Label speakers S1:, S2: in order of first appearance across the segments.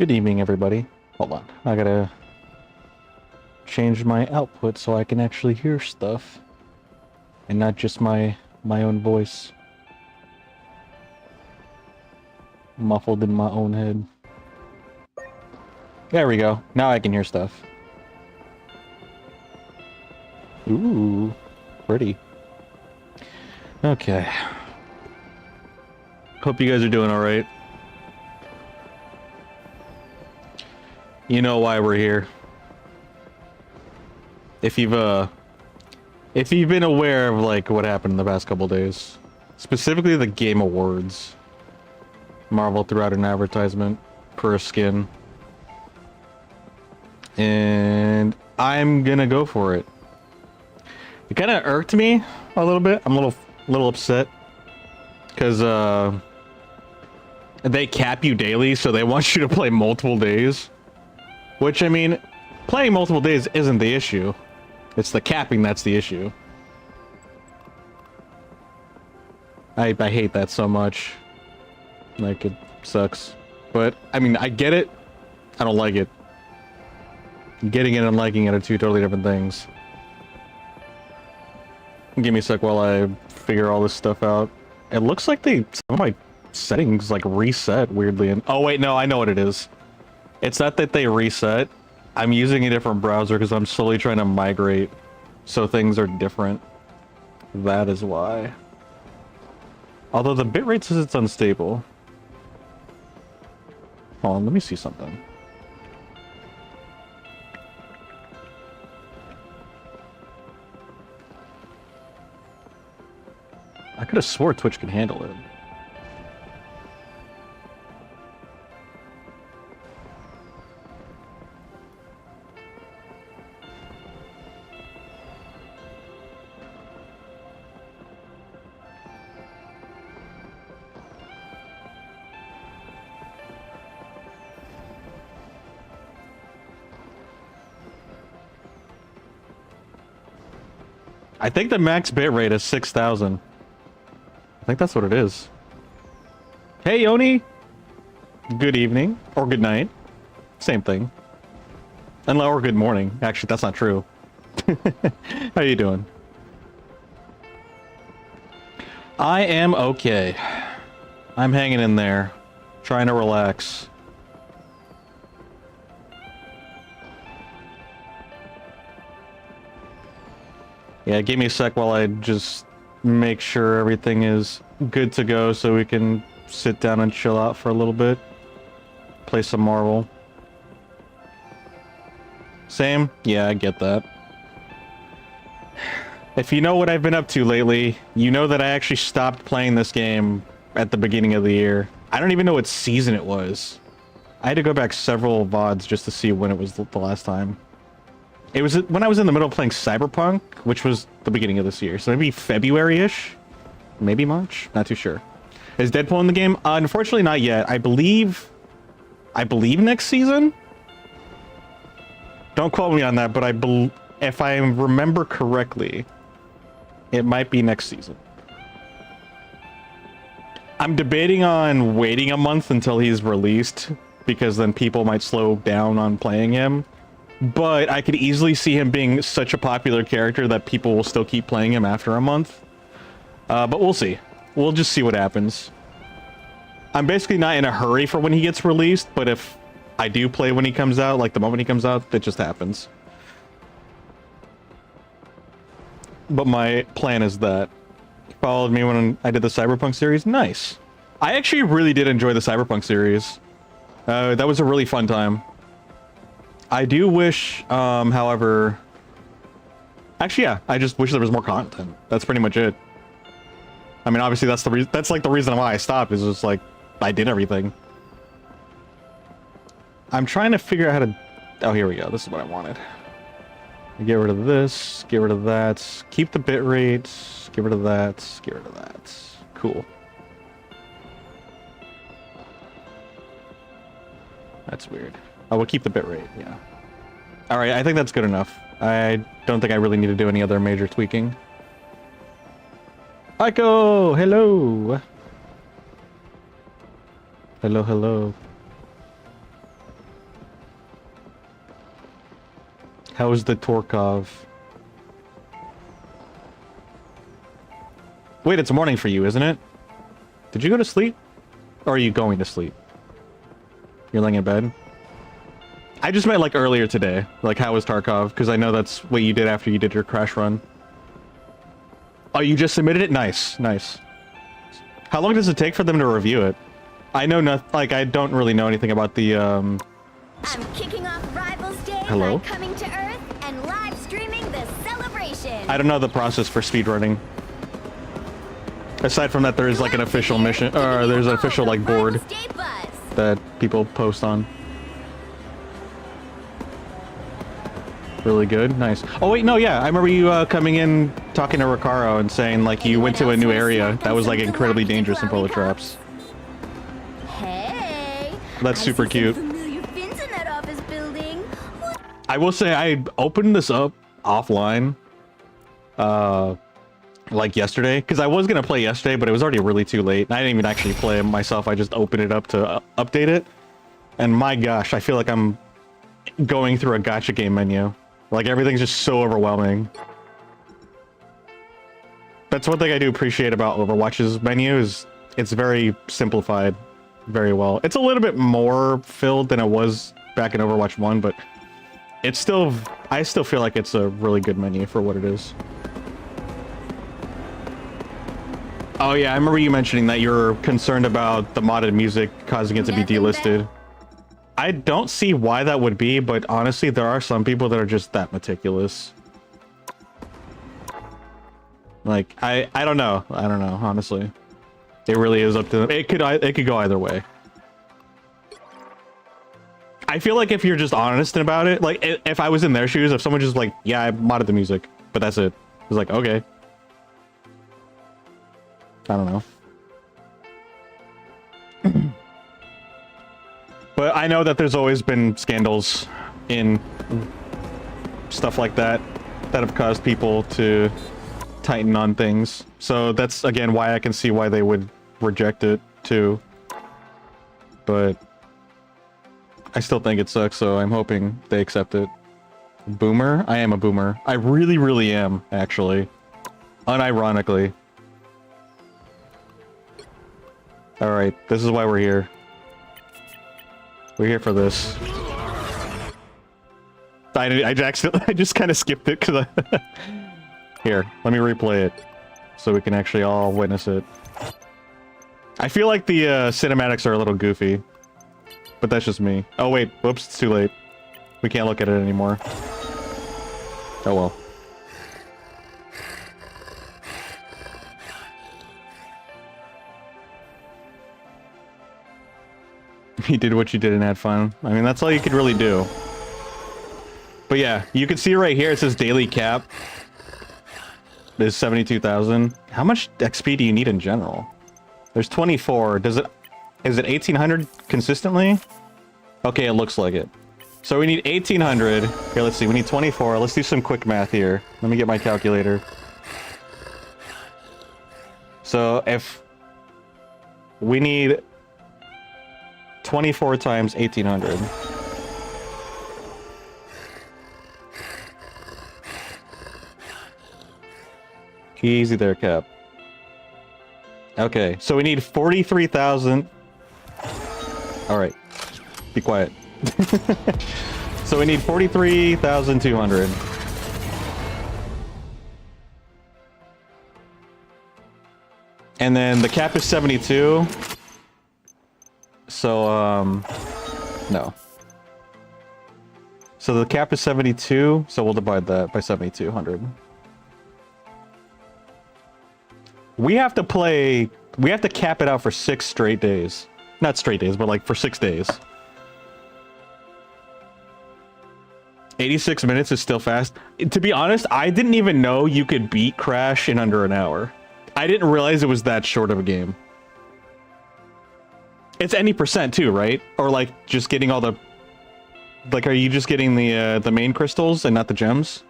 S1: Good evening, everybody. Hold on. I gotta change my output so I can actually hear stuff and not just my own voice muffled in my own head. There we go. Now I can hear stuff. Ooh, pretty. Okay. Hope you guys are doing all right. You know why we're here. If you've been aware of like what happened in the past couple days, specifically the Game Awards, Marvel threw out an advertisement for a skin, and I'm gonna go for it. It kind of irked me a little bit. I'm a little upset because they cap you daily, so they want you to play multiple days. Which, I mean, playing multiple days isn't the issue. It's the capping that's the issue. I hate that so much. Like, it sucks. But, I mean, I get it. I don't like it. Getting it and liking it are two totally different things. Give me a sec while I figure all this stuff out. It looks like some of my settings, like, reset weirdly. And oh, wait, no, I know what it is. It's not that they reset. I'm using a different browser because I'm slowly trying to migrate so things are different. That is why. Although the bitrate says it's unstable. Hold on, let me see something. I could have swore Twitch can handle it. I think the max bitrate is 6,000. I think that's what it is. Hey, Yoni! Good evening. Or good night. Same thing. Or good morning. Actually, that's not true. How you doing? I am okay. I'm hanging in there. Trying to relax. Yeah, give me a sec while I just make sure everything is good to go so we can sit down and chill out for a little bit. Play some Marvel. Same? Yeah, I get that. If you know what I've been up to lately, you know that I actually stopped playing this game at the beginning of the year. I don't even know what season it was. I had to go back several VODs just to see when it was the last time. It was when I was in the middle of playing Cyberpunk, which was the beginning of this year. So maybe February-ish? Maybe March? Not too sure. Is Deadpool in the game? Unfortunately, not yet. I believe next season? Don't quote me on that, but if I remember correctly, it might be next season. I'm debating on waiting a month until he's released, because then people might slow down on playing him. But I could easily see him being such a popular character that people will still keep playing him after a month. But we'll see. We'll just see what happens. I'm basically not in a hurry for when he gets released, but if I do play when he comes out, like the moment he comes out, that just happens. But my plan is that. You followed me when I did the Cyberpunk series? Nice. I actually really did enjoy the Cyberpunk series. That was a really fun time. I do wish, however... Actually, yeah, I just wish there was more content. That's pretty much it. I mean, obviously, that's like the reason why I stopped, is just like, I did everything. I'm trying to figure out how to... Oh, here we go. This is what I wanted. Get rid of this, get rid of that, keep the bitrate, get rid of that, get rid of that. Cool. That's weird. Oh, we'll keep the bitrate, yeah. Alright, I think that's good enough. I don't think I really need to do any other major tweaking. Aiko! Hello! Hello, hello. How's the Torkov? Wait, it's morning for you, isn't it? Did you go to sleep? Or are you going to sleep? You're laying in bed? I just meant like earlier today. Like, how was Tarkov? Because I know that's what you did after you did your crash run. Oh, you just submitted it? Nice, nice. How long does it take for them to review it? I know not, like, I don't really know anything about the,
S2: I'm kicking off Rivals Day
S1: Hello?
S2: by coming to Earth and live streaming the celebration.
S1: I don't know the process for speedrunning. Aside from that, there is like an official mission, or there's an official like board that people post on. Really good, nice. Oh wait, no, yeah, I remember you coming in, talking to Ricaro and saying like you went to a new area that was like incredibly dangerous in Polar Traps.
S2: Hey,
S1: that's super cute.
S2: Familiar fins in that office building.
S1: I will say I opened this up offline, like yesterday, because I was gonna play yesterday, but it was already really too late. I didn't even actually play it myself. I just opened it up to update it, and my gosh, I feel like I'm going through a gacha game menu. Like everything's just so overwhelming. That's one thing I do appreciate about Overwatch's menu is it's very simplified, very well. It's a little bit more filled than it was back in Overwatch 1, but it's still, I still feel like it's a really good menu for what it is. Oh yeah, I remember you mentioning that you're concerned about the modded music causing it to be delisted. I don't see why that would be, but honestly, there are some people that are just that meticulous. Like, I don't know. I don't know, honestly. It really is up to them. It could go either way. I feel like if you're just honest about it, like, if I was in their shoes, if someone just like, yeah, I modded the music, but that's it. It's like, okay. I don't know. But I know that there's always been scandals in stuff like that that have caused people to tighten on things. So that's, again, why I can see why they would reject it, too. But I still think it sucks, so I'm hoping they accept it. Boomer? I am a boomer. I really, really am, actually. Unironically. Alright, this is why we're here. We're here for this. I just kind of skipped it because I... Here, let me replay it so we can actually all witness it. I feel like the cinematics are a little goofy, but that's just me. Oh wait, whoops, it's too late. We can't look at it anymore. Oh well. You did what you did and had fun. I mean, that's all you could really do. But yeah, you can see right here, it says daily cap is 72,000. How much XP do you need in general? There's 24. Is it 1800 consistently? Okay, it looks like it. So we need 1800. Here, let's see. We need 24. Let's do some quick math here. Let me get my calculator. So if we need 24 times 1800. Easy there, Cap. Okay, so we need 43,000. Alright. Be quiet. So we need 43,200. And then the cap is 72. So, no. So the cap is 72, so we'll divide that by 7,200. We have to cap it out for 6 straight days. Not straight days, but like for 6 days. 86 minutes is still fast. To be honest, I didn't even know you could beat Crash in under an hour. I didn't realize it was that short of a game. It's any percent too, right? Or like just getting all the... Like, are you just getting the main crystals and not the gems?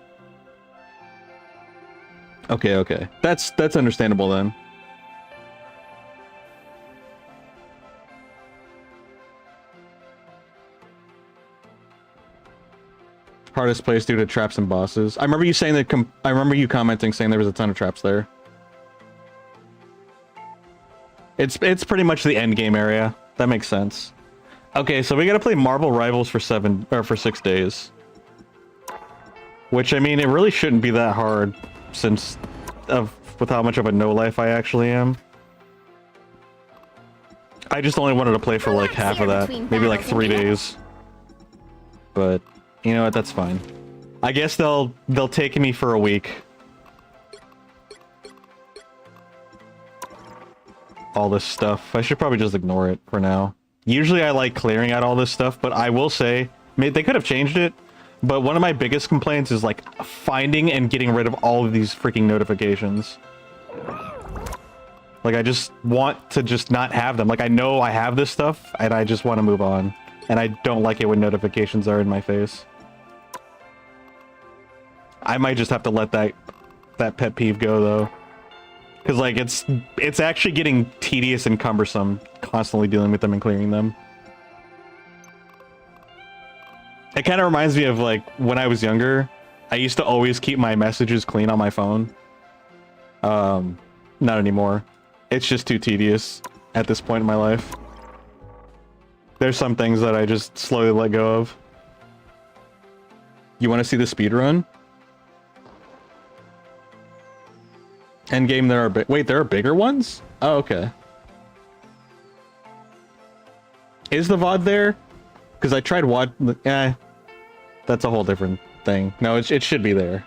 S1: Okay, okay. That's understandable then. Hardest place due to traps and bosses. I remember you saying that. I remember you commenting saying there was a ton of traps there. It's pretty much the end game area. That makes sense. Okay, so we gotta play Marvel Rivals for 6 days. Which, I mean, it really shouldn't be that hard since with how much of a no life I actually am. I just only wanted to play for like half of that, maybe like 3 days. But you know what? That's fine. I guess they'll take me for a week. All this stuff. I should probably just ignore it for now. Usually I like clearing out all this stuff, but I will say, they could have changed it, but one of my biggest complaints is like finding and getting rid of all of these freaking notifications. Like I just want to just not have them. Like I know I have this stuff and I just want to move on. And I don't like it when notifications are in my face. I might just have to let that pet peeve go though. Because like it's actually getting tedious and cumbersome constantly dealing with them and clearing them. It kind of reminds me of like when I was younger, I used to always keep my messages clean on my phone. Not anymore. It's just too tedious at this point in my life. There's some things that I just slowly let go of. You want to see the speed run? Endgame, there are wait, there are bigger ones? Oh, okay. Is the VOD there? Because I tried that's a whole different thing. No, it should be there.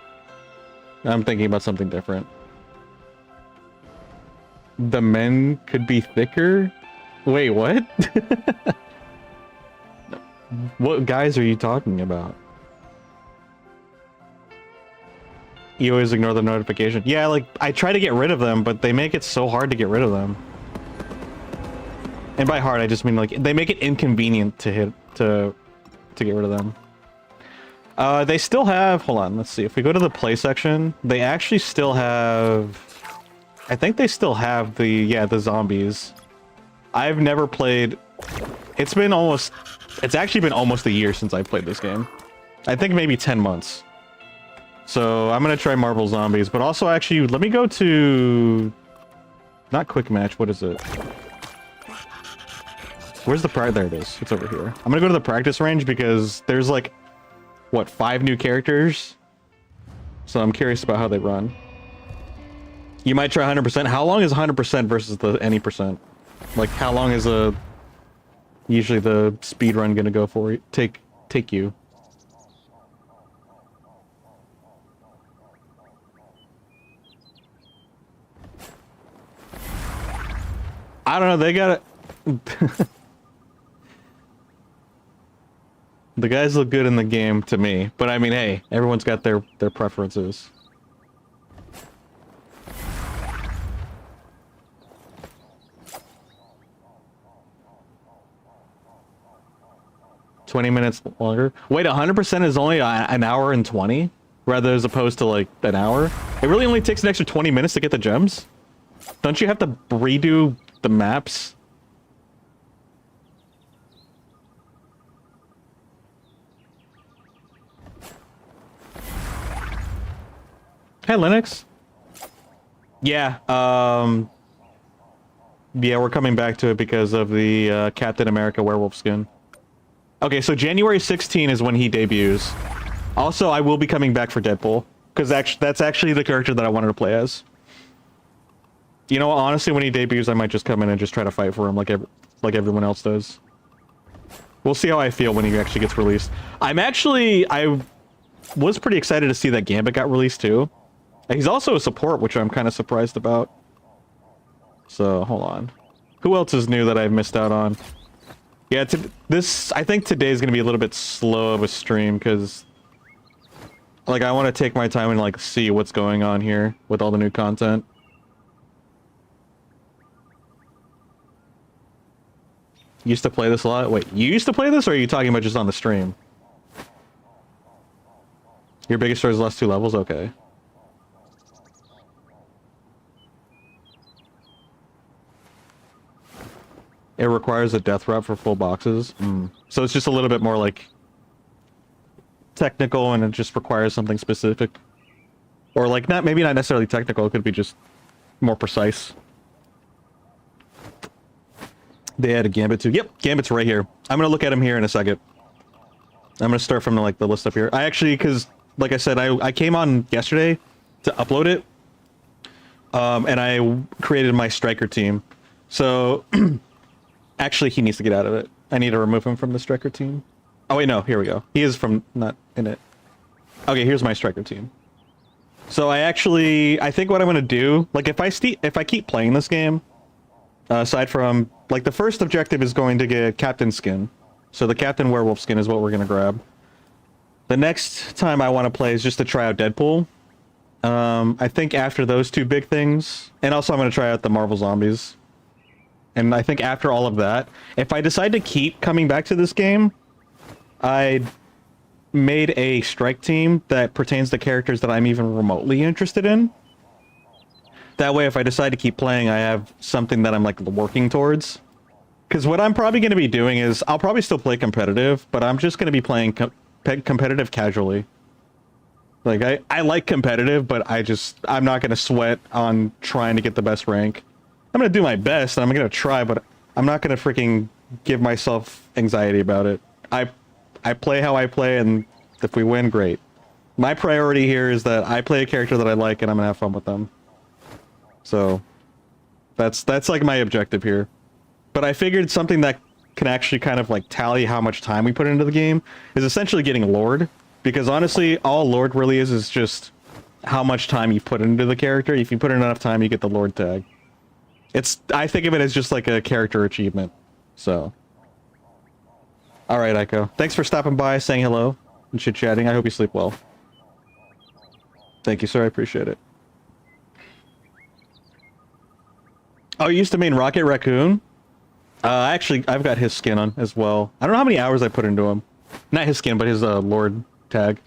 S1: I'm thinking about something different. The men could be thicker? Wait, what? What guys are you talking about? You always ignore the notification. Yeah, like, I try to get rid of them, but they make it so hard to get rid of them. And by hard, I just mean, like, they make it inconvenient to get rid of them. They still have... Hold on, let's see. If we go to the play section, they actually still have... I think they still have the zombies. I've never played... It's actually been almost a year since I played this game. I think maybe 10 months. So I'm gonna try Marvel Zombies, but also actually, let me go to... Not quick match, what is it? Where's the there it is. It's over here. I'm gonna go to the practice range because there's like, what, 5 new characters? So I'm curious about how they run. You might try 100%. How long is 100% versus the any percent? Like, how long is usually the speed run gonna go for? Take you? I don't know, they got it. The guys look good in the game to me, but I mean, hey, everyone's got their preferences. "20 minutes longer." Wait, 100% is only an hour and 20? Rather as opposed to like an hour? It really only takes an extra 20 minutes to get the gems? Don't you have to redo the maps? Hey, Linux. Yeah, yeah, we're coming back to it because of the Captain America werewolf skin. Okay, so January 16 is when he debuts. Also, I will be coming back for Deadpool, because that's actually the character that I wanted to play as. You know, honestly, when he debuts, I might just come in and just try to fight for him like everyone else does. We'll see how I feel when he actually gets released. I was pretty excited to see that Gambit got released too. He's also a support, which I'm kind of surprised about. So, hold on. Who else is new that I've missed out on? Yeah, I think today's going to be a little bit slow of a stream, because... like, I want to take my time and, like, see what's going on here with all the new content. You used to play this a lot? Wait, you used to play this, or are you talking about just on the stream? Your biggest story is the last 2 levels? Okay. It requires a death route for full boxes. So it's just a little bit more like... technical and it just requires something specific. Or like maybe not necessarily technical, it could be just more precise. They added Gambit too. Yep, Gambit's right here. I'm gonna look at him here in a second. I'm gonna start from like the list up here. I actually, because like I said, I came on yesterday to upload it, and I created my striker team. So actually, he needs to get out of it. I need to remove him from the striker team. Oh wait, no, here we go. He is from not in it. Okay, here's my striker team. So I think what I'm gonna do, like if I keep playing this game, aside from like the first objective is going to get Captain skin. So the Captain Werewolf skin is what we're gonna grab. The next time I want to play is just to try out Deadpool. I think after those two big things, and also I'm gonna try out the Marvel Zombies. And I think after all of that, if I decide to keep coming back to this game, I made a strike team that pertains to characters that I'm even remotely interested in. That way, if I decide to keep playing, I have something that I'm like working towards. Because what I'm probably going to be doing is, I'll probably still play competitive, but I'm just going to be playing competitive casually. Like, I like competitive, but I'm not going to sweat on trying to get the best rank. I'm going to do my best, and I'm going to try, but I'm not going to freaking give myself anxiety about it. I play how I play, and if we win, great. My priority here is that I play a character that I like, and I'm gonna have fun with them. So, that's like my objective here. But I figured something that can actually kind of like tally how much time we put into the game is essentially getting Lord. Because honestly, all Lord really is just how much time you put into the character. If you put in enough time, you get the Lord tag. I think of it as just like a character achievement. So... Alright, Aiko. Thanks for stopping by, saying hello, and chit-chatting. I hope you sleep well. Thank you, sir. I appreciate it. Oh, you used to main Rocket Raccoon? Actually, I've got his skin on as well. I don't know how many hours I put into him. Not his skin, but his Lord tag.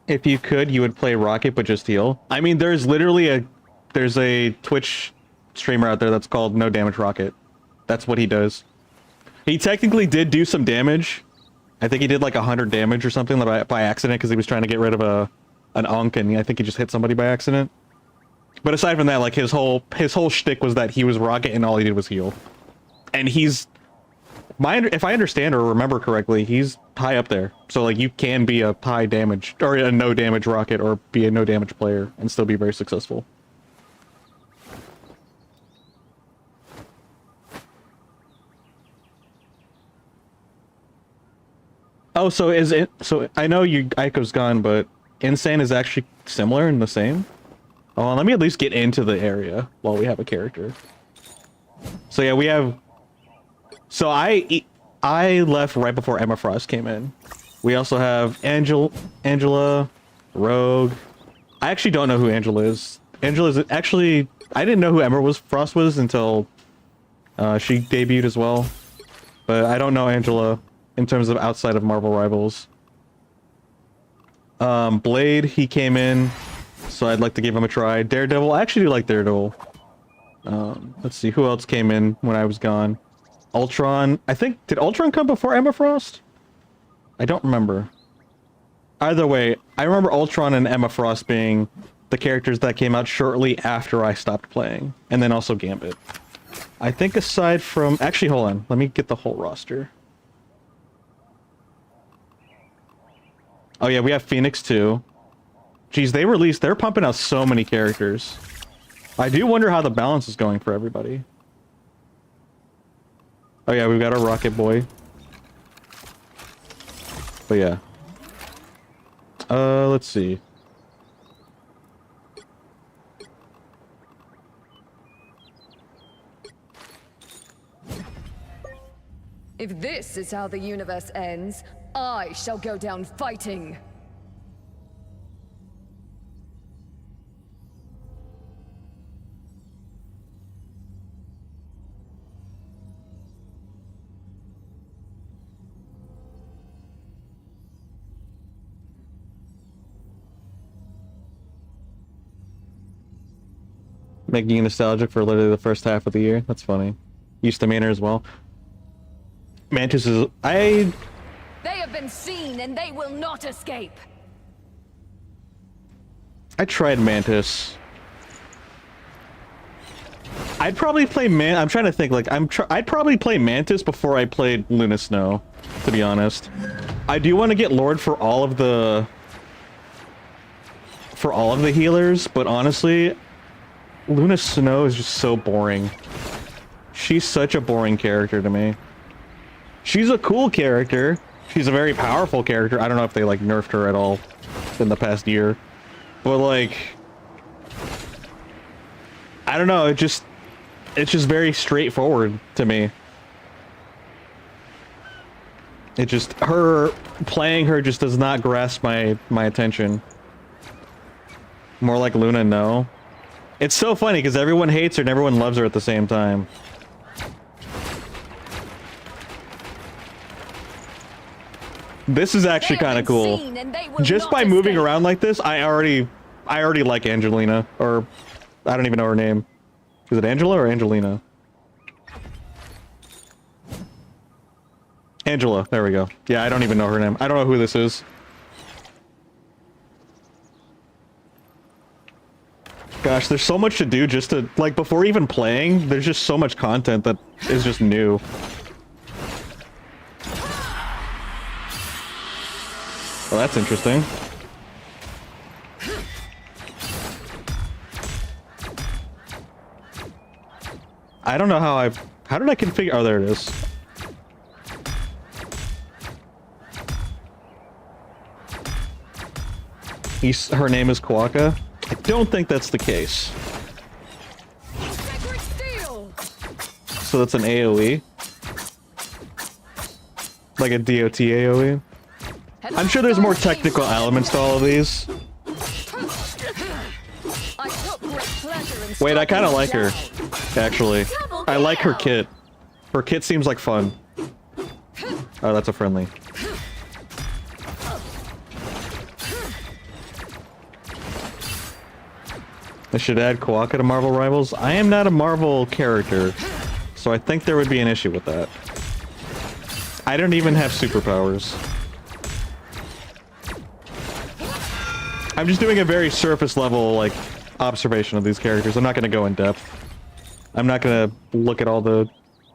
S1: If you could, you would play Rocket, but just heal. I mean, there's a Twitch streamer out there that's called No Damage Rocket. That's what he does. He technically did do some damage. I think he did like 100 damage or something by accident because he was trying to get rid of an Unk, and I think he just hit somebody by accident. But aside from that, like his whole shtick was that he was Rocket and all he did was heal. And if I understand or remember correctly, he's high up there. So like you can be a high damage or a no damage Rocket or be a no damage player and still be very successful. Oh, so I know Aiko's gone, but Insane is actually similar and the same? Oh, let me at least get into the area while we have a character. So yeah, we have... So I left right before Emma Frost came in. We also have Angela, Rogue. I actually don't know who Angela is. Angela's actually... I didn't know who Emma Frost was until she debuted as well. But I don't know Angela in terms of outside of Marvel Rivals. Blade, he came in, so I'd like to give him a try. Daredevil, I actually do like Daredevil. Let's see, who else came in when I was gone? Ultron, did Ultron come before Emma Frost? I don't remember. Either way, I remember Ultron and Emma Frost being the characters that came out shortly after I stopped playing. And then also Gambit. I think aside from... Actually, hold on. Let me get the whole roster. Oh yeah, we have Phoenix too. Geez, they're pumping out so many characters. I do wonder how the balance is going for everybody. Oh yeah, we've got our Rocket Boy. But yeah. Let's see.
S3: If this is how the universe ends, I shall go down fighting!
S1: Making you nostalgic for literally the first half of the year. That's funny. Used to Manor as well. Mantis is...
S3: They have been seen and they will not escape.
S1: I tried Mantis. I'd probably play I'm trying to think, like, I'd probably play Mantis before I played Luna Snow, to be honest. I do want to get Lord for all of the... healers, but honestly, Luna Snow is just so boring. She's such a boring character to me. She's a cool character. She's a very powerful character. I don't know if they, like, nerfed her at all in the past year. But, like... I don't know, it's just very straightforward to me. It just... playing her just does not grasp my attention. More like Luna, no. It's so funny, because everyone hates her and everyone loves her at the same time. This is actually kind of cool. Just by moving around like this, I already like Angelina, or I don't even know her name. Is it Angela or Angelina? Angela, there we go. Yeah, I don't even know her name. I don't know who this is. Gosh, there's so much to do just to, like, before even playing, there's just so much content that is just new. Well, that's interesting. I don't know how did I configure... Oh, there it is. Her name is Kwaka? I don't think that's the case. So that's an AoE? Like a DOT AoE? I'm sure there's more technical elements to all of these. Wait, I kind of like her, actually. I like her kit. Her kit seems like fun. Oh, that's a friendly. I should add Kwaka to Marvel Rivals. I am not a Marvel character, so I think there would be an issue with that. I don't even have superpowers. I'm just doing a very surface level, like, observation of these characters. I'm not going to go in depth. I'm not going to look at all the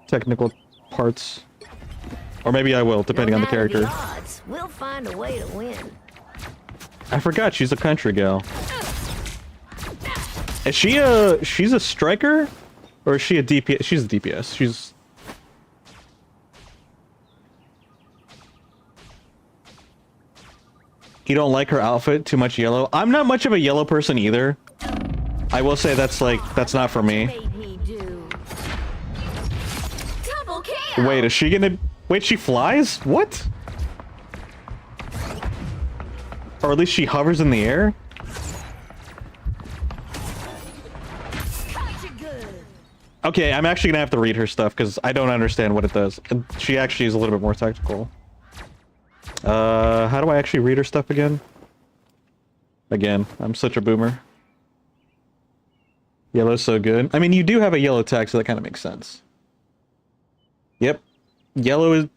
S1: technical parts. Or maybe I will, depending on the character.
S2: We'll find a way to win.
S1: I forgot she's a country gal. Is she's a striker? Or is she a DPS? She's a DPS. She's... You don't like her outfit? Too much yellow? I'm not much of a yellow person either. I will say that's not for me. Wait, is she gonna... Wait, she flies? What? Or at least she hovers in the air? Okay, I'm actually gonna have to read her stuff because I don't understand what it does. And she actually is a little bit more technical. How do I actually read her stuff again? Again, I'm such a boomer. Yellow's so good. I mean, you do have a yellow tag, so that kind of makes sense. Yep. Yellow is...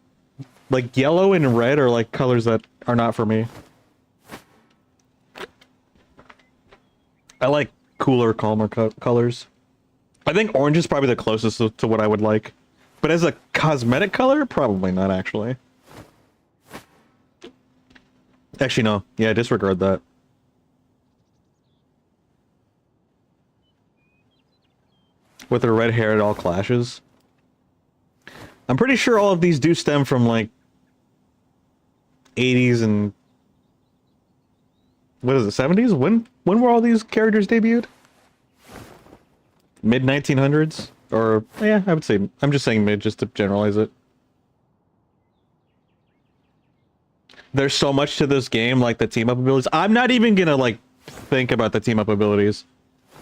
S1: Like, yellow and red are, like, colors that are not for me. I like cooler, calmer colors. I think orange is probably the closest to what I would like. But as a cosmetic color, probably not, actually. Actually, no. Yeah, disregard that. With her red hair, it all clashes. I'm pretty sure all of these do stem from, like, 80s and... What is it, 70s? When were all these characters debuted? Mid-1900s? Or, yeah, I would say... I'm just saying mid, just to generalize it. There's so much to this game, like the team-up abilities. I'm not even gonna, like, think about the team-up abilities.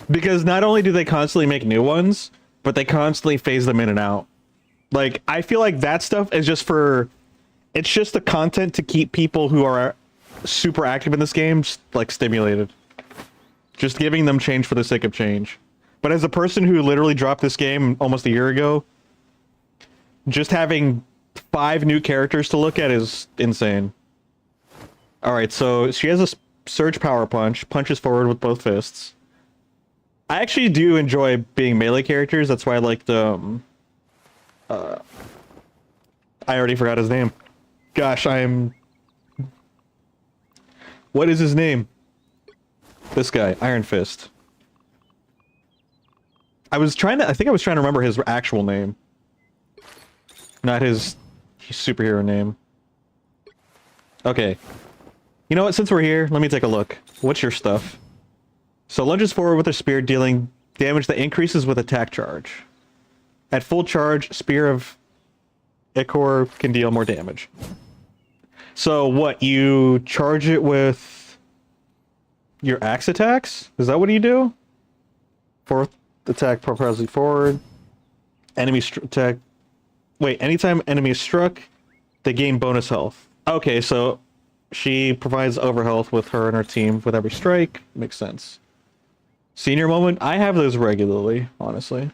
S1: Because not only do they constantly make new ones, but they constantly phase them in and out. Like, I feel like that stuff is just for... It's just the content to keep people who are super active in this game, like, stimulated. Just giving them change for the sake of change. But as a person who literally dropped this game almost a year ago, just having 5 new characters to look at is insane. Alright, so she has a surge power punch, punches forward with both fists. I actually do enjoy being melee characters, that's why I like the... I already forgot his name. Gosh, what is his name? This guy, Iron Fist. I think I was trying to remember his actual name. Not his superhero name. Okay. You know what, since we're here, let me take a look. What's your stuff? So lunges forward with her spear, dealing damage that increases with attack charge. At full charge, Spear of Ichor can deal more damage. So what, you charge it with your axe attacks? Is that what you do? Fourth attack propels you forward. Enemy attack. Wait, anytime enemy is struck, they gain bonus health. Okay, so she provides overhealth with her and her team with every strike. Makes sense. Senior moment? I have those regularly, honestly.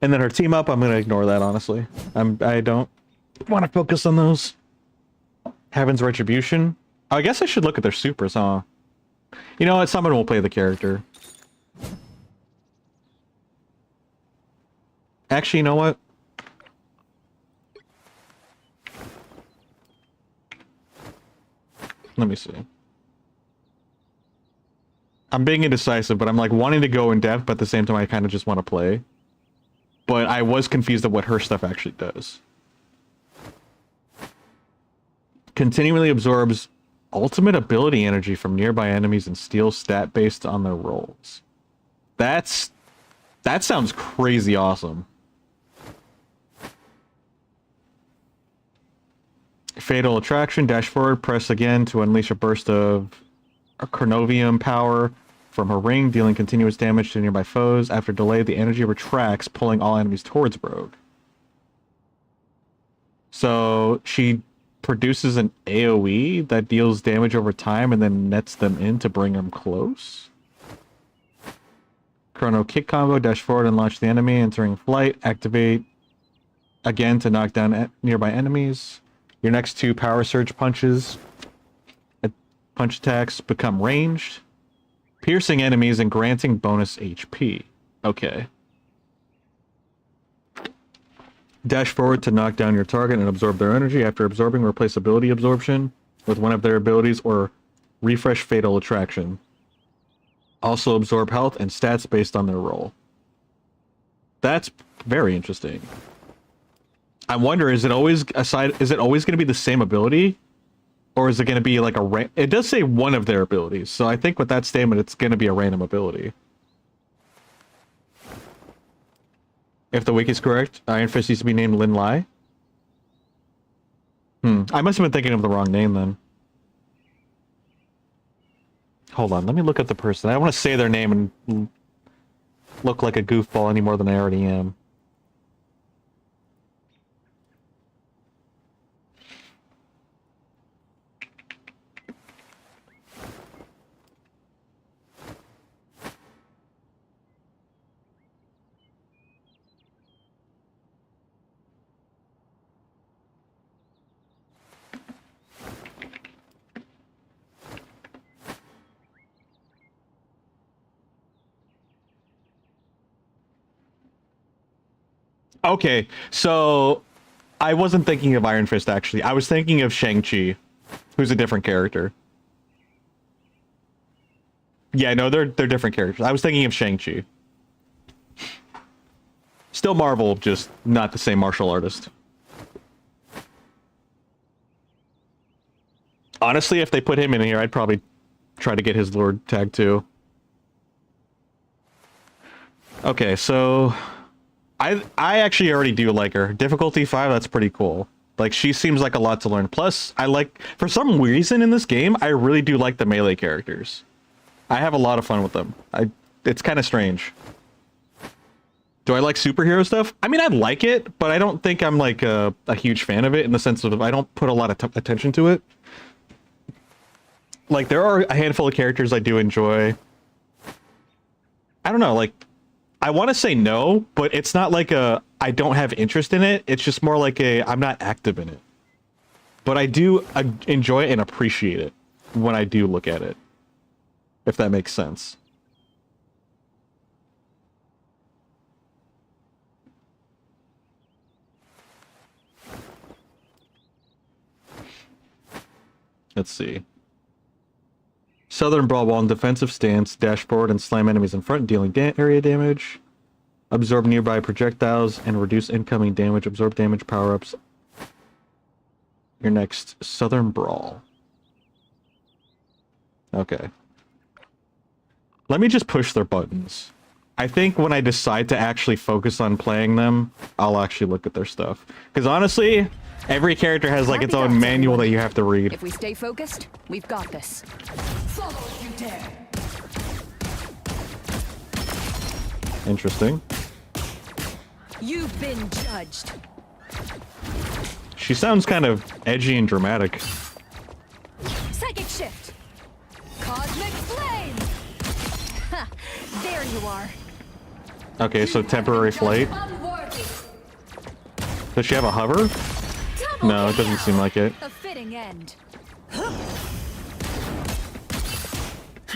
S1: And then her team up, I'm gonna ignore that, honestly. I don't want to focus on those. Heaven's Retribution. Oh, I guess I should look at their supers, huh? You know what? Someone will play the character. Actually, you know what? Let me see. I'm being indecisive, but I'm like wanting to go in depth, but at the same time I kind of just want to play. But I was confused at what her stuff actually does. Continually absorbs ultimate ability energy from nearby enemies and steals stat based on their rolls. That sounds crazy awesome. Fatal Attraction, dash forward, press again to unleash a burst of Chronovium power from her ring, dealing continuous damage to nearby foes. After delay, the energy retracts, pulling all enemies towards Rogue. So she produces an AoE that deals damage over time and then nets them in to bring them close. Chrono kick combo, dash forward and launch the enemy, entering flight, activate again to knock down nearby enemies. Your next 2 power surge punches, punch attacks become ranged, piercing enemies and granting bonus HP. Okay. Dash forward to knock down your target and absorb their energy. After absorbing, replace ability absorption with one of their abilities or refresh Fatal Attraction. Also absorb health and stats based on their roll. That's very interesting. I wonder, is it always going to be the same ability? Or is it going to be like it does say one of their abilities, so I think with that statement it's going to be a random ability. If the wiki is correct, Iron Fist used to be named Lin Lai. I must have been thinking of the wrong name then. Hold on, let me look at the person. I don't want to say their name and look like a goofball any more than I already am. Okay, so I wasn't thinking of Iron Fist, actually. I was thinking of Shang-Chi, who's a different character. Yeah, no, they're different characters. I was thinking of Shang-Chi. Still Marvel, just not the same martial artist. Honestly, if they put him in here, I'd probably try to get his Lord tag too. Okay, so I actually already do like her. Difficulty 5, that's pretty cool. Like, she seems like a lot to learn. Plus, for some reason in this game, I really do like the melee characters. I have a lot of fun with them. It's kind of strange. Do I like superhero stuff? I mean, I like it, but I don't think I'm like a huge fan of it in the sense of I don't put a lot of attention to it. Like, there are a handful of characters I do enjoy. I don't know, like, I want to say no, but it's not like a I don't have interest in it. It's just more like a I'm not active in it. But I do enjoy it and appreciate it when I do look at it, if that makes sense. Let's see. Southern Brawl while in defensive stance, dash forward and slam enemies in front, dealing area damage. Absorb nearby projectiles and reduce incoming damage. Absorb damage power-ups. Your next Southern Brawl. Okay. Let me just push their buttons. I think when I decide to actually focus on playing them, I'll actually look at their stuff. Because honestly, every character has like its own manual that you have to read.
S3: If we stay focused, we've got this. Follow if you dare.
S1: Interesting.
S3: You've been judged.
S1: She sounds kind of edgy and dramatic.
S3: Psychic shift. Cosmic flame. Ha! There you are.
S1: Okay, so temporary flight. Does she have a hover? No, it doesn't seem like it.
S3: A fitting end.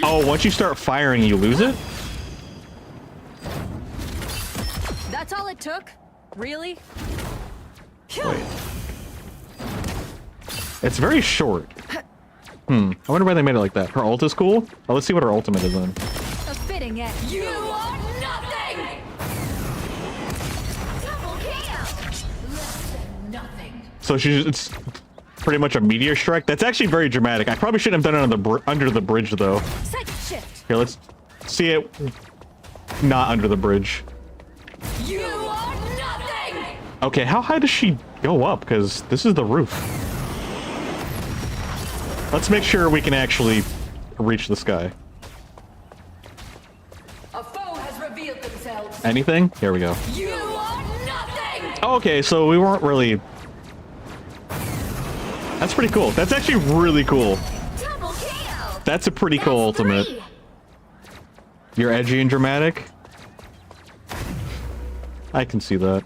S1: Oh, once you start firing, you lose it?
S3: That's all it took? Really?
S1: Wait. It's very short. I wonder why they made it like that. Her ult is cool? Oh, let's see what her ultimate is then.
S3: A fitting end. You are nothing!
S2: Double kill.
S3: Less than nothing.
S1: So it's pretty much a meteor strike. That's actually very dramatic. I probably shouldn't have done it under the bridge, though.
S3: Psychic shift.
S1: Here, let's see it not under the bridge.
S3: You are nothing!
S1: Okay, how high does she go up? Because this is the roof. Let's make sure we can actually reach the sky.
S3: A foe has revealed themselves.
S1: Anything? Here we go.
S3: You are nothing!
S1: Oh, okay, so we weren't really... That's pretty cool. That's actually really cool.
S2: Double kill.
S1: That's a pretty cool ultimate.
S2: 3.
S1: You're edgy and dramatic? I can see that.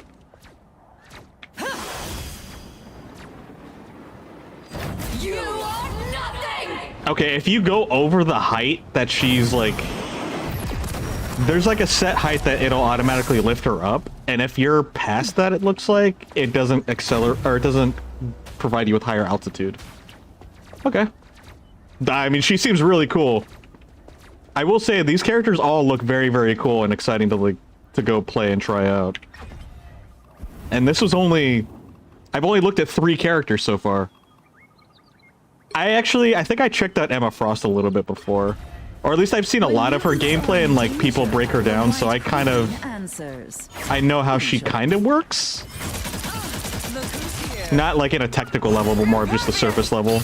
S3: You are nothing!
S1: Okay, if you go over the height that she's like... There's like a set height that it'll automatically lift her up, and if you're past that, it looks like, it doesn't accelerate, or it doesn't provide you with higher altitude. Okay. I mean, she seems really cool. I will say, these characters all look very, very cool and exciting to like to go play and try out. And this was only... I've only looked at 3 characters so far. I think I checked out Emma Frost a little bit before. Or at least I've seen a lot of her gameplay and like people break her down, so I kind of... I know how she kind of works. Not like in a technical level, but more of just the surface level.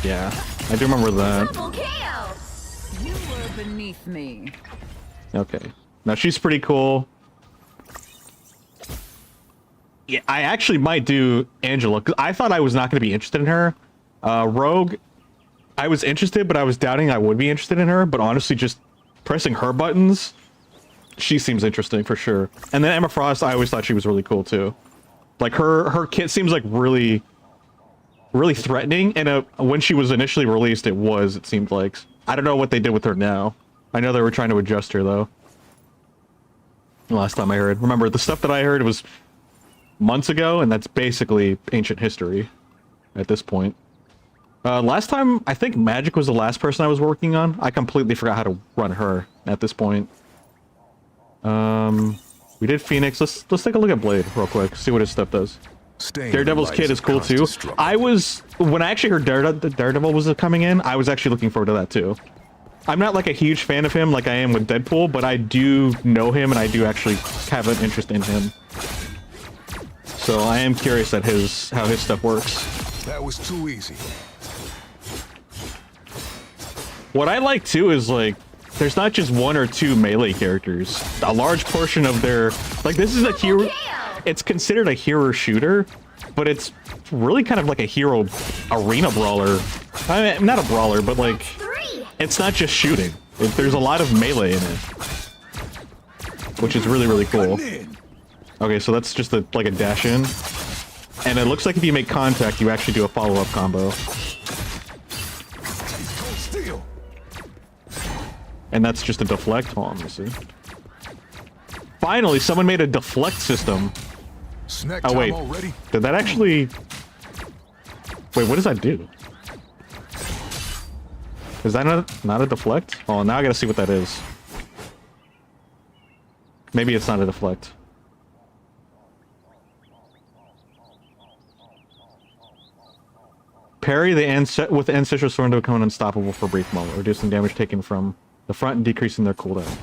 S1: Yeah, I do remember that.
S2: Double kill.
S3: You were beneath me.
S1: Okay. Now she's pretty cool. Yeah, I actually might do Angela, because I thought I was not going to be interested in her. Rogue, I was interested, but I was doubting I would be interested in her, but honestly, just pressing her buttons, she seems interesting for sure. And then Emma Frost, I always thought she was really cool too. Like her kit seems like really threatening, and when she was initially released, it seemed like. I don't know what they did with her now. I know they were trying to adjust her though. Last time I heard. Remember, the stuff that I heard was months ago, and that's basically ancient history at this point. Last time, I think Magic was the last person I was working on. I completely forgot how to run her at this point. We did Phoenix. Let's take a look at Blade real quick. See what his stuff does. Daredevil's kit is cool too. When I actually heard Daredevil was coming in, I was actually looking forward to that too. I'm not like a huge fan of him like I am with Deadpool, but I do know him and I do actually have an interest in him. So I am curious at how his stuff works.
S4: That was too easy.
S1: What I like too is like, there's not just 1 or 2 melee characters. A large portion of their, like, this is a hero. It's considered a hero shooter, but it's really kind of like a hero arena brawler. I mean, not a brawler, but like
S2: 3.
S1: it's not just shooting. There's a lot of melee in it, which is really, really cool. Okay, so that's just like a dash in. And it looks like if you make contact, you actually do a follow-up combo. And that's just a deflect. Hold on, let me see. Finally, someone made a deflect system. Oh, wait. Did that actually... Wait, what does that do? Is that not a deflect? Oh, now I gotta see what that is. Maybe it's not a deflect. Parry with the Ancestral Sword to become unstoppable for a brief moment, reducing damage taken from the front and decreasing their cooldown.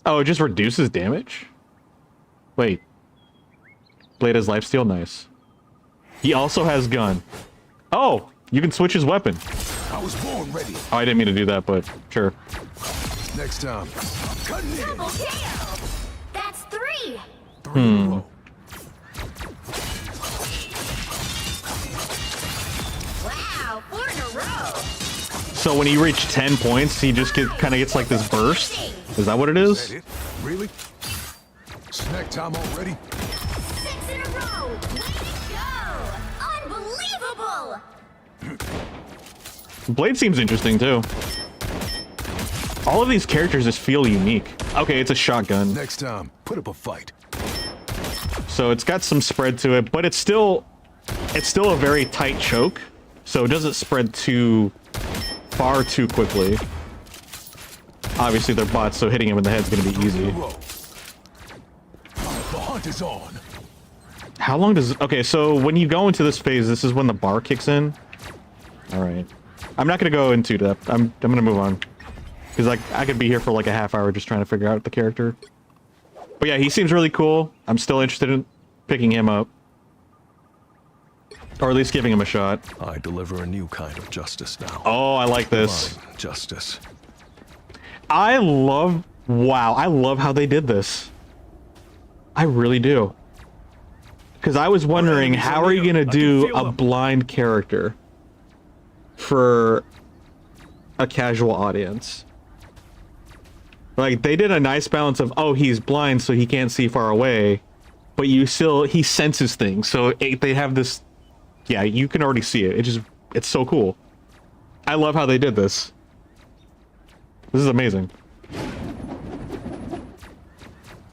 S1: Oh, it just reduces damage? Wait. Blade has lifesteal? Nice. He also has gun. Oh! You can switch his weapon.
S4: I was born ready.
S1: Oh, I didn't mean to do that, but sure.
S4: Next time.
S2: Double KO. That's 3.
S4: 3 in a row.
S2: Wow, 4 in a row.
S1: So when you reach 10 points, he just kind of gets like this burst? Is that what it
S4: Is
S1: is?
S4: that it? Really? Snack time already?
S2: 6 in a row. Way to go. Unbelievable.
S1: Blade seems interesting too. All of these characters just feel unique. Okay, it's a shotgun.
S4: Next time, put up a fight.
S1: So it's got some spread to it, but it's still a very tight choke. So it doesn't spread far too quickly. Obviously they're bots, so hitting him in the head is going to be easy.
S4: The hunt is on.
S1: How long does... Okay, so when you go into this phase, this is when the bar kicks in. Alright. I'm not going to go into that. I'm going to move on. Because like, I could be here for like a half hour just trying to figure out the character. But yeah, he seems really cool. I'm still interested in picking him up. Or at least giving him a shot.
S4: I deliver a new kind of justice now.
S1: Oh, I like this.
S4: Divine justice.
S1: Wow, I love how they did this. I really do. Because I was wondering, how are you going to do a blind character for a casual audience? Like, they did a nice balance of, oh, he's blind, so he can't see far away, but he senses things, so they have this, yeah, you can already see it. It's so cool. I love how they did this. This is amazing.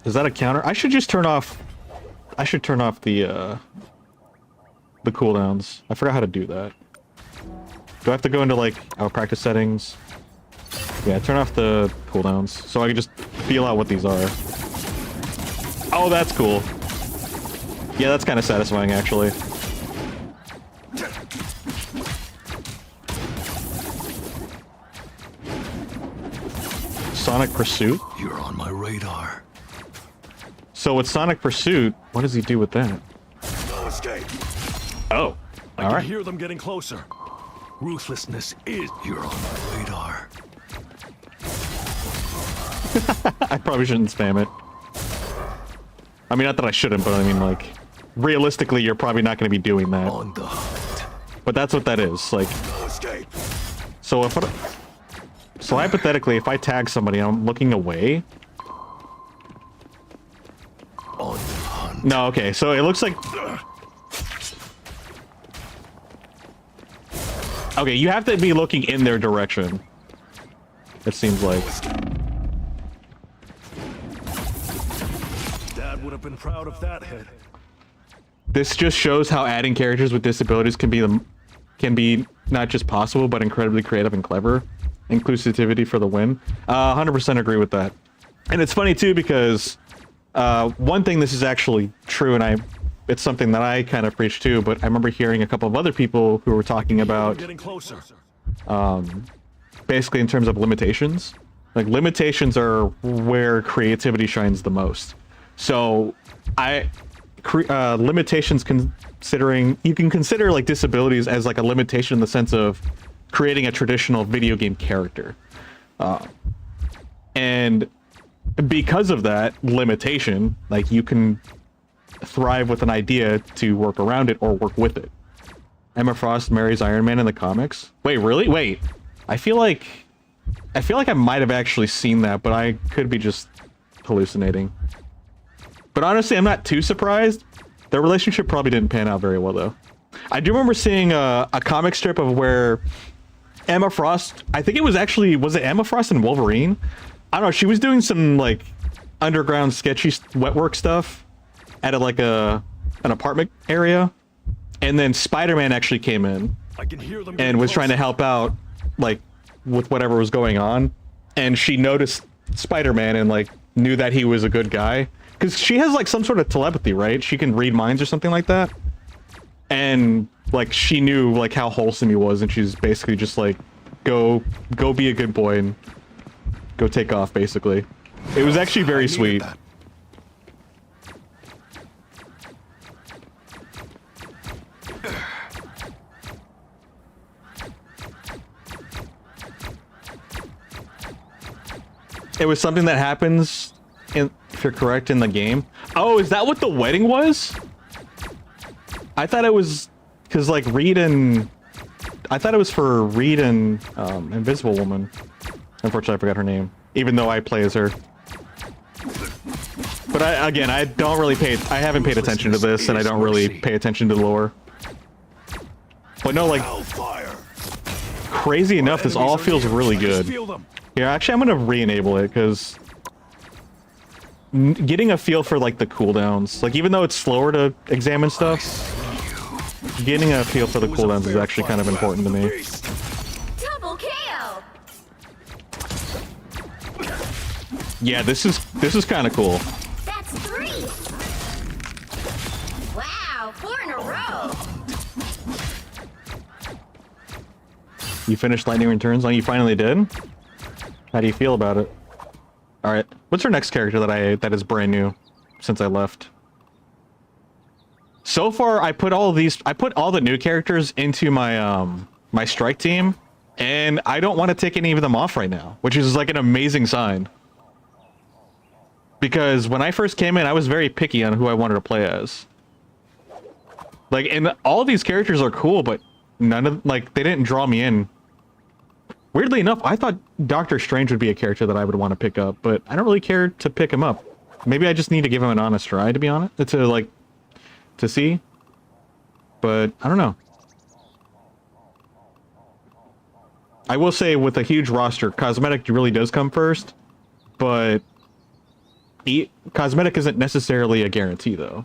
S1: Is that a counter? I should just turn off the cooldowns. I forgot how to do that. Do I have to go into like our practice settings? Yeah, turn off the cooldowns so I can just feel out what these are. Oh, that's cool. Yeah, that's kind of satisfying actually. Sonic Pursuit?
S4: You're on my radar.
S1: So with Sonic Pursuit, what does he do with that?
S4: No escape.
S1: Oh,
S4: I
S1: all
S4: can
S1: right.
S4: hear them getting closer. Ruthlessness is. You're on my radar.
S1: I probably shouldn't spam it. I mean, not that I shouldn't, but I mean, like, realistically, you're probably not going to be doing that.
S4: On the hunt.
S1: But that's what that is. Like,
S4: No escape.
S1: so hypothetically, if I tag somebody, I'm looking away.
S4: On the hunt.
S1: No, okay. So it looks like. Okay, you have to be looking in their direction. It seems like.
S4: Dad would have been proud of that head.
S1: This just shows how adding characters with disabilities can be not just possible, but incredibly creative and clever. Inclusivity for the win. 100% agree with that. And it's funny too because one thing, this is actually true, and it's something that I kind of preach too, but I remember hearing a couple of other people who were talking about
S4: Getting closer.
S1: basically in terms of limitations. Like, limitations are where creativity shines the most. So limitations, considering you can consider like disabilities as like a limitation in the sense of creating a traditional video game character, and because of that limitation, like, you can thrive with an idea to work around it or work with it. Emma Frost marries Iron Man in the comics? Wait, really? Wait. I feel like I might have actually seen that, but I could be just hallucinating. But honestly, I'm not too surprised. Their relationship probably didn't pan out very well, though. I do remember seeing a comic strip of where Emma Frost, I think it was it Emma Frost and Wolverine? I don't know, she was doing some, like, underground sketchy wet work stuff at an apartment area. And then Spider-Man actually came in
S4: I can hear them
S1: and was trying to help out, like, with whatever was going on. And she noticed Spider-Man and, like, knew that he was a good guy. Because she has, like, some sort of telepathy, right? She can read minds or something like that. And, like, she knew, like, how wholesome he was, and she's basically just like, go be a good boy and go take off, basically. It was actually very sweet.
S4: That.
S1: It was something that happens, if you're correct, in the game. Oh, is that what the wedding was? I thought it was, because, like, I thought it was for Reed and Invisible Woman. Unfortunately, I forgot her name, even though I play as her. But again, I haven't paid attention to this, and I don't really pay attention to the lore. But no, like, crazy enough, this all feels really good. Yeah, actually, I'm gonna re-enable it, because getting a feel for, like, the cooldowns, like, even though it's slower to examine stuff, getting a feel for the cooldowns is actually kind of important to me.
S2: Double KO.
S1: Yeah, this is kind of cool.
S2: That's 3. Wow, 4 in a row.
S1: You finished Lightning Returns? Oh, you finally did? How do you feel about it? All right, what's our next character that is brand new since I left? So far, I put all the new characters into my my strike team, and I don't want to take any of them off right now, which is like an amazing sign. Because when I first came in, I was very picky on who I wanted to play as. Like, and all these characters are cool, but none of, like, they didn't draw me in. Weirdly enough, I thought Doctor Strange would be a character that I would want to pick up, but I don't really care to pick him up. Maybe I just need to give him an honest try, to be honest, to see. But I don't know. I will say, with a huge roster, cosmetic really does come first, but cosmetic isn't necessarily a guarantee, though.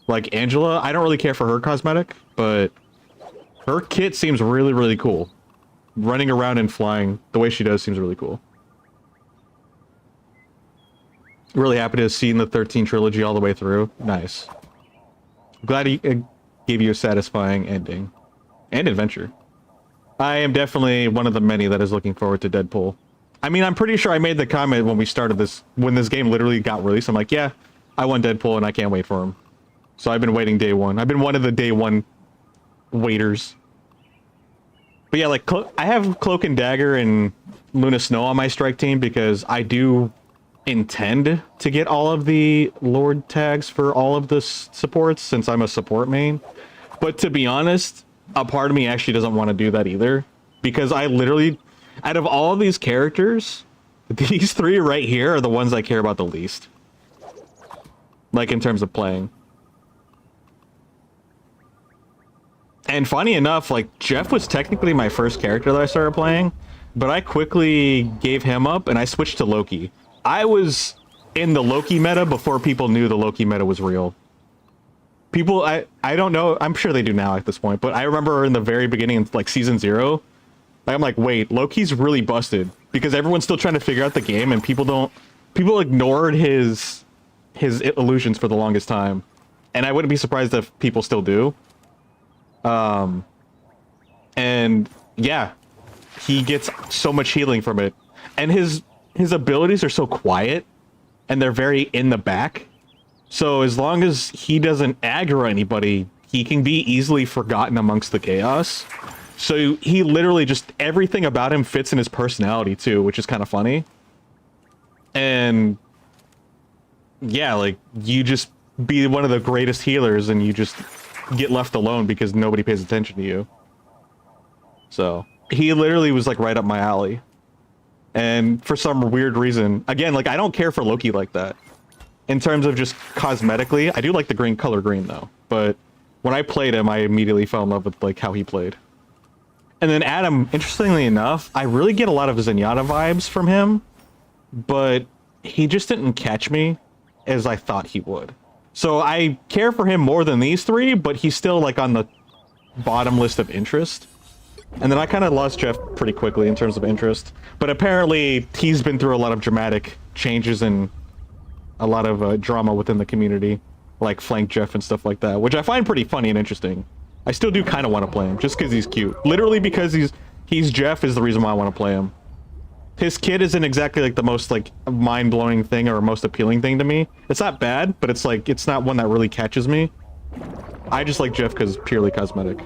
S1: Like Angela, I don't really care for her cosmetic, but her kit seems really, really cool. Running around and flying the way she does seems really cool. Really happy to have seen the 13 trilogy all the way through. Nice. Glad he gave you a satisfying ending and adventure. I am definitely one of the many that is looking forward to Deadpool. I mean, I'm pretty sure I made the comment when we started this, when this game literally got released. I'm like, yeah, I want Deadpool and I can't wait for him. So I've been waiting day one. I've been one of the day one waiters. But yeah, like, I have Cloak and Dagger and Luna Snow on my strike team because I do intend to get all of the Lord tags for all of the supports since I'm a support main. But to be honest, a part of me actually doesn't want to do that either. Because I literally, out of all of these characters, these 3 right here are the ones I care about the least. Like, in terms of playing. And funny enough, like, Jeff was technically my first character that I started playing, but I quickly gave him up and I switched to Loki. I was in the Loki meta before people knew the Loki meta was real. People, I don't know, I'm sure they do now at this point, but I remember in the very beginning, like season 0, I'm like, wait, Loki's really busted because everyone's still trying to figure out the game and people ignored his illusions for the longest time. And I wouldn't be surprised if people still do. And yeah, he gets so much healing from it. And his abilities are so quiet and they're very in the back. So as long as he doesn't aggro anybody, he can be easily forgotten amongst the chaos. So he literally just, everything about him fits in his personality too, which is kind of funny. And yeah, like, you just be one of the greatest healers and you just get left alone because nobody pays attention to you. So he literally was like right up my alley. And for some weird reason, again, like I don't care for Loki like that. In terms of just cosmetically, I do like the color green though. But when I played him, I immediately fell in love with like how he played. And then Adam, interestingly enough, I really get a lot of Zenyatta vibes from him, but he just didn't catch me as I thought he would. So I care for him more than these three, but he's still like on the bottom list of interest. And then I kind of lost Jeff pretty quickly in terms of interest. But apparently he's been through a lot of dramatic changes and a lot of drama within the community, like Flank Jeff and stuff like that, which I find pretty funny and interesting. I still do kind of want to play him just because he's cute. Literally because he's Jeff is the reason why I want to play him. His kid isn't exactly like the most like mind-blowing thing or most appealing thing to me. It's not bad, but it's like it's not one that really catches me. I just like Jeff because purely cosmetic.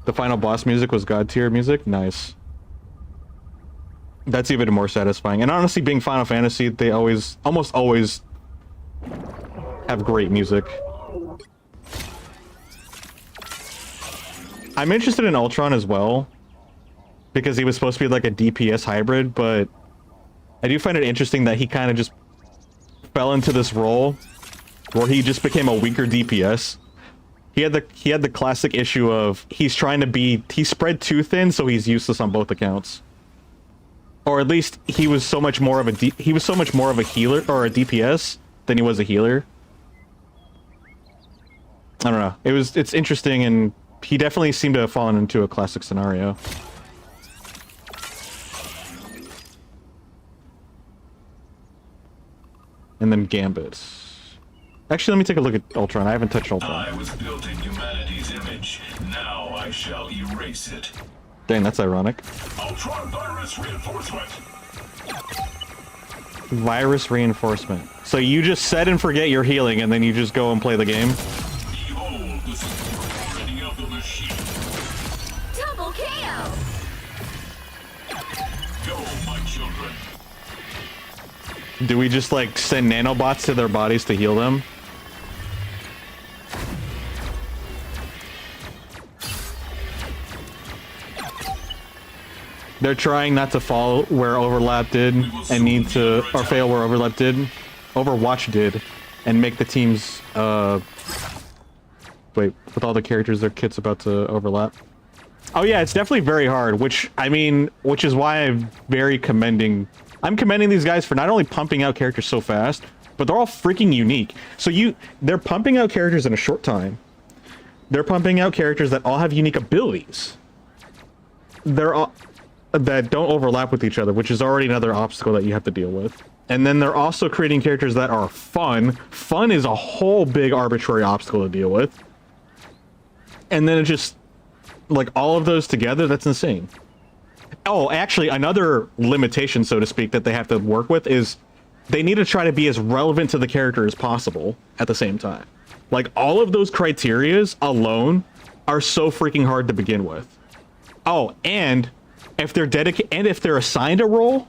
S1: The final boss music was God tier music. Nice. That's even more satisfying. And honestly, being Final Fantasy, they almost always have great music. I'm interested in Ultron as well, because he was supposed to be like a DPS hybrid, but I do find it interesting that he kind of just fell into this role where he just became a weaker DPS. He had the classic issue of he's spread too thin, so he's useless on both accounts. Or at least he was so much more of a healer or a DPS than he was a healer. I don't know. It's interesting, and he definitely seemed to have fallen into a classic scenario. And then Gambit. Actually, let me take a look at Ultron. I haven't touched Ultron.
S5: I was built in humanity's image. Now I shall erase it.
S1: Dang, that's ironic.
S5: Ultron virus reinforcement.
S1: Virus reinforcement. So you just set and forget your healing, and then you just go and play the game?
S5: Behold the superiority of the machine.
S2: Double KO!
S5: Go, my children.
S1: Do we just, like, send nanobots to their bodies to heal them? They're trying not to fall where Overlap did, and need to, or fail where Overlap did. Overwatch did, and make the teams, wait, with all the characters, their kit's about to overlap. Oh yeah, it's definitely very hard, which is why I'm commending these guys for not only pumping out characters so fast, but they're all freaking unique. So they're pumping out characters in a short time. They're pumping out characters that all have unique abilities. They're all that don't overlap with each other, which is already another obstacle that you have to deal with. And then they're also creating characters that are fun. Fun is a whole big arbitrary obstacle to deal with. And then it just, like, all of those together, that's insane. Oh, actually, another limitation, so to speak, that they have to work with is they need to try to be as relevant to the character as possible at the same time. Like, all of those criterias alone are so freaking hard to begin with. Oh, and if they're assigned a role,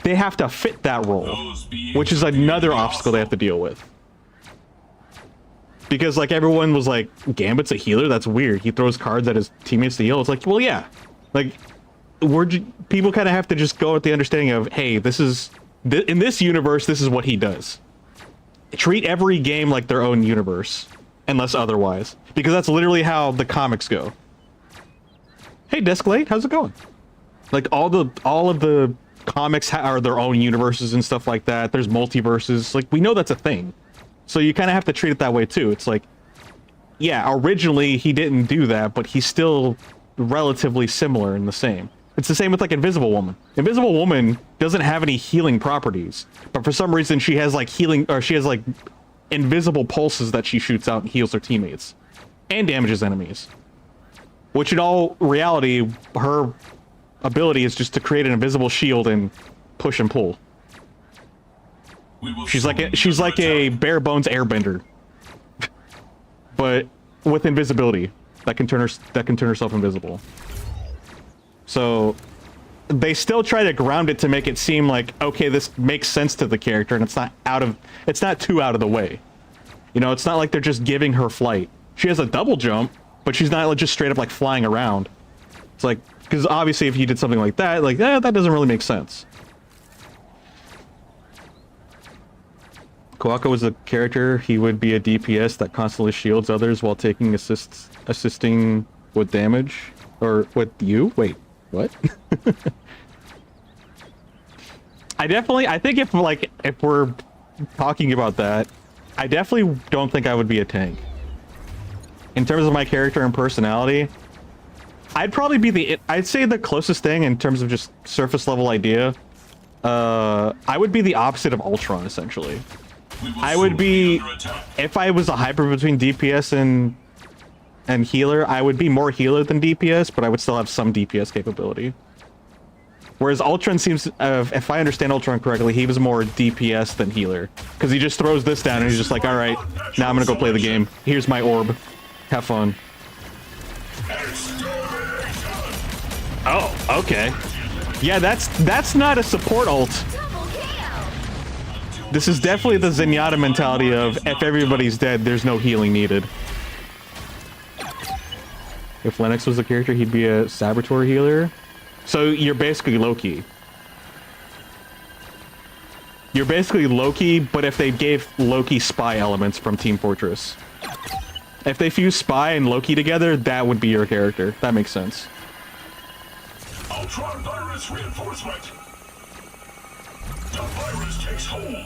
S1: they have to fit that role, which is another obstacle they have to deal with. Because, like, everyone was like, Gambit's a healer? That's weird. He throws cards at his teammates to heal. It's like, well, yeah. Like, people kind of have to just go with the understanding of, hey, in this universe, this is what he does. Treat every game like their own universe, unless otherwise. Because that's literally how the comics go. Hey, Desklate, how's it going? Like, all of the comics are their own universes and stuff like that. There's multiverses. Like, we know that's a thing. So you kind of have to treat it that way too. It's like, yeah, originally he didn't do that, but he's still relatively similar and the same. It's the same with, like, Invisible Woman. Invisible Woman doesn't have any healing properties, but for some reason she has, like, she has, like, invisible pulses that she shoots out and heals her teammates. And damages enemies. Which in all reality, her ability is just to create an invisible shield and push and pull. She's like a bare bones airbender. But with invisibility that can turn herself invisible. So they still try to ground it to make it seem like, okay, this makes sense to the character and it's not too out of the way. You know, it's not like they're just giving her flight. She has a double jump, but she's not like, just straight up like flying around. It's like, because obviously if you did something like that, like, that doesn't really make sense. Kawako was a character. He would be a DPS that constantly shields others while taking assisting with damage. Or with you? Wait, what? I think if we're talking about that, I definitely don't think I would be a tank. In terms of my character and personality, I'd probably be I'd say the closest thing in terms of just surface level idea. I would be the opposite of Ultron, essentially. I would be, if I was a hybrid between DPS and healer, I would be more healer than DPS, but I would still have some DPS capability. Whereas Ultron seems, if I understand Ultron correctly, he was more DPS than healer. Because he just throws this down and he's just like, alright, now I'm gonna go play the game. Here's my orb. Have fun. Oh, okay. Yeah, that's not a support ult. This is definitely the Zenyatta mentality of, if everybody's dead, there's no healing needed. If Lennox was a character, he'd be a Saboteur healer. So you're basically Loki. You're basically Loki, but if they gave Loki spy elements from Team Fortress. If they fuse spy and Loki together, that would be your character. That makes sense.
S5: Ultron virus reinforcement. The virus takes hold.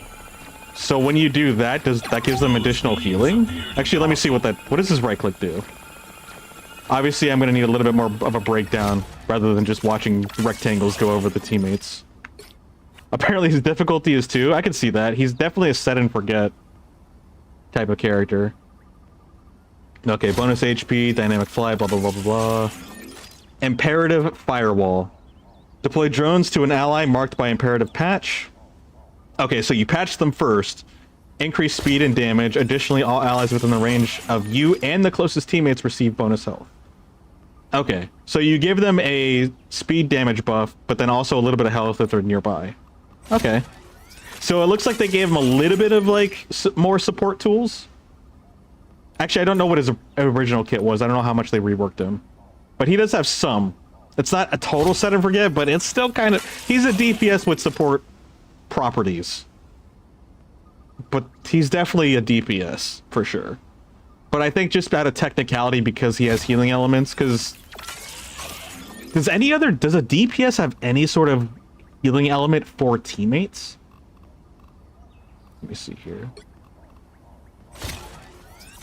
S1: So when you do that, that gives them additional healing? Actually, let me see what does this right click do? Obviously, I'm gonna need a little bit more of a breakdown rather than just watching rectangles go over the teammates. Apparently his difficulty is 2. I can see that. He's definitely a set and forget type of character. Okay, bonus HP, dynamic fly, blah blah blah blah blah. Imperative firewall. Deploy drones to an ally marked by imperative patch. Okay, so you patch them first. Increase speed and damage. Additionally, all allies within the range of you and the closest teammates receive bonus health. Okay, so you give them a speed damage buff, but then also a little bit of health if they're nearby. Okay. So it looks like they gave him a little bit of, like, more support tools. Actually, I don't know what his original kit was. I don't know how much they reworked him. But he does have some. It's not a total set and forget, but it's still kind of... He's a DPS with support properties. But he's definitely a DPS, for sure. But I think just out of technicality, because he has healing elements, because... Does a DPS have any sort of healing element for teammates? Let me see here.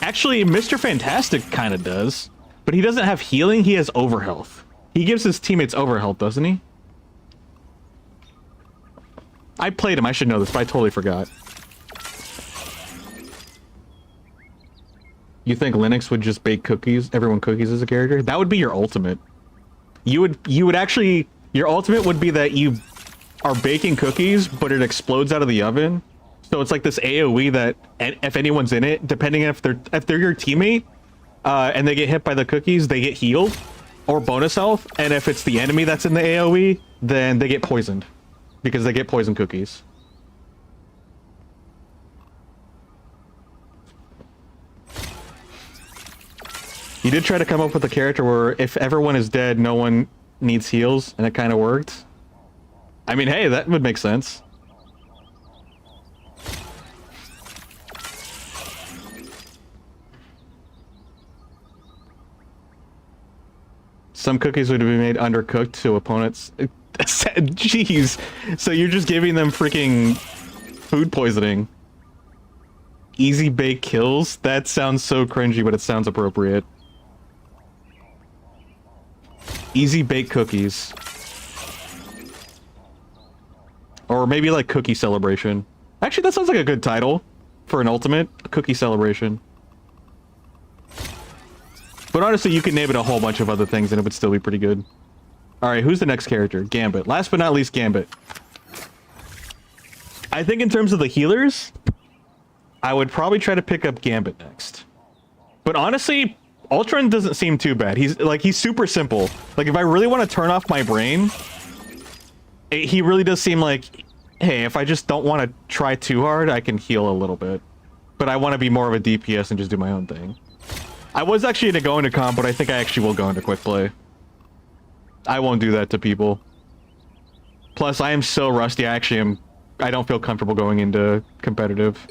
S1: Actually, Mr. Fantastic kind of does. But he doesn't have healing, he has overhealth. He gives his teammates overhealth, doesn't he? I played him, I should know this, but I totally forgot. You think Linux would just bake cookies, everyone cookies as a character? That would be your ultimate. You would actually, your ultimate would be that you are baking cookies, but it explodes out of the oven. So it's like this AoE that, if anyone's in it, depending on if they're your teammate, and they get hit by the cookies, they get healed, or bonus health, and if it's the enemy that's in the AoE, then they get poisoned, because they get poison cookies. You did try to come up with a character where if everyone is dead, no one needs heals, and it kind of worked. I mean, hey, that would make sense. Some cookies would be made undercooked to opponents. Jeez. So you're just giving them freaking food poisoning. Easy bake kills? That sounds so cringy, but it sounds appropriate. Easy bake cookies. Or maybe like cookie celebration. Actually, that sounds like a good title for an ultimate. A cookie celebration. But honestly, you could name it a whole bunch of other things and it would still be pretty good. Alright, who's the next character? Gambit. Last but not least, Gambit. I think in terms of the healers, I would probably try to pick up Gambit next. But honestly, Ultron doesn't seem too bad. He's super simple. Like, if I really want to turn off my brain, he really does seem like, hey, if I just don't want to try too hard, I can heal a little bit. But I want to be more of a DPS and just do my own thing. I was actually going to go into comp, but I think I actually will go into quick play. I won't do that to people. Plus, I am so rusty, I don't feel comfortable going into competitive.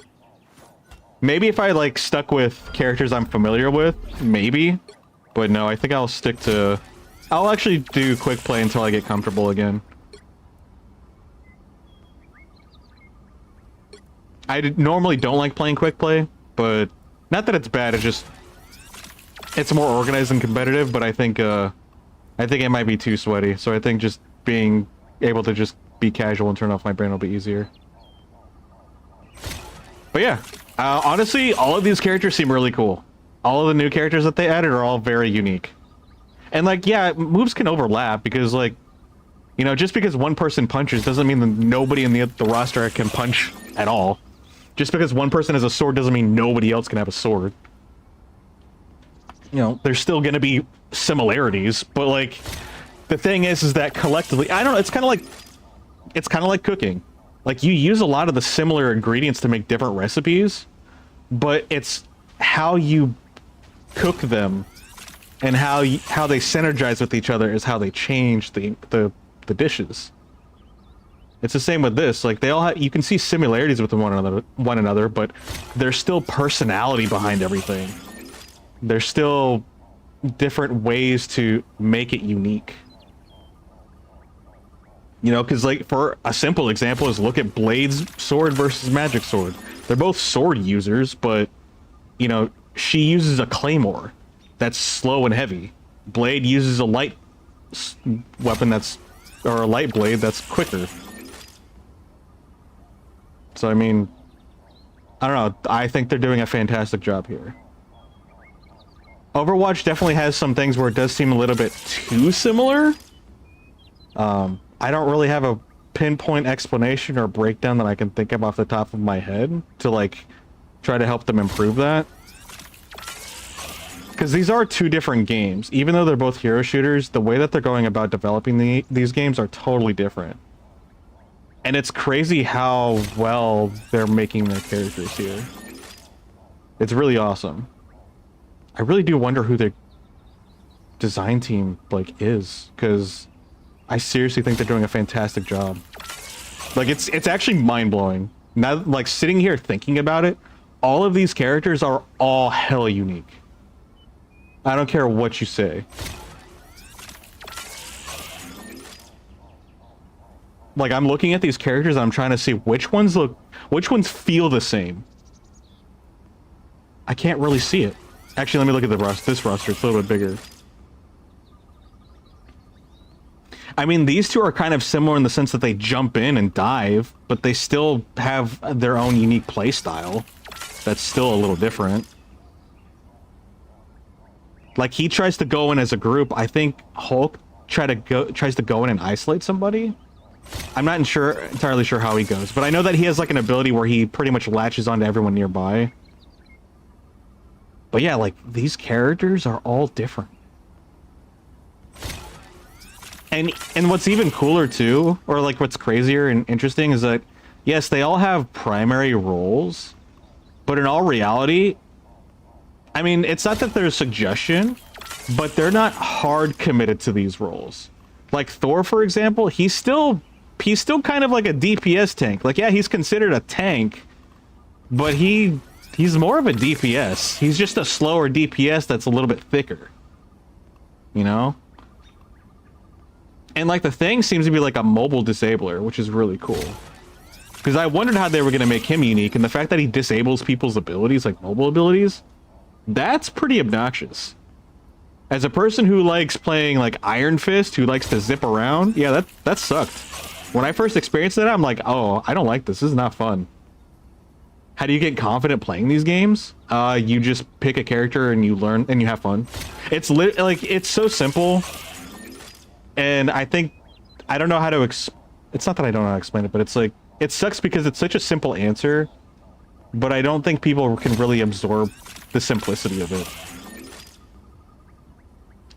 S1: Maybe if I, like, stuck with characters I'm familiar with, maybe. But no, I think I'll stick to... I'll actually do quick play until I get comfortable again. Normally don't like playing quick play, but... Not that it's bad, it's just... It's more organized and competitive, but I think it might be too sweaty. So I think just being able to just be casual and turn off my brain will be easier. But yeah, honestly, all of these characters seem really cool. All of the new characters that they added are all very unique. And like, yeah, moves can overlap because like, you know, just because one person punches doesn't mean that nobody in the roster can punch at all. Just because one person has a sword doesn't mean nobody else can have a sword. You know, there's still gonna be similarities, but like, the thing is that collectively, I don't know, it's kind of like cooking. Like, you use a lot of the similar ingredients to make different recipes, but it's how you cook them and how they synergize with each other is how they change the dishes. It's the same with this. Like, they all have, you can see similarities with one another, but there's still personality behind everything. There's still different ways to make it unique. You know, because like, for a simple example is look at Blade's sword versus Magic sword. They're both sword users, but, you know, she uses a claymore that's slow and heavy. Blade uses a light weapon or a light blade that's quicker. So, I mean, I don't know. I think they're doing a fantastic job here. Overwatch definitely has some things where it does seem a little bit too similar. I don't really have a pinpoint explanation or breakdown that I can think of off the top of my head to like try to help them improve that. Because these are two different games. Even though they're both hero shooters, the way that they're going about developing these games are totally different. And it's crazy how well they're making their characters here. It's really awesome. I really do wonder who their design team like is, because I seriously think they're doing a fantastic job. Like, it's actually mind-blowing. Now, like, sitting here thinking about it, all of these characters are all hella unique. I don't care what you say. Like, I'm looking at these characters and I'm trying to see which ones feel the same. I can't really see it. Actually, let me look at this roster. It's a little bit bigger. I mean, these two are kind of similar in the sense that they jump in and dive, but they still have their own unique play style. That's still a little different. Like, he tries to go in as a group. I think Hulk tries to go in and isolate somebody. I'm not entirely sure how he goes, but I know that he has like an ability where he pretty much latches onto everyone nearby. But yeah, like, these characters are all different. And what's even cooler too, or like what's crazier and interesting, is that yes, they all have primary roles, but in all reality, I mean, it's not that there's suggestion, but they're not hard committed to these roles. Like Thor, for example, he's still kind of like a DPS tank. Like, yeah, he's considered a tank, but he's more of a DPS. He's just a slower DPS that's a little bit thicker. You know? And like the Thing seems to be like a mobile disabler, which is really cool. Because I wondered how they were going to make him unique, and the fact that he disables people's abilities, like mobile abilities, that's pretty obnoxious. As a person who likes playing like Iron Fist, who likes to zip around, yeah, that sucked. When I first experienced it, I'm like, oh, I don't like this. This is not fun. How do you get confident playing these games? You just pick a character and you learn and you have fun. It's like, it's so simple. And I think, I don't know how to it's not that I don't know how to explain it, but it's like, it sucks because it's such a simple answer, but I don't think people can really absorb the simplicity of it.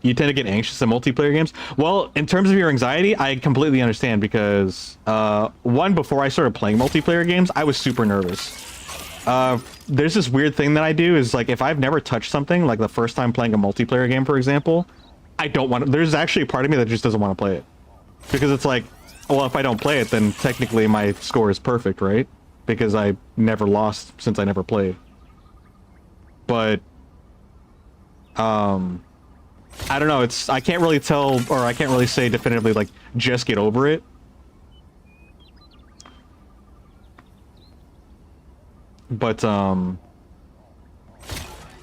S1: You tend to get anxious in multiplayer games. Well, in terms of your anxiety, I completely understand because, one, before I started playing multiplayer games, I was super nervous. There's this weird thing that I do is like if I've never touched something, like the first time playing a multiplayer game, for example, I don't want to. There's actually a part of me that just doesn't want to play it because it's like, well, if I don't play it, then technically my score is perfect, right? Because I never lost since I never played. But I don't know. I can't really tell, or I can't really say definitively like just get over it. But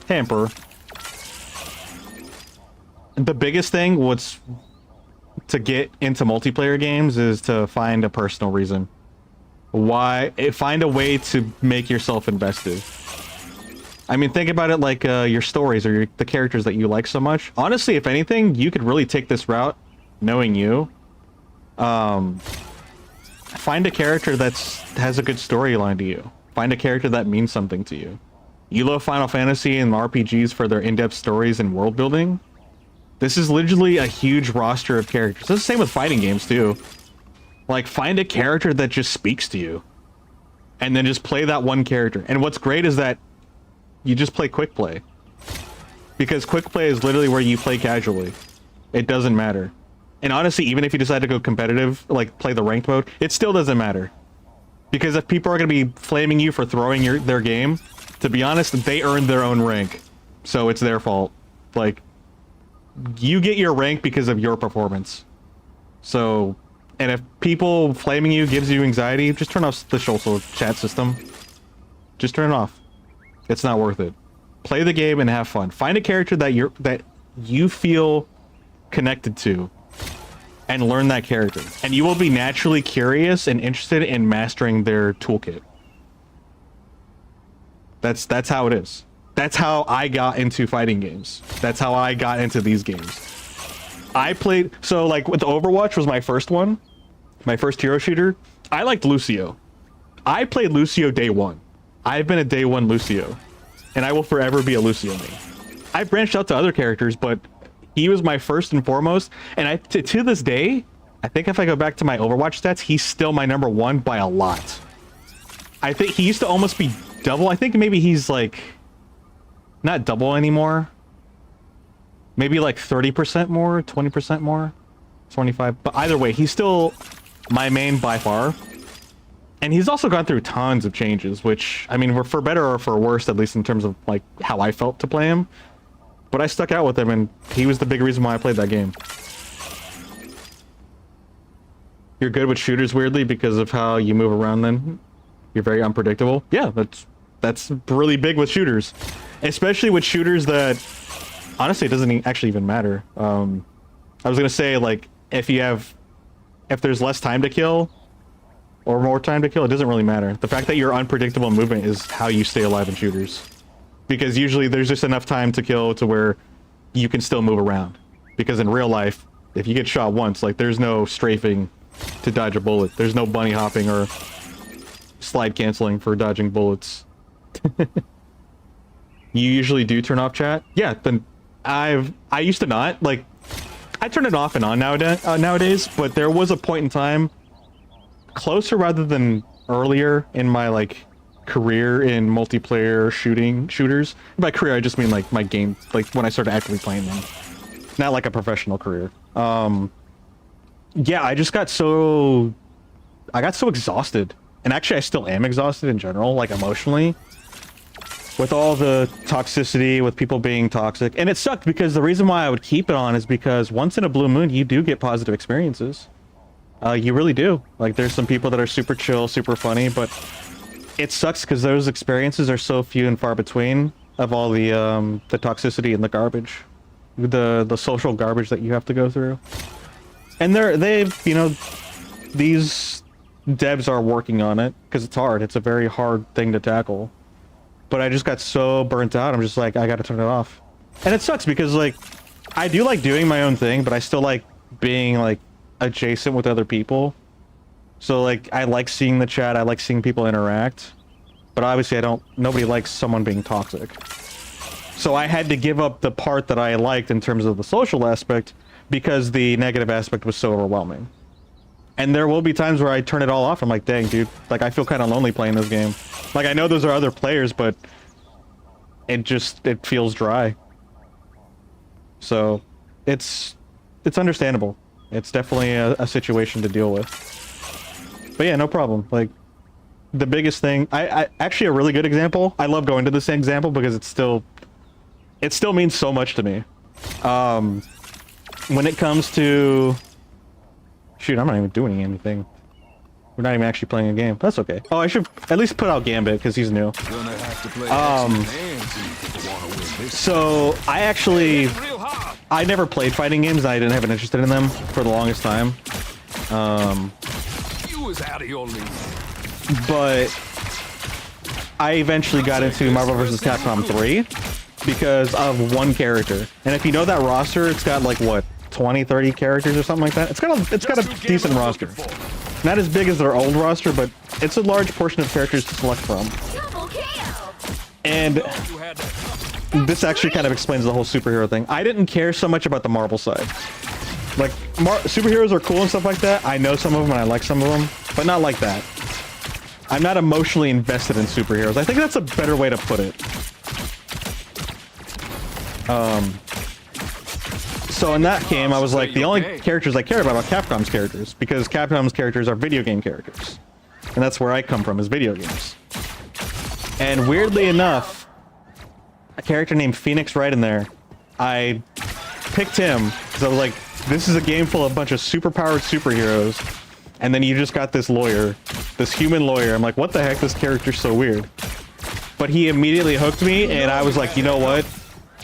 S1: Hamper. The biggest thing what's to get into multiplayer games is to find a personal reason. Find a way to make yourself invested. I mean, think about it like your stories or the characters that you like so much. Honestly, if anything, you could really take this route, knowing you. Find a character has a good storyline to you. Find a character that means something to you. You love Final Fantasy and RPGs for their in-depth stories and world building. This is literally a huge roster of characters. It's the same with fighting games too. Like, find a character that just speaks to you. And then just play that one character. And what's great is that you just play quick play. Because quick play is literally where you play casually. It doesn't matter. And honestly, even if you decide to go competitive, like play the ranked mode, it still doesn't matter. Because if people are going to be flaming you for throwing their game, to be honest, they earned their own rank. So it's their fault. Like, you get your rank because of your performance. So, and if people flaming you gives you anxiety, just turn off the social chat system. Just turn it off. It's not worth it. Play the game and have fun. Find a character that you feel connected to and learn that character. And you will be naturally curious and interested in mastering their toolkit. That's how it is. That's how I got into fighting games. That's how I got into these games. I played, so like with Overwatch was my first one, my first hero shooter. I liked Lucio. I played Lucio day one. I've been a day one Lucio, and I will forever be a Lucio main. I've branched out to other characters, but he was my first and foremost. And to this day, I think if I go back to my Overwatch stats, he's still my number one by a lot. I think he used to almost be double. I think maybe he's like not double anymore. Maybe like 30% more, 20% more, 25. But either way, he's still my main by far. And he's also gone through tons of changes, which, I mean, were for better or for worse, at least in terms of like how I felt to play him. But I stuck out with him, and he was the big reason why I played that game. You're good with shooters, weirdly, because of how you move around then. You're very unpredictable. Yeah, that's really big with shooters. Especially with shooters that, honestly, it doesn't actually even matter. I was going to say, like, if there's less time to kill, or more time to kill, it doesn't really matter. The fact that you're unpredictable movement is how you stay alive in shooters. Because usually there's just enough time to kill to where you can still move around. Because in real life, if you get shot once, like, there's no strafing to dodge a bullet. There's no bunny hopping or slide canceling for dodging bullets. You usually do turn off chat? Yeah, then I used to not. Like, I turn it off and on nowadays, but there was a point in time closer rather than earlier in my like career in multiplayer shooters. By career I just mean like my game, like when I started actively playing them, not like a professional career. Yeah, I got so exhausted, and actually I still am exhausted in general, like emotionally, with all the toxicity, with people being toxic. And it sucked because the reason why I would keep it on is because once in a blue moon you do get positive experiences. You really do. Like, there's some people that are super chill, super funny, but it sucks because those experiences are so few and far between of all the toxicity and the garbage, the social garbage that you have to go through. And they've, you know, these devs are working on it because it's hard. It's a very hard thing to tackle. But I just got so burnt out. I'm just like, I got to turn it off. And it sucks because, like, I do like doing my own thing, but I still like being like adjacent with other people. So like I like seeing the chat, I like seeing people interact, but obviously nobody likes someone being toxic. So I had to give up the part that I liked in terms of the social aspect because the negative aspect was so overwhelming. And there will be times where I turn it all off. I'm like, dang, dude. Like, I feel kind of lonely playing this game. Like, I know those are other players, but it feels dry. So, it's understandable. It's definitely a situation to deal with. But yeah, no problem. Like, the biggest thing, I actually a really good example. I love going to this example because it still means so much to me. When it comes to, shoot, I'm not even doing anything. We're not even actually playing a game. That's okay. Oh, I should at least put out Gambit because he's new.
S4: Gonna have to play extra hands if you wanna win this.
S1: So
S4: Real hard.
S1: I never played fighting games. I didn't have an interest in them for the longest time.
S4: You was out of your league.
S1: But I eventually got into Marvel vs. Capcom 3 because of one character. And if you know that roster, it's got like what, 20, 30 characters or something like that. It's got a decent roster. Not as big as their old roster, but it's a large portion of characters to select from.
S2: Double kill.
S1: And
S4: You had that.
S1: this actually kind of explains the whole superhero thing. I didn't care so much about the Marvel side. Like, superheroes are cool and stuff like that. I know some of them and I like some of them, but not like that. I'm not emotionally invested in superheroes. I think that's a better way to put it. So in that game, I was like, the only characters I care about are Capcom's characters, because Capcom's characters are video game characters. And that's where I come from, is video games. And weirdly enough, a character named Phoenix Wright in there, I picked him because I was like, this is a game full of a bunch of superpowered superheroes. And then you just got this lawyer, this human lawyer. I'm like, what the heck? This character's so weird. But he immediately hooked me, and I was like, you know what?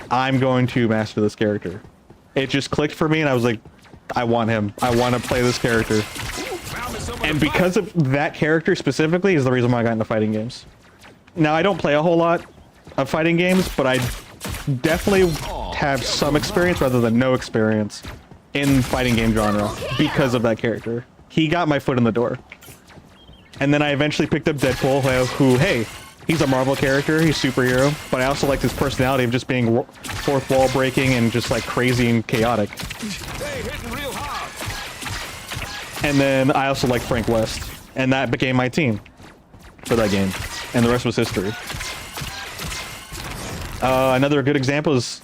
S1: I'm going to master this character. It just clicked for me, and I was like, I want him. I want to play this character. And because of that character specifically is the reason why I got into fighting games. Now, I don't play a whole lot of fighting games, but I definitely have some experience rather than no experience in fighting game genre because of that character. He got my foot in the door. And then I eventually picked up Deadpool, who, hey, he's a Marvel character, he's a superhero, but I also liked his personality of just being fourth wall breaking and just like crazy and chaotic.
S4: Hey, hitting real hard.
S1: And then I also liked Frank West, and that became my team for that game. And the rest was history. Another good example is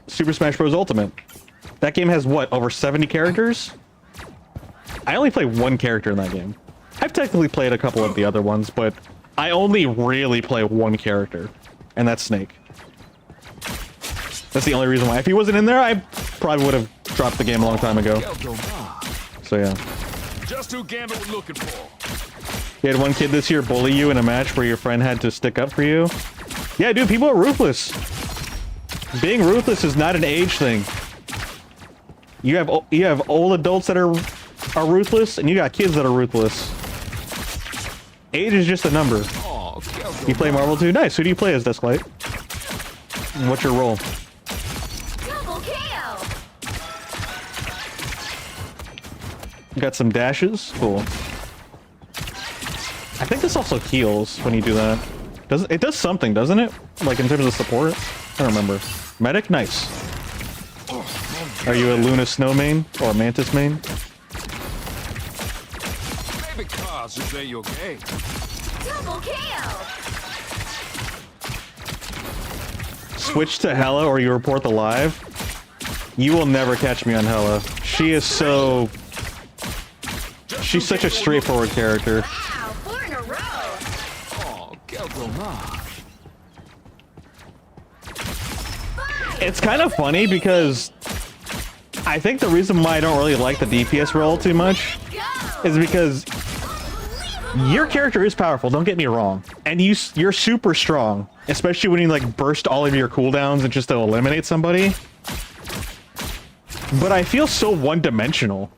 S1: Super Smash Bros. Ultimate. That game has, what, over 70 characters? I only play one character in that game. I've technically played a couple of the other ones, but I only really play one character, and that's Snake. That's the only reason why. If he wasn't in there, I probably would have dropped the game a long time ago. So yeah.
S4: Just who Gambit was looking for.
S1: You had one kid this year bully you in a match where your friend had to stick up for you. Yeah, dude, people are ruthless. Being ruthless is not an age thing. You have old adults that are ruthless, and you got kids that are ruthless. Age is just a number.
S4: Oh,
S1: You play Marvel too? Nice. Who do you play as, Desklight? And what's your role?
S2: Double kill.
S1: You got some dashes? Cool. I think this also heals when you do that. It does something, doesn't it? Like in terms of support? I don't remember. Medic? Nice. Are you a Luna Snow main? Or a Mantis main?
S4: Maybe cars should say you're gay.
S2: Double kill.
S1: Switch to Hela or you report the live. You will never catch me on Hela. She is so... She's such a straightforward character.
S2: Wow, 4 in a row.
S4: Oh, quel dommage.
S1: It's kind of funny because I think the reason why I don't really like the DPS role too much
S2: Go.
S1: is because your character is powerful, don't get me wrong. And you're super strong, especially when you like burst all of your cooldowns and just to eliminate somebody. But I feel so one-dimensional.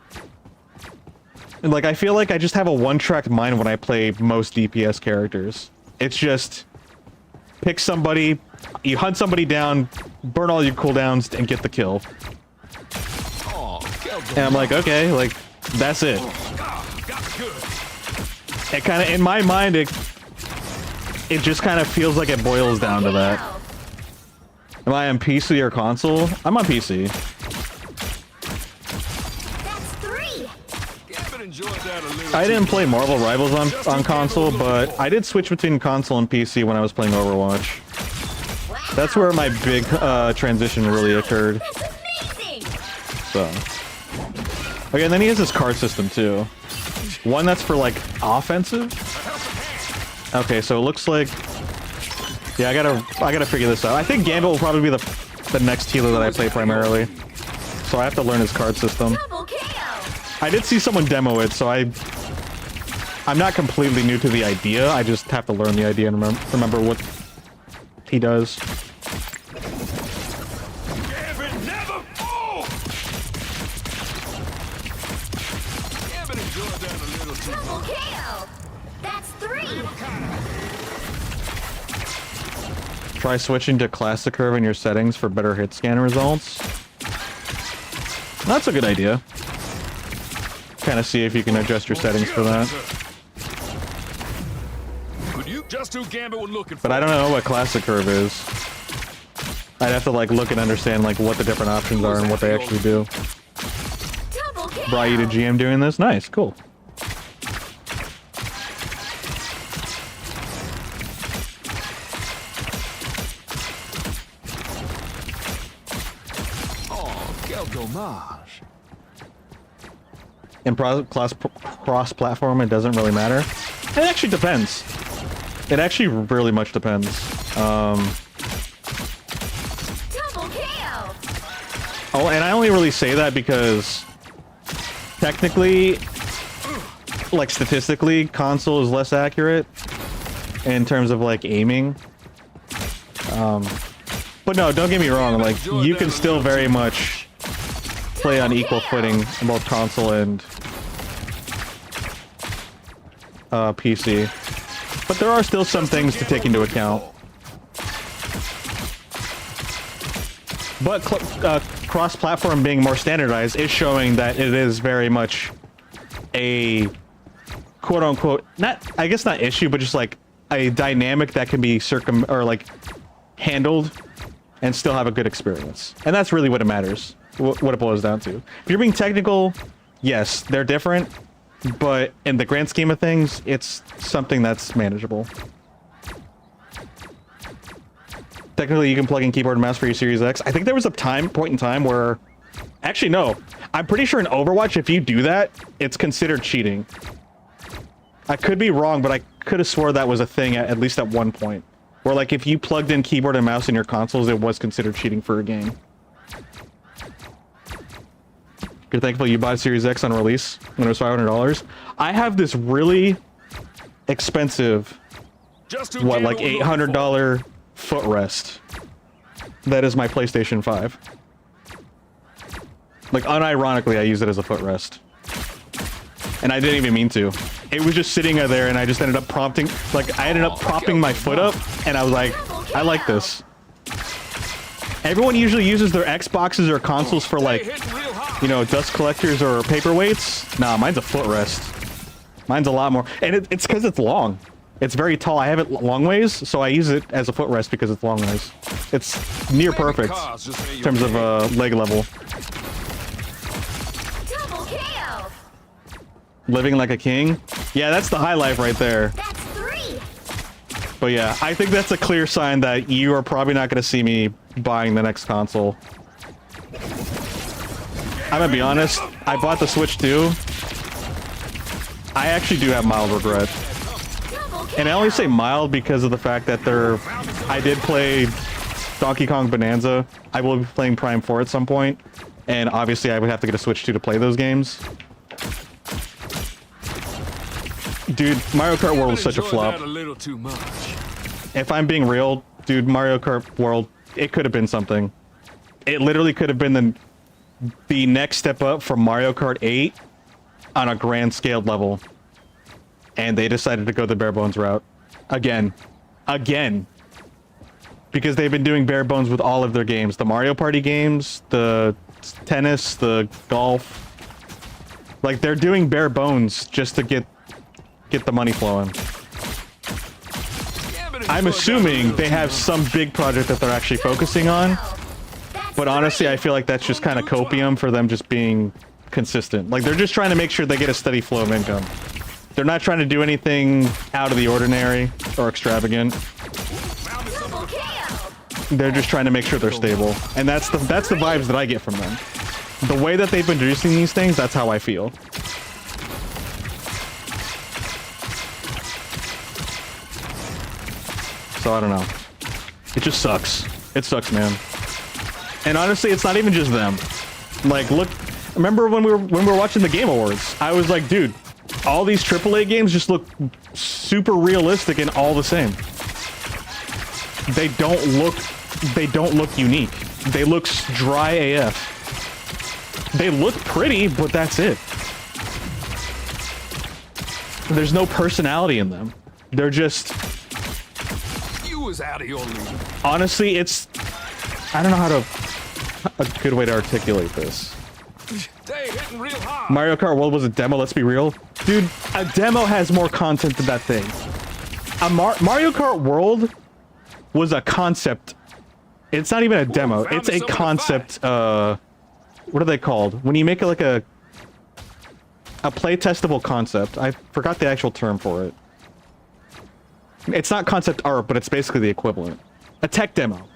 S1: Like, I feel like I just have a one-track mind when I play most DPS characters. It's just pick somebody, you hunt somebody down, burn all your cooldowns, and get the kill.
S4: Oh, quel
S1: And I'm like, okay, like, that's it.
S4: got good.
S1: It kind of, in my mind, it just kind of feels like it boils down to that. Am I on PC or console? I'm on PC.
S2: That's 3.
S4: Gambit enjoyed that a little
S1: I didn't
S4: too
S1: play
S4: much.
S1: Marvel Rivals on console, but I did switch between console and PC when I was playing Overwatch. That's where my big transition really occurred.
S2: That's amazing!
S1: So, okay, and then he has this card system too. One that's for like offensive. Okay, so it looks like, yeah, I gotta figure this out. I think Gambit will probably be the next healer that I play primarily. So I have to learn his card system.
S2: Double KO!
S1: I did see someone demo it, so I'm not completely new to the idea. I just have to learn the idea and remember what he does.
S4: Gambit never falls! Gambit enjoyed that a little too
S2: Double
S4: much.
S2: KO! That's 3!
S1: Try switching to Classic Curve in your settings for better hit scan results. That's a good idea. Kind of see if you can adjust your settings for that.
S4: Could you just who Gambit was looking for?
S1: But I don't know what Classic Curve is. I'd have to like look and understand like what the different options are and what they actually do.
S2: Double KO!
S1: Brought you to GM doing this? Nice, cool.
S4: Oh, quel dommage.
S1: In cross-platform, it doesn't really matter. It actually depends. It actually really much depends.
S2: Double KO!
S1: Oh, and I only really say that because technically, like statistically, console is less accurate in terms of like aiming. But no, don't get me wrong. Like you can still very much play on equal footing in both console and PC. But there are still some things to take into account. But cross-platform being more standardized is showing that it is very much a quote-unquote, I guess not issue, but just like a dynamic that can be handled and still have a good experience. And that's really what it matters, what it boils down to. If you're being technical, yes, they're different, but in the grand scheme of things, it's something that's manageable. Technically, you can plug in keyboard and mouse for your Series X. I think there was a point in time where... Actually, no. I'm pretty sure in Overwatch, if you do that, it's considered cheating. I could be wrong, but I could have swore that was a thing at least at one point. Where, like, if you plugged in keyboard and mouse in your consoles, it was considered cheating for a game. You're thankful you bought a Series X on release when it was $500. I have this really expensive,
S4: Just who
S1: what,
S4: Gambit
S1: like
S4: was looking for.
S1: $800 footrest. That is my PlayStation 5. Like, unironically, I use it as a footrest. And I didn't even mean to. It was just sitting there, and I just ended up prompting... Like, I ended up propping my foot up, and I was like, I like this. Everyone usually uses their Xboxes or consoles for, like,
S4: Hitting real hard.
S1: you know, dust collectors or paperweights. Nah, mine's a footrest. Mine's a lot more... And it's because it's long. It's very tall. I have it long ways, so I use it as a footrest because it's long ways. It's near perfect
S4: Cars just say
S1: in terms of leg level.
S2: Double KO!
S1: Living like a king. Yeah, that's the high life right there.
S2: That's 3!
S1: But yeah, I think that's a clear sign that you are probably not going to see me buying the next console. I'm gonna be honest, I bought the Switch too. I actually do have mild regret.
S2: Double KO!
S1: And I only say mild because of the fact that I did play Donkey Kong Bonanza. I will be playing Prime 4 at some point. And obviously I would have to get a Switch 2 to play those games. Dude, Mario Kart World is such a
S4: Enjoyed
S1: flop.
S4: that a little too much.
S1: If I'm being real, dude, Mario Kart World, it could have been something. It literally could have been the next step up from Mario Kart 8 on a grand scaled level. And they decided to go the bare bones route. Again. Because they've been doing bare bones with all of their games. The Mario Party games, the tennis, the golf. Like, they're doing bare bones just to get the money flowing.
S4: Gambit
S1: I'm
S4: enjoyed that a
S1: assuming
S4: little
S1: they
S4: too
S1: have
S4: much.
S1: some big project that they're actually focusing on.
S2: That's
S1: But honestly,
S2: 3.
S1: I feel like that's just kind of copium for them just being consistent. Like, they're just trying to make sure they get a steady flow of income. They're not trying to do anything out of the ordinary or extravagant.
S2: Double kill.
S1: They're just trying to make sure they're stable. And that's the vibes that I get from them. The way that they've been producing these things, that's how I feel. So I don't know. It just sucks. It sucks, man. And honestly, it's not even just them. Like, look, remember when we were watching the Game Awards? I was like, dude, all these AAA games just look super realistic and all the same. They don't look unique. They look dry AF. They look pretty, but that's it. There's no personality in them. They're just...
S4: You was out of your league.
S1: Honestly, it's... I don't know how to... a good way to articulate this.
S4: They hitting real hard.
S1: Mario Kart World was a demo, let's be real. Dude, a demo has more content than that thing. Mario Kart World was a concept. It's not even a demo. It's a concept, what are they called? When you make it like a play-testable concept. I forgot the actual term for it. It's not concept art, but it's basically the equivalent. A tech demo.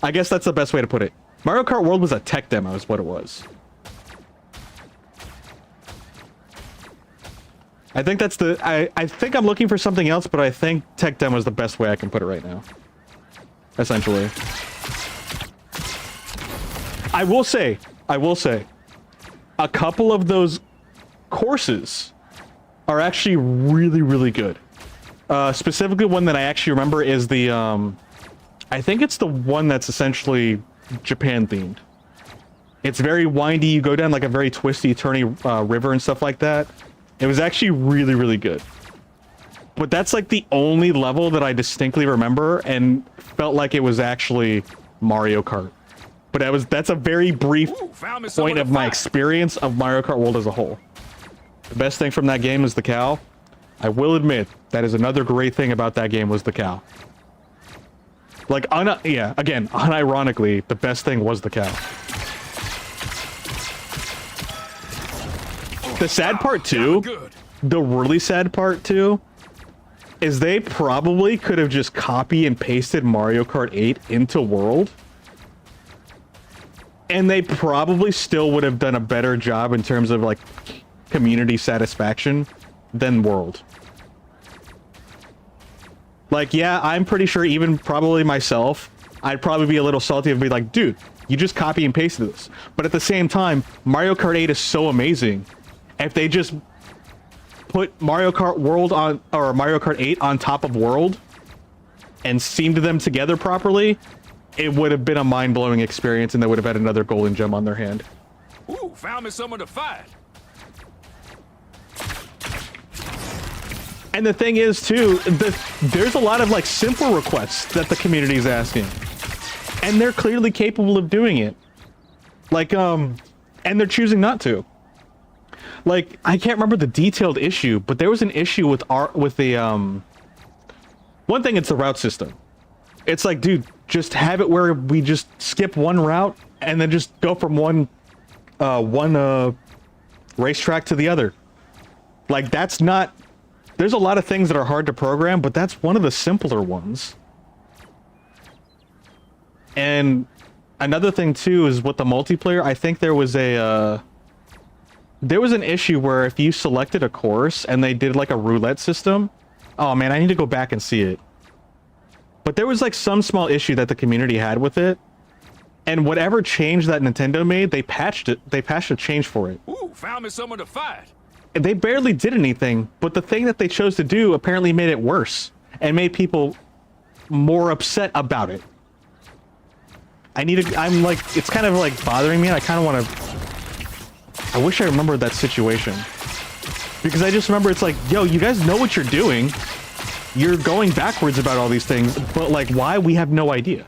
S1: I guess that's the best way to put it. Mario Kart World was a tech demo is what it was. I think that's the... I think I'm looking for something else, but I think tech demo is the best way I can put it right now. Essentially. I will say, a couple of those courses are actually really, really good. Specifically, one that I actually remember is the, I think it's the one that's essentially Japan themed. It's very windy. You go down like a very twisty, turny river and stuff like that. It was actually really, really good. But that's like the only level that I distinctly remember and felt like it was actually Mario Kart. But that's a very brief point of my experience of Mario Kart World as a whole. The best thing from that game is the cow. I will admit, that is another great thing about that game was the cow. Like, yeah, again, unironically, the best thing was the cow. The sad part too, the really sad part too, is they probably could have just copy and pasted Mario Kart 8 into World. And they probably still would have done a better job in terms of like community satisfaction than World. Like, yeah, I'm pretty sure even probably myself, I'd probably be a little salty and be like, dude, you just copy and pasted this. But at the same time, Mario Kart 8 is so amazing. If they just put Mario Kart World on, or Mario Kart 8 on top of World and seamed them together properly, it would have been a mind-blowing experience and they would have had another golden gem on their hand.
S4: Ooh, found me someone to fight.
S1: And the thing is, too, there's a lot of, like, simple requests that the community is asking. And they're clearly capable of doing it. Like, and they're choosing not to. Like, I can't remember the detailed issue, but there was an issue with the, one thing, it's the route system. It's like, dude, just have it where we just skip one route and then just go from one racetrack to the other. Like, that's not... There's a lot of things that are hard to program, but that's one of the simpler ones. And another thing, too, is with the multiplayer, I think there was an issue where if you selected a course and they did, like, a roulette system... Oh, man, I need to go back and see it. But there was, like, some small issue that the community had with it. And whatever change that Nintendo made, they patched it. They patched a change for it.
S4: Ooh, found me someone to fight.
S1: And they barely did anything, but the thing that they chose to do apparently made it worse. And made people more upset about it. I'm like, it's kind of, like, bothering me. I kind of want to... I wish I remembered that situation. Because I just remember it's like, yo, you guys know what you're doing. You're going backwards about all these things, but like, why? We have no idea.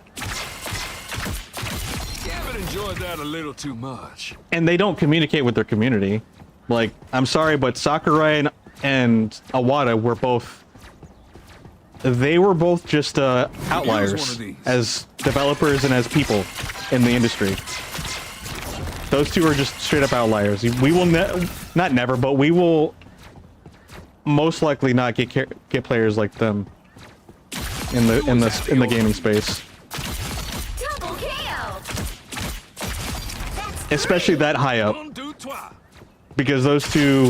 S4: Haven't enjoyed that a little too much.
S1: And they don't communicate with their community. Like, I'm sorry, but Sakurai and Iwata were both... They were both just outliers as developers and as people in the industry. Those two are just straight up outliers. We will not never, but we will most likely not get players like them in the gaming space.
S2: Double kill. That's
S1: Especially that high up, because those two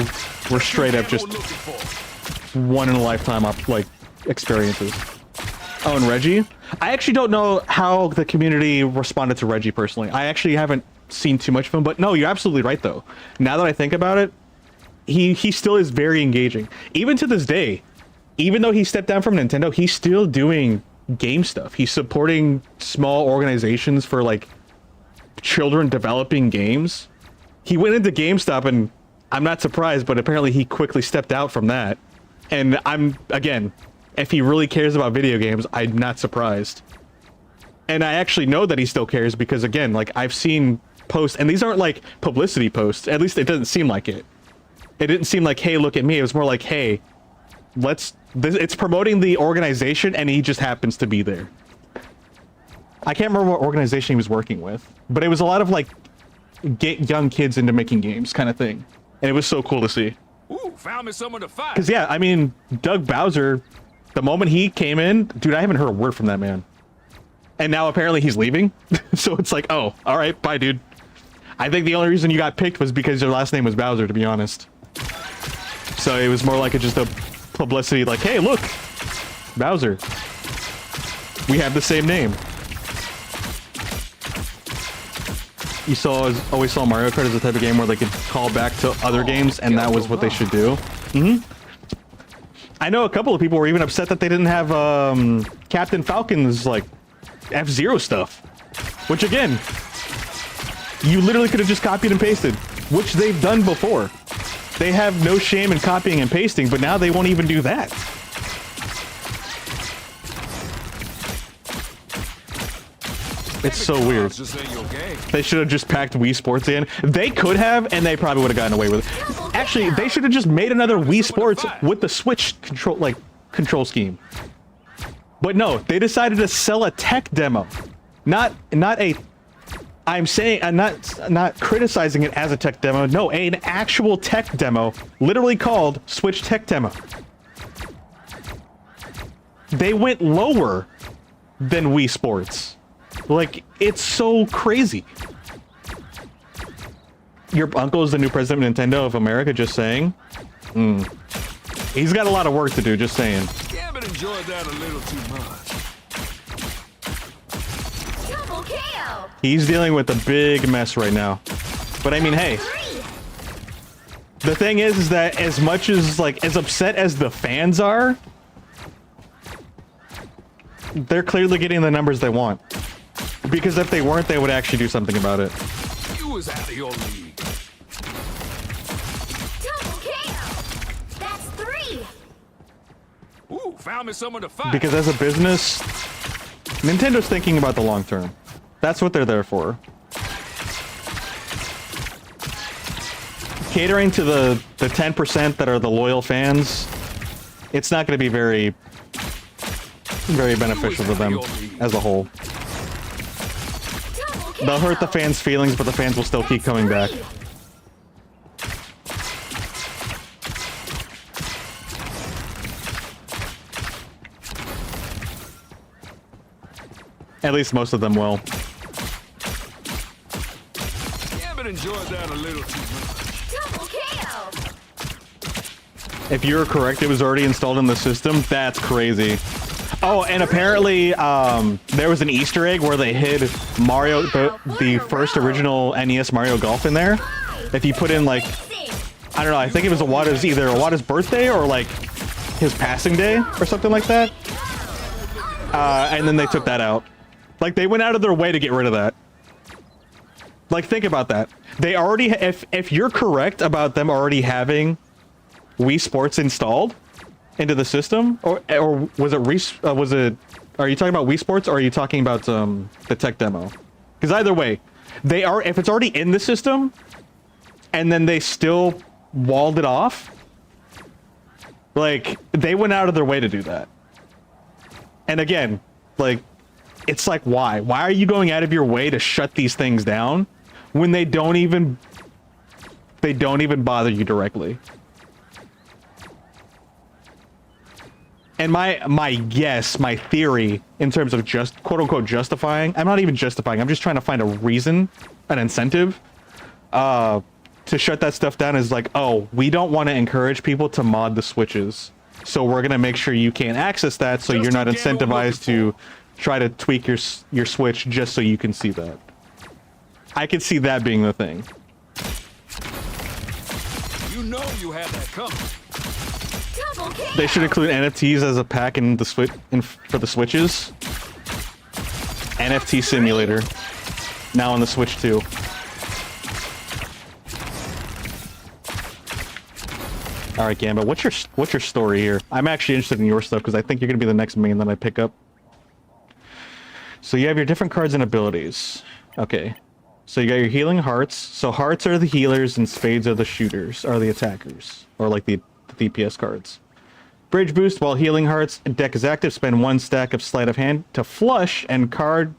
S1: were straight up just one in a lifetime like experiences. Oh, and Reggie? I actually don't know how the community responded to Reggie personally. I actually haven't seen too much of him, but no, you're absolutely right though. Now that I think about it, he still is very engaging. Even to this day, even though he stepped down from Nintendo, he's still doing game stuff. He's supporting small organizations for like children developing games. He went into GameStop, and I'm not surprised, but apparently he quickly stepped out from that. And again, if he really cares about video games, I'm not surprised. And I actually know that he still cares because, again, like, I've seen posts, and these aren't like publicity posts. At least it doesn't seem like it. It didn't seem like, hey, look at me. It was more like, hey, it's promoting the organization, and he just happens to be there. I can't remember what organization he was working with, but it was a lot of like get young kids into making games kind of thing. And it was so cool to see.
S4: Ooh, found me someone to fight.
S1: Because, yeah, I mean, Doug Bowser, the moment he came in, dude, I haven't heard a word from that man. And now apparently he's leaving. So it's like, oh, all right, bye, dude. I think the only reason you got picked was because your last name was Bowser, to be honest. So it was more like just a publicity, like, hey, look, Bowser. We have the same name. You always saw Mario Kart as a type of game where they could call back to other games, and that was what they should do. I know a couple of people were even upset that they didn't have Captain Falcon's like F-Zero stuff, which again, you literally could have just copied and pasted, which they've done before. They have no shame in copying and pasting, but now they won't even do that. It's so weird. They should have just packed Wii Sports in. They could have, and they probably would have gotten away with it. Actually, they should have just made another Wii Sports with the Switch control scheme. But no, they decided to sell a tech demo. Not a... I'm saying, I'm not criticizing it as a tech demo. No, an actual tech demo, literally called Switch Tech Demo. They went lower than Wii Sports. Like, it's so crazy. Your uncle is the new president of Nintendo of America, just saying. He's got a lot of work to do, just saying.
S4: Gambit enjoyed that a little too much.
S2: double kill.
S1: He's dealing with a big mess right now. But I mean, hey,
S2: Three.
S1: the thing is that as much as, like, as upset as the fans are, they're clearly getting the numbers they want. Because if they weren't, they would actually do something about it.
S4: You was out of your league.
S2: Double kill. That's three.
S4: Ooh, found me someone to fight.
S1: Because as a business, Nintendo's thinking about the long term. That's what they're there for. Catering to the 10% that are the loyal fans, it's not going to be very beneficial to them as a whole.
S2: Double kill.
S1: They'll hurt the fans' feelings, but the fans will still keep coming back. At least most of them will.
S4: Gambit enjoyed that a little too much.
S2: Double kill.
S1: If you're correct, it was already installed in the system. That's crazy. Oh, and apparently, there was an Easter egg where they hid Mario, the first original NES Mario Golf in there. If you put in, like, I don't know, I think it was either Iwata's birthday or, like, his passing day or something like that. And then they took that out. Like, they went out of their way to get rid of that. Like, think about that. They already, if you're correct about them already having Wii Sports installed into the system, or was it, are you talking about Wii Sports, or are you talking about the tech demo? Because either way, they are, if it's already in the system, and then they still walled it off, like, they went out of their way to do that. And again, like, it's like, why? Why are you going out of your way to shut these things down when they don't even bother you directly. And my guess, my theory, in terms of just quote-unquote justifying, I'm not even justifying, I'm just trying to find a reason, an incentive, to shut that stuff down is like, oh, we don't want to encourage people to mod the switches. So we're going to make sure you can't access that, so you're not incentivized to try to tweak your switch just so you can see that. I could see that being the thing.
S4: You know you have that coming.
S2: Double kill.
S1: They should include NFTs as a pack in the for the switches. NFT simulator. Now on the Switch too. All right, Gamba, what's your story here? I'm actually interested in your stuff because I think you're gonna be the next main that I pick up. So you have your different cards and abilities. Okay. So you got your healing hearts. So hearts are the healers and spades are the shooters, are the attackers, or like the DPS cards. Bridge boost while healing hearts. Deck is active. Spend 1 stack of sleight of hand to flush and card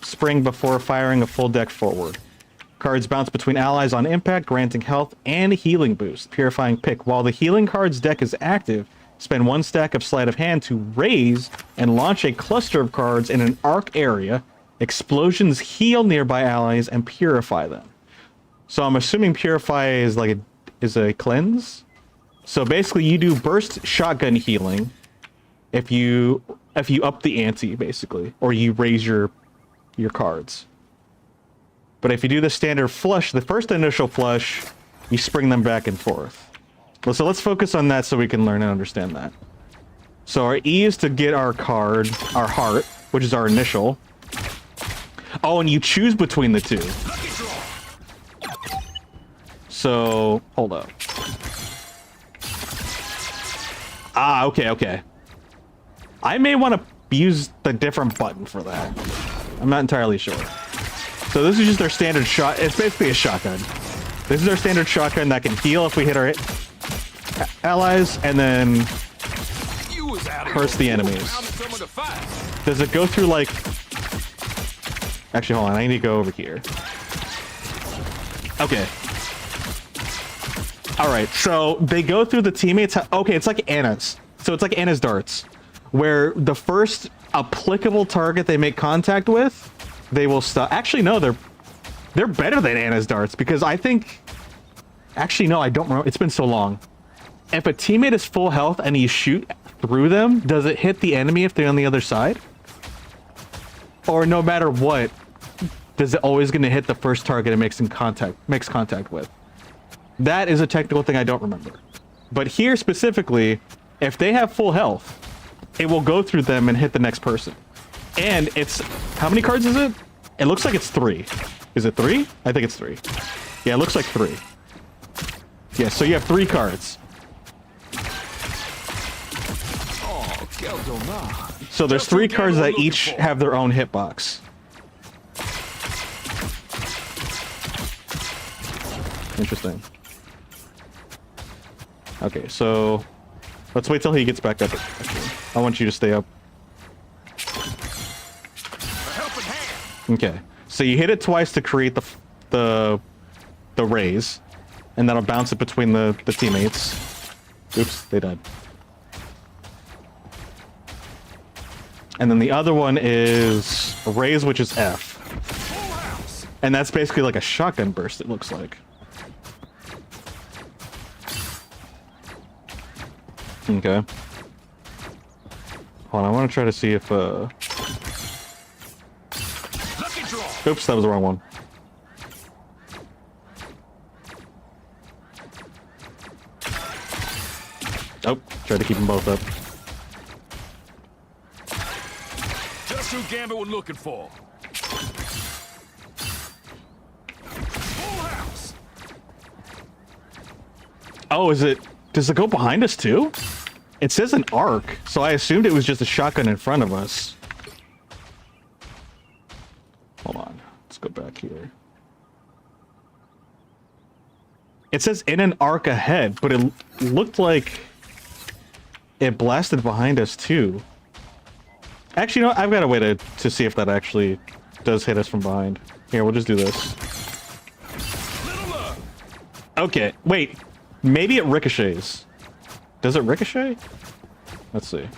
S1: spring before firing a full deck forward. Cards bounce between allies on impact, granting health and healing boost. Purifying pick. While the healing cards deck is active, spend 1 stack of sleight of hand to raise and launch a cluster of cards in an arc area. Explosions heal nearby allies and purify them. So I'm assuming purify is like a cleanse. So basically, you do burst shotgun healing if you up the ante, basically, or you raise your cards. But if you do the standard flush, the first initial flush, you spring them back and forth. So let's focus on that so we can learn and understand that. So our E is to get our card, our heart, which is our initial. Oh, and you choose between the two. So, hold up. Ah, okay. I may want to use the different button for that. I'm not entirely sure. So this is just our standard shot. It's basically a shotgun. This is our standard shotgun that can heal if we hit our allies, and then curse the enemies. Does it go through like... Actually, hold on. I need to go over here. Okay. All right. So they go through the teammates. Okay, it's like Anna's. So it's like Anna's darts, where the first applicable target they make contact with, they will stop. Actually, no, they're better than Anna's darts because I think. Actually, no, I don't remember. It's been so long. If a teammate is full health and you shoot through them, does it hit the enemy if they're on the other side? Or no matter what, does it always going to hit the first target it makes contact with? That is a technical thing I don't remember. But here specifically, if they have full health, it will go through them and hit the next person. And it's... How many cards is it? It looks like it's 3. Is it 3? I think it's 3. Yeah, it looks like 3. Yeah, so you have 3 cards. So there's 3 cards that each have their own hitbox. Interesting. Okay, so let's wait till he gets back up. Actually, I want you to stay up. Okay, so you hit it twice to create the raise, and that'll bounce it between the teammates. Oops, they died. And then the other one is a raise, which is F. And that's basically like a shotgun burst, it looks like. Okay. Hold on, I want to try to see if, Oops, that was the wrong one. Oh, tried to keep them both up.
S4: Just who Gambit was looking for. Full house.
S1: Oh, does it go behind us too? It says an arc, so I assumed it was just a shotgun in front of us. Hold on, let's go back here. It says in an arc ahead, but it looked like it blasted behind us too. Actually, you know what? I've got a way to see if that actually does hit us from behind. Here, we'll just do this. Okay, wait. Maybe it ricochets. Does it ricochet? Let's see.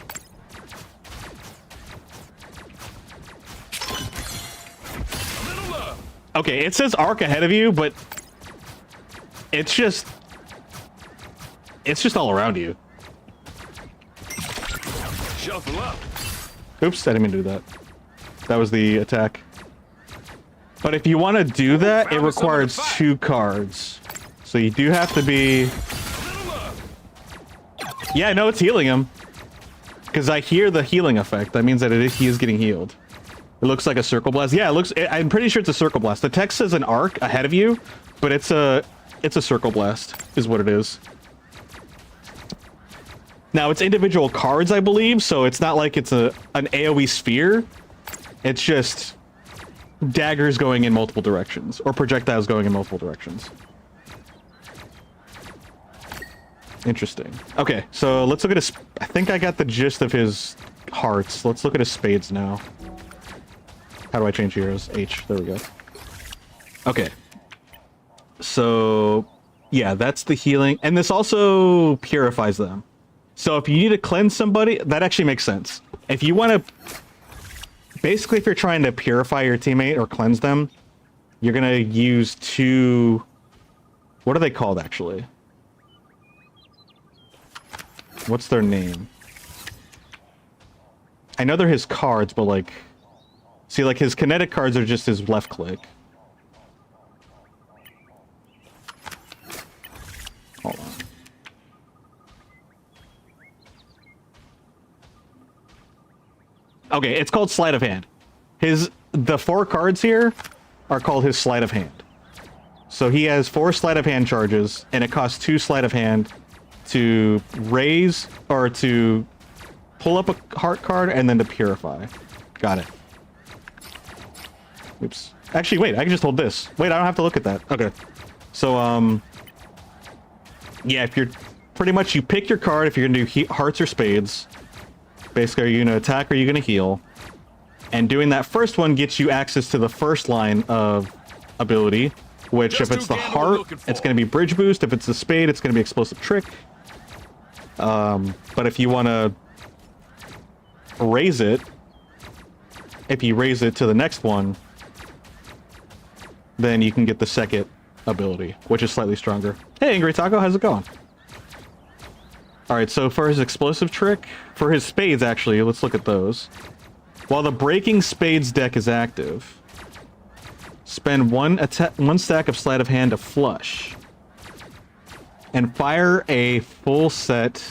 S1: Okay, it says arc ahead of you, but it's just all around you.
S4: Shuffle up.
S1: Oops, I didn't mean to do that. That was the attack. But if you want to do that, it requires 2 cards. So you do have to be... Yeah, no, it's healing him. Because I hear the healing effect. That means that he is getting healed. It looks like a circle blast. Yeah, I'm pretty sure it's a circle blast. The text says an arc ahead of you, but it's a circle blast, is what it is. Now, it's individual cards, I believe, so it's not like it's an AoE sphere. It's just daggers going in multiple directions, or projectiles going in multiple directions. Interesting. Okay, so let's look at his... I think I got the gist of his hearts. Let's look at his spades now. How do I change heroes? H. There we go. Okay. So, yeah, that's the healing. And this also purifies them. So if you need to cleanse somebody, that actually makes sense. If you want to... Basically, if you're trying to purify your teammate or cleanse them, you're going to use 2... What are they called, actually? What's their name? I know they're his cards, but like... See, like, his kinetic cards are just his left click. Hold on. Okay, it's called Sleight of Hand. The 4 cards here are called his Sleight of Hand. So he has 4 Sleight of Hand charges, and it costs 2 Sleight of Hand to raise, or to pull up a heart card, and then to purify. Got it. Oops. Actually, wait, I can just hold this. Wait, I don't have to look at that. Okay. So, yeah, if you're... Pretty much, you pick your card if you're gonna do hearts or spades. Basically, are you gonna attack or are you gonna heal? And doing that first one gets you access to the first line of ability, which if it's the heart, it's gonna be bridge boost. If it's the spade, it's gonna be explosive trick. But if you wanna raise it, if you raise it to the next one, then you can get the second ability, which is slightly stronger. Hey, Angry Taco, how's it going? Alright, so for his explosive trick, for his spades, actually, let's look at those. While the Breaking Spades deck is active, spend one stack of Sleight of Hand to flush, and fire a full set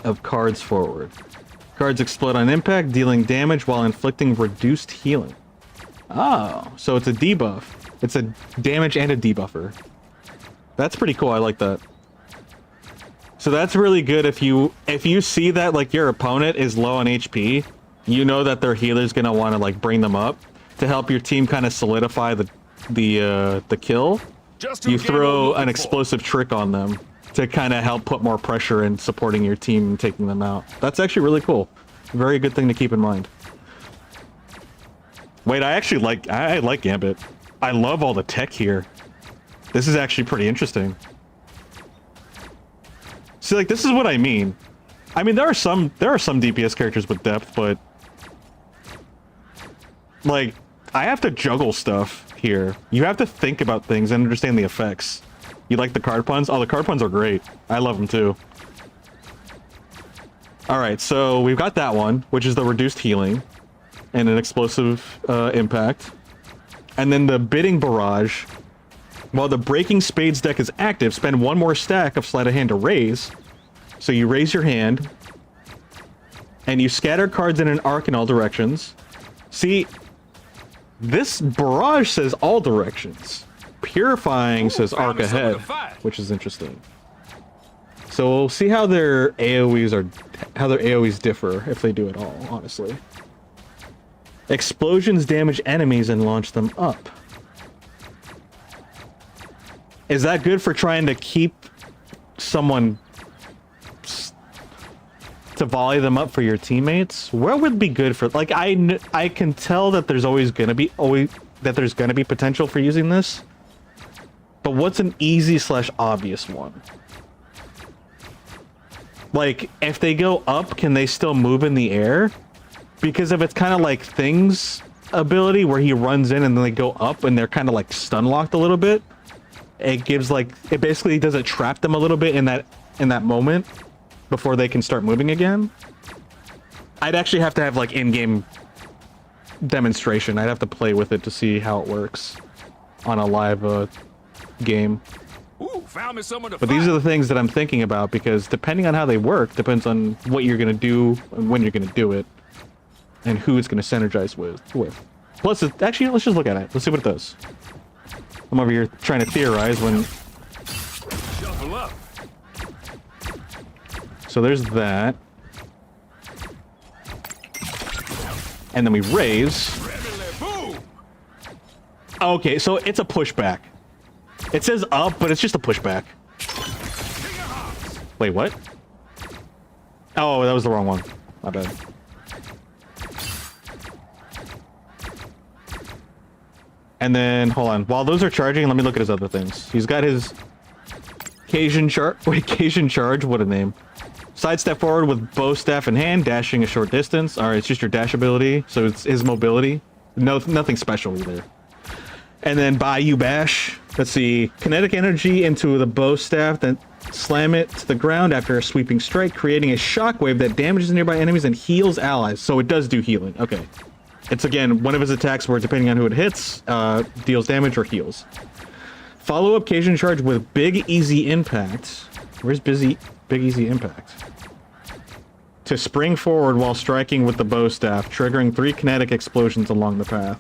S1: of cards forward. Cards explode on impact, dealing damage while inflicting reduced healing. Oh, so it's a debuff. It's a damage and a debuffer. That's pretty cool. I like that. So that's really good if you see that like your opponent is low on HP, you know that their healer's gonna want to like bring them up to help your team kind of solidify the kill. You throw an explosive trick on them to kind of help put more pressure in supporting your team and taking them out. That's actually really cool. Very good thing to keep in mind. Wait, I like Gambit. I love all the tech here. This is actually pretty interesting. See, like, this is what I mean. I mean, there are some DPS characters with depth, but like, I have to juggle stuff here. You have to think about things and understand the effects. You like the card puns? Oh, the card puns are great. I love them too. Alright, so we've got that one, which is the reduced healing and an explosive impact. And then the Bidding Barrage. While the Breaking Spades deck is active, spend one more stack of Sleight of Hand to raise. So you raise your hand, and you scatter cards in an arc in all directions. See, this Barrage says all directions. Purifying says arc ahead, which is interesting. So we'll see how their AoEs differ, if they do at all, honestly. Explosions damage enemies and launch them up. Is that good for trying to keep someone to volley them up for your teammates? What would be good for, like, I can tell that there's always gonna be potential for using this. But what's an easy slash obvious one? Like, if they go up, can they still move in the air? Because if it's kind of like Thing's ability where he runs in and then they go up and they're kind of like stun locked a little bit, it gives like, it basically doesn't trap them a little bit in that moment before they can start moving again. I'd actually have to have like in-game demonstration. I'd have to play with it to see how it works on a live game.
S4: Ooh, found me someone to
S1: But these are the things that I'm thinking about, because depending on how they work depends on what you're going to do and when you're going to do it and who it's going to synergize with. Plus, actually, let's just look at it. Let's see what it does. I'm over here trying to theorize when...
S4: Shuffle up.
S1: So there's that. And then we raise.
S4: Boom.
S1: Okay, so it's a pushback. It says up, but it's just a pushback. Wait, what? Oh, that was the wrong one. My bad. And then, hold on. While those are charging, let me look at his other things. He's got his Cajun charge. Wait, Cajun charge? What a name. Sidestep forward with bow staff in hand, dashing a short distance. All right, it's just your dash ability, so it's his mobility. No, nothing special either. And then Bayou Bash. Let's see. Kinetic energy into the bow staff, then slam it to the ground after a sweeping strike, creating a shockwave that damages nearby enemies and heals allies. So it does do healing. Okay. It's, again, one of his attacks where, depending on who it hits, deals damage or heals. Follow-up Cajun charge with Big Easy Impact. Where's Big Easy Impact? To spring forward while striking with the bow staff, triggering 3 kinetic explosions along the path.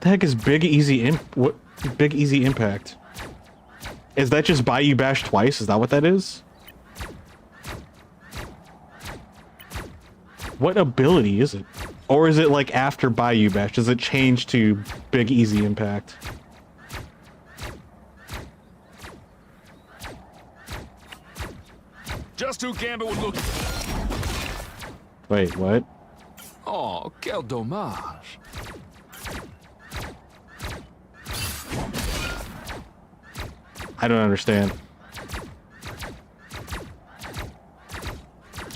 S1: The heck is Big Easy Impact? Is that just Bayou Bash twice? Is that what that is? What ability is it? Or is it like after Bayou Bash? Does it change to Big Easy Impact?
S4: Just who Gambit would look.
S1: Wait, what?
S4: Oh, quel dommage.
S1: I don't understand.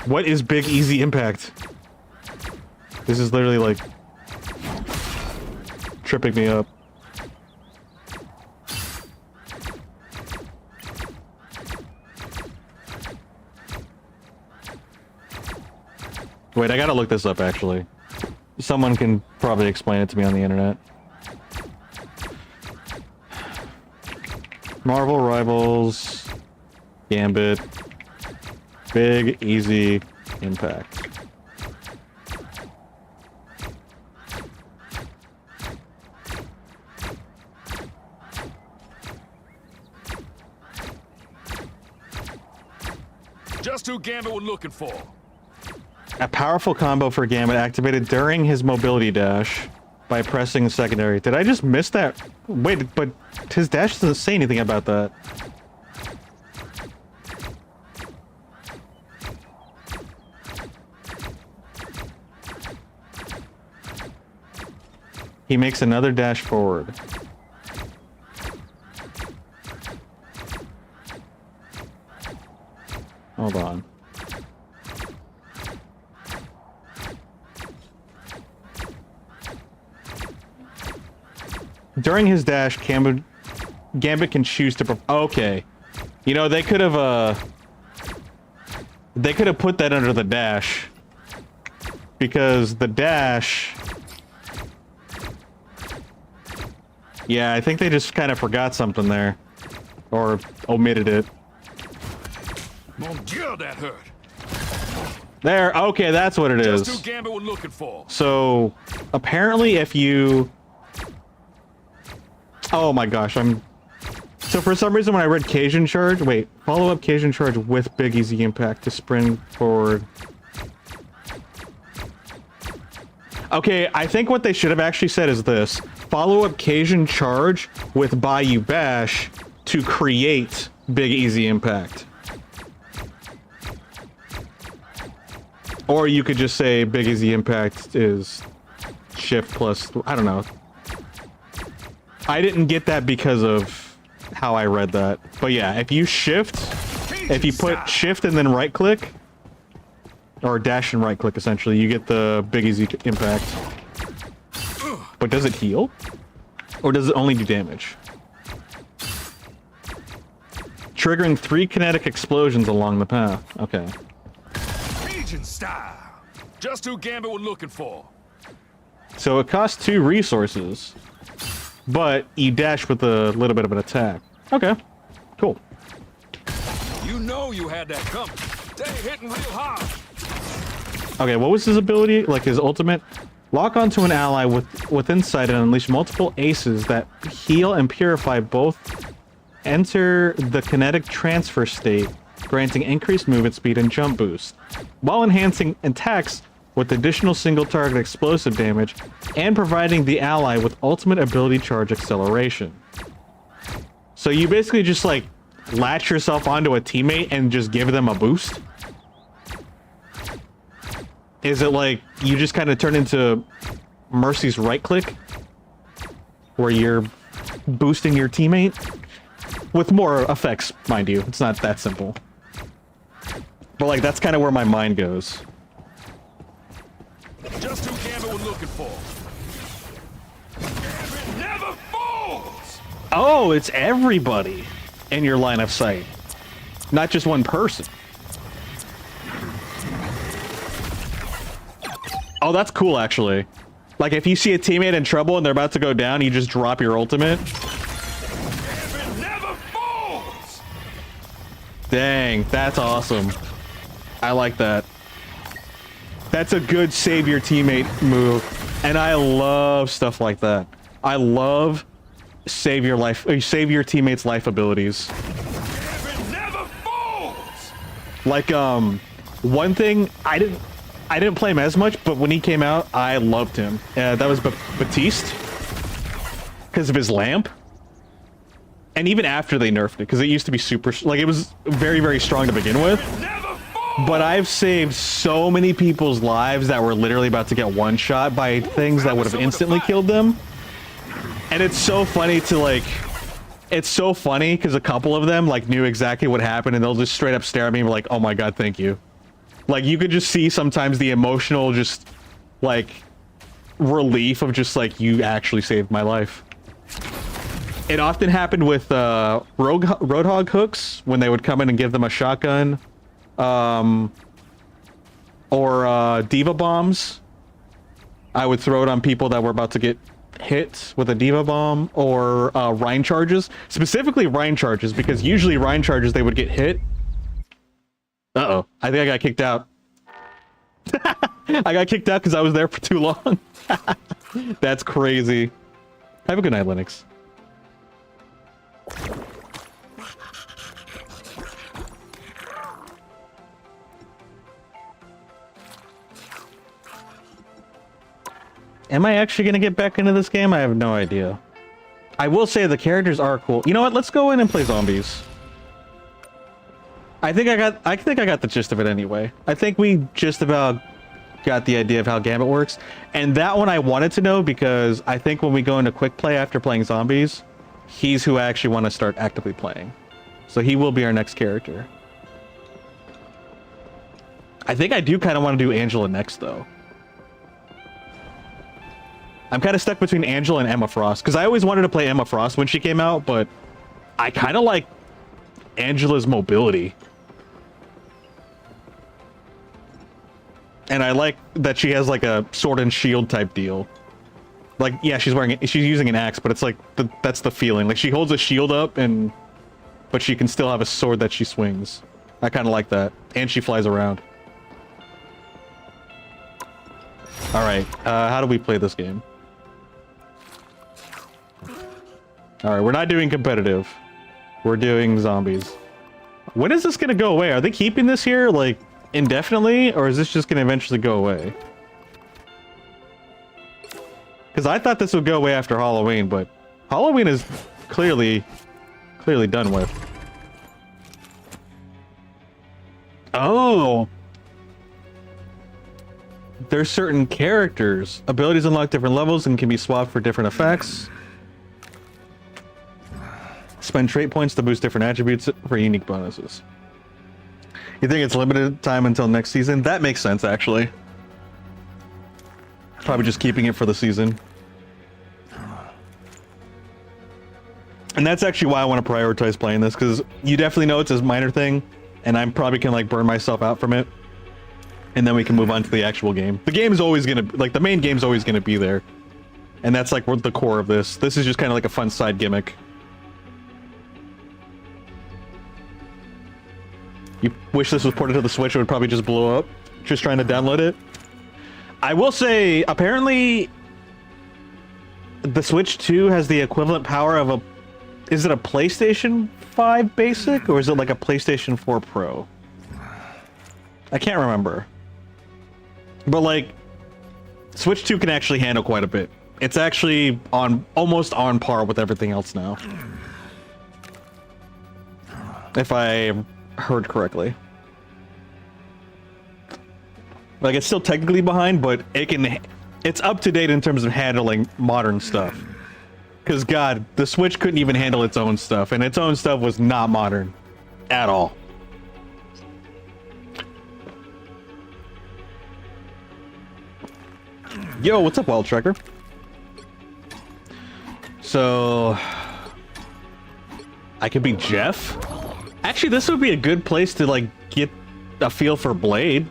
S1: What is Big Easy Impact? This is literally like tripping me up. Wait, I gotta look this up actually. Someone can probably explain it to me on the internet. Marvel Rivals, Gambit, Big Easy Impact.
S4: Just who Gambit was looking for.
S1: A powerful combo for Gambit activated during his mobility dash by pressing the secondary. Did I just miss that? Wait, but his dash doesn't say anything about that. He makes another dash forward. Hold on. During his dash, Gambit can choose to... Okay. You know, they could have put that under the dash. Because the dash... Yeah, I think they just kind of forgot something there. Or omitted it.
S4: Mon Dieu, that hurt.
S1: There, okay, that's what it is.
S4: Just who Gambit was looking for.
S1: So, apparently if you... Oh my gosh, So for some reason when I read Cajun Charge... Wait, follow up Cajun Charge with Big Easy Impact to sprint forward. Okay, I think what they should have actually said is this. Follow up Cajun Charge with Bayou Bash to create Big Easy Impact. Or you could just say Big Easy Impact is shift plus... I don't know. I didn't get that because of how I read that. But yeah, if you shift, if you put shift and then right click, or dash and right click essentially, you get the big easy impact. But does it heal? Or does it only do damage? Triggering 3 kinetic explosions along the path. Okay.
S4: Cajun style. Just who Gambit was looking for.
S1: So it costs 2 resources, but you dash with a little bit of an attack. Okay, cool.
S4: You know you had that coming. They hitting real hard.
S1: Okay, what was his ability? Like his ultimate? Lock onto an ally within sight and unleash multiple aces that heal and purify both. Enter the kinetic transfer state, granting increased movement speed and jump boost, while enhancing attacks with additional single target explosive damage and providing the ally with ultimate ability charge acceleration. So you basically just like latch yourself onto a teammate and just give them a boost? Is it like you just kind of turn into Mercy's right click where you're boosting your teammate? With more effects, mind you. It's not that simple. But like that's kind of where my mind goes.
S4: Just who Gambit was looking for. Gambit never falls!
S1: Oh, it's everybody in your line of sight. Not just one person. Oh, that's cool, actually. Like, if you see a teammate in trouble and they're about to go down, you just drop your ultimate.
S4: Gambit never falls!
S1: Dang, that's awesome. I like that. That's a good save your teammate move. And I love stuff like that. I love save your teammate's life abilities.
S4: Gambit never falls!
S1: Like, one thing, I didn't play him as much, but when he came out, I loved him. That was Baptiste. Because of his lamp. And even after they nerfed it, because it used to be super, like, it was very, very strong to begin with. But I've saved so many people's lives that were literally about to get one shot by things that would have instantly killed them. And it's so funny to, like, it's so funny because a couple of them, like, knew exactly what happened and they'll just straight up stare at me and be like, oh my god, thank you. Like, you could just see sometimes the emotional, just, like, relief of just, like, you actually saved my life. It often happened with Roadhog hooks when they would come in and give them a shotgun. Or Diva bombs. I would throw it on people that were about to get hit with a Diva bomb, or Rhine charges. Specifically Rhine charges, because usually Rhine charges they would get hit. Uh-oh. I think I got kicked out. I got kicked out because I was there for too long. That's crazy. Have a good night, Linux. Am I actually going to get back into this game? I have no idea. I will say the characters are cool. You know what? Let's go in and play zombies. I think I got the gist of it anyway. I think we just about got the idea of how Gambit works. And that one I wanted to know because I think when we go into quick play after playing zombies, he's who I actually want to start actively playing. So he will be our next character. I think I do kind of want to do Angela next though. I'm kind of stuck between Angela and Emma Frost because I always wanted to play Emma Frost when she came out, but I kind of like Angela's mobility. And I like that she has like a sword and shield type deal. Like, yeah, she's using an axe, but it's like that's the feeling. Like she holds a shield up but she can still have a sword that she swings. I kind of like that. And she flies around. All right, how do we play this game? All right, we're not doing competitive. We're doing zombies. When is this gonna go away? Are they keeping this here like indefinitely, or is this just gonna eventually go away? Because I thought this would go away after Halloween, but Halloween is clearly done with. Oh. There's certain characters. Abilities unlock different levels and can be swapped for different effects. Spend trait points to boost different attributes for unique bonuses. You think it's limited time until next season? That makes sense, actually. Probably just keeping it for the season. And that's actually why I want to prioritize playing this, because you definitely know it's a minor thing, and I'm probably gonna like burn myself out from it. And then we can move on to the actual game. The game is always gonna, like, the main game's always gonna be there. And that's like the core of this. This is just kind of like a fun side gimmick. You wish this was ported to the Switch, it would probably just blow up. Just trying to download it. I will say, apparently, the Switch 2 has the equivalent power of a... Is it a PlayStation 5 basic, or is it like a PlayStation 4 Pro? I can't remember. But like, Switch 2 can actually handle quite a bit. It's actually almost on par with everything else now. If I heard correctly. Like, it's still technically behind, but it's up to date in terms of handling modern stuff. Because God, the Switch couldn't even handle its own stuff, and its own stuff was not modern at all. Yo, what's up, Wild Trekker? So I could be Jeff. Actually, this would be a good place to like get a feel for Blade.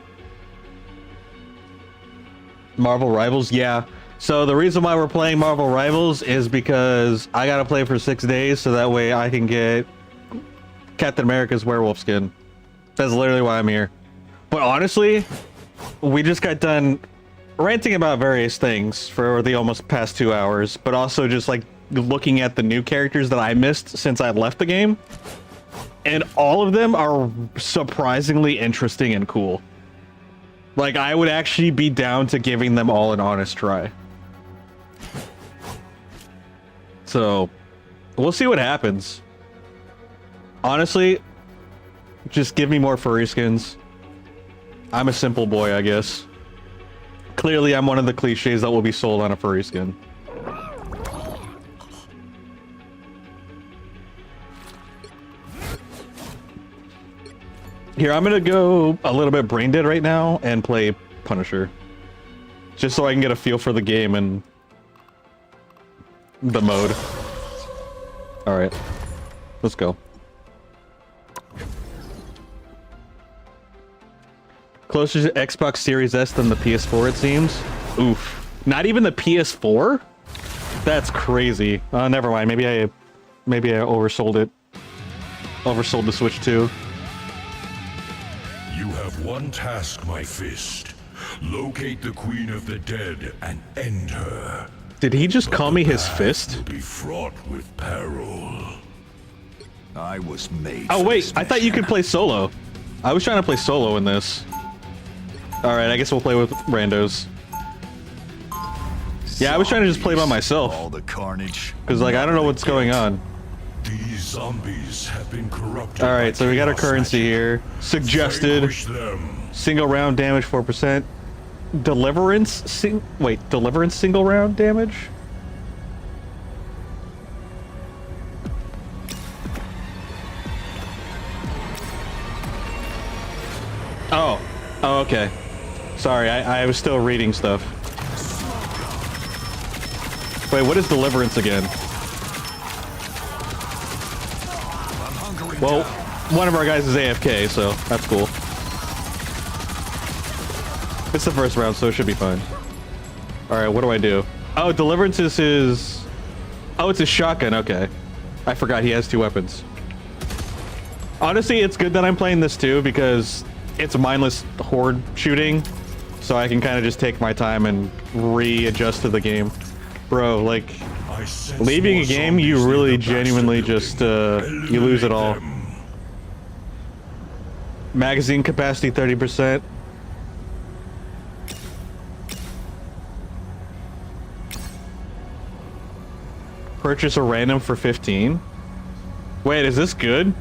S1: Marvel Rivals, yeah. So the reason why we're playing Marvel Rivals is because I gotta play for 6 days, so that way I can get Captain America's werewolf skin. That's literally why I'm here. But honestly, we just got done ranting about various things for the almost past 2 hours, but also just like looking at the new characters that I missed since I left the game. And all of them are surprisingly interesting and cool. Like, I would actually be down to giving them all an honest try. So, we'll see what happens. Honestly, just give me more furry skins. I'm a simple boy, I guess. Clearly, I'm one of the cliches that will be sold on a furry skin. Here, I'm gonna go a little bit brain dead right now and play Punisher. Just so I can get a feel for the game and the mode. Alright. Let's go. Closer to Xbox Series S than the PS4, it seems. Oof. Not even the PS4? That's crazy. Never mind. Maybe I oversold it. Oversold the Switch 2.
S6: You have one task, my fist. Locate the Queen of the Dead and end her.
S1: Did he just call me his fist?
S6: Will be fraught with peril.
S4: I was made.
S1: Oh
S4: for
S1: wait,
S4: this
S1: I thought you
S4: mission.
S1: could play solo. I was trying to play solo in this. Alright, I guess we'll play with randos. Yeah, I was trying to just play by myself.
S4: All the carnage.
S1: Because, like, I don't know what's going on.
S6: These zombies have been corrupted.
S1: Alright,
S6: by
S1: so we got our
S6: chaos
S1: currency
S6: magic.
S1: here. Suggested.
S6: Vanquish them.
S1: Single round damage 4%. Deliverance single round damage? Oh. Oh, okay. Sorry, I was still reading stuff. Wait, what is deliverance again? Well, one of our guys is AFK, so that's cool. It's the first round, so it should be fine. Alright, what do I do? Oh, deliverance is his... Oh, it's his shotgun, okay. I forgot he has 2 weapons. Honestly, it's good that I'm playing this too, because it's mindless horde shooting. So I can kind of just take my time and readjust to the game. Bro, like,
S6: I sense
S1: leaving
S6: more
S1: a game, you
S6: zombies near
S1: really
S6: the Baxter
S1: genuinely
S6: building.
S1: just, you lose it all.
S6: Eliminate them.
S1: Magazine capacity 30%. Purchase a random for 15. Wait, is this good?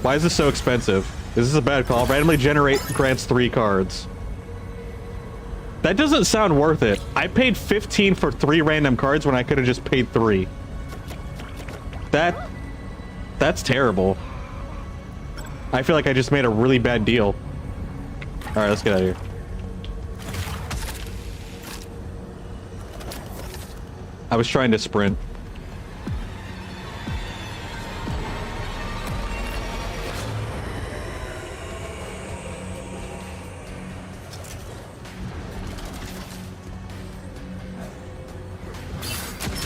S1: Why is this so expensive? Is this a bad call? Randomly generate grants 3 cards. That doesn't sound worth it. I paid 15 for 3 random cards when I could have just paid 3. That's terrible. I feel like I just made a really bad deal. Alright, let's get out of here. I was trying to sprint.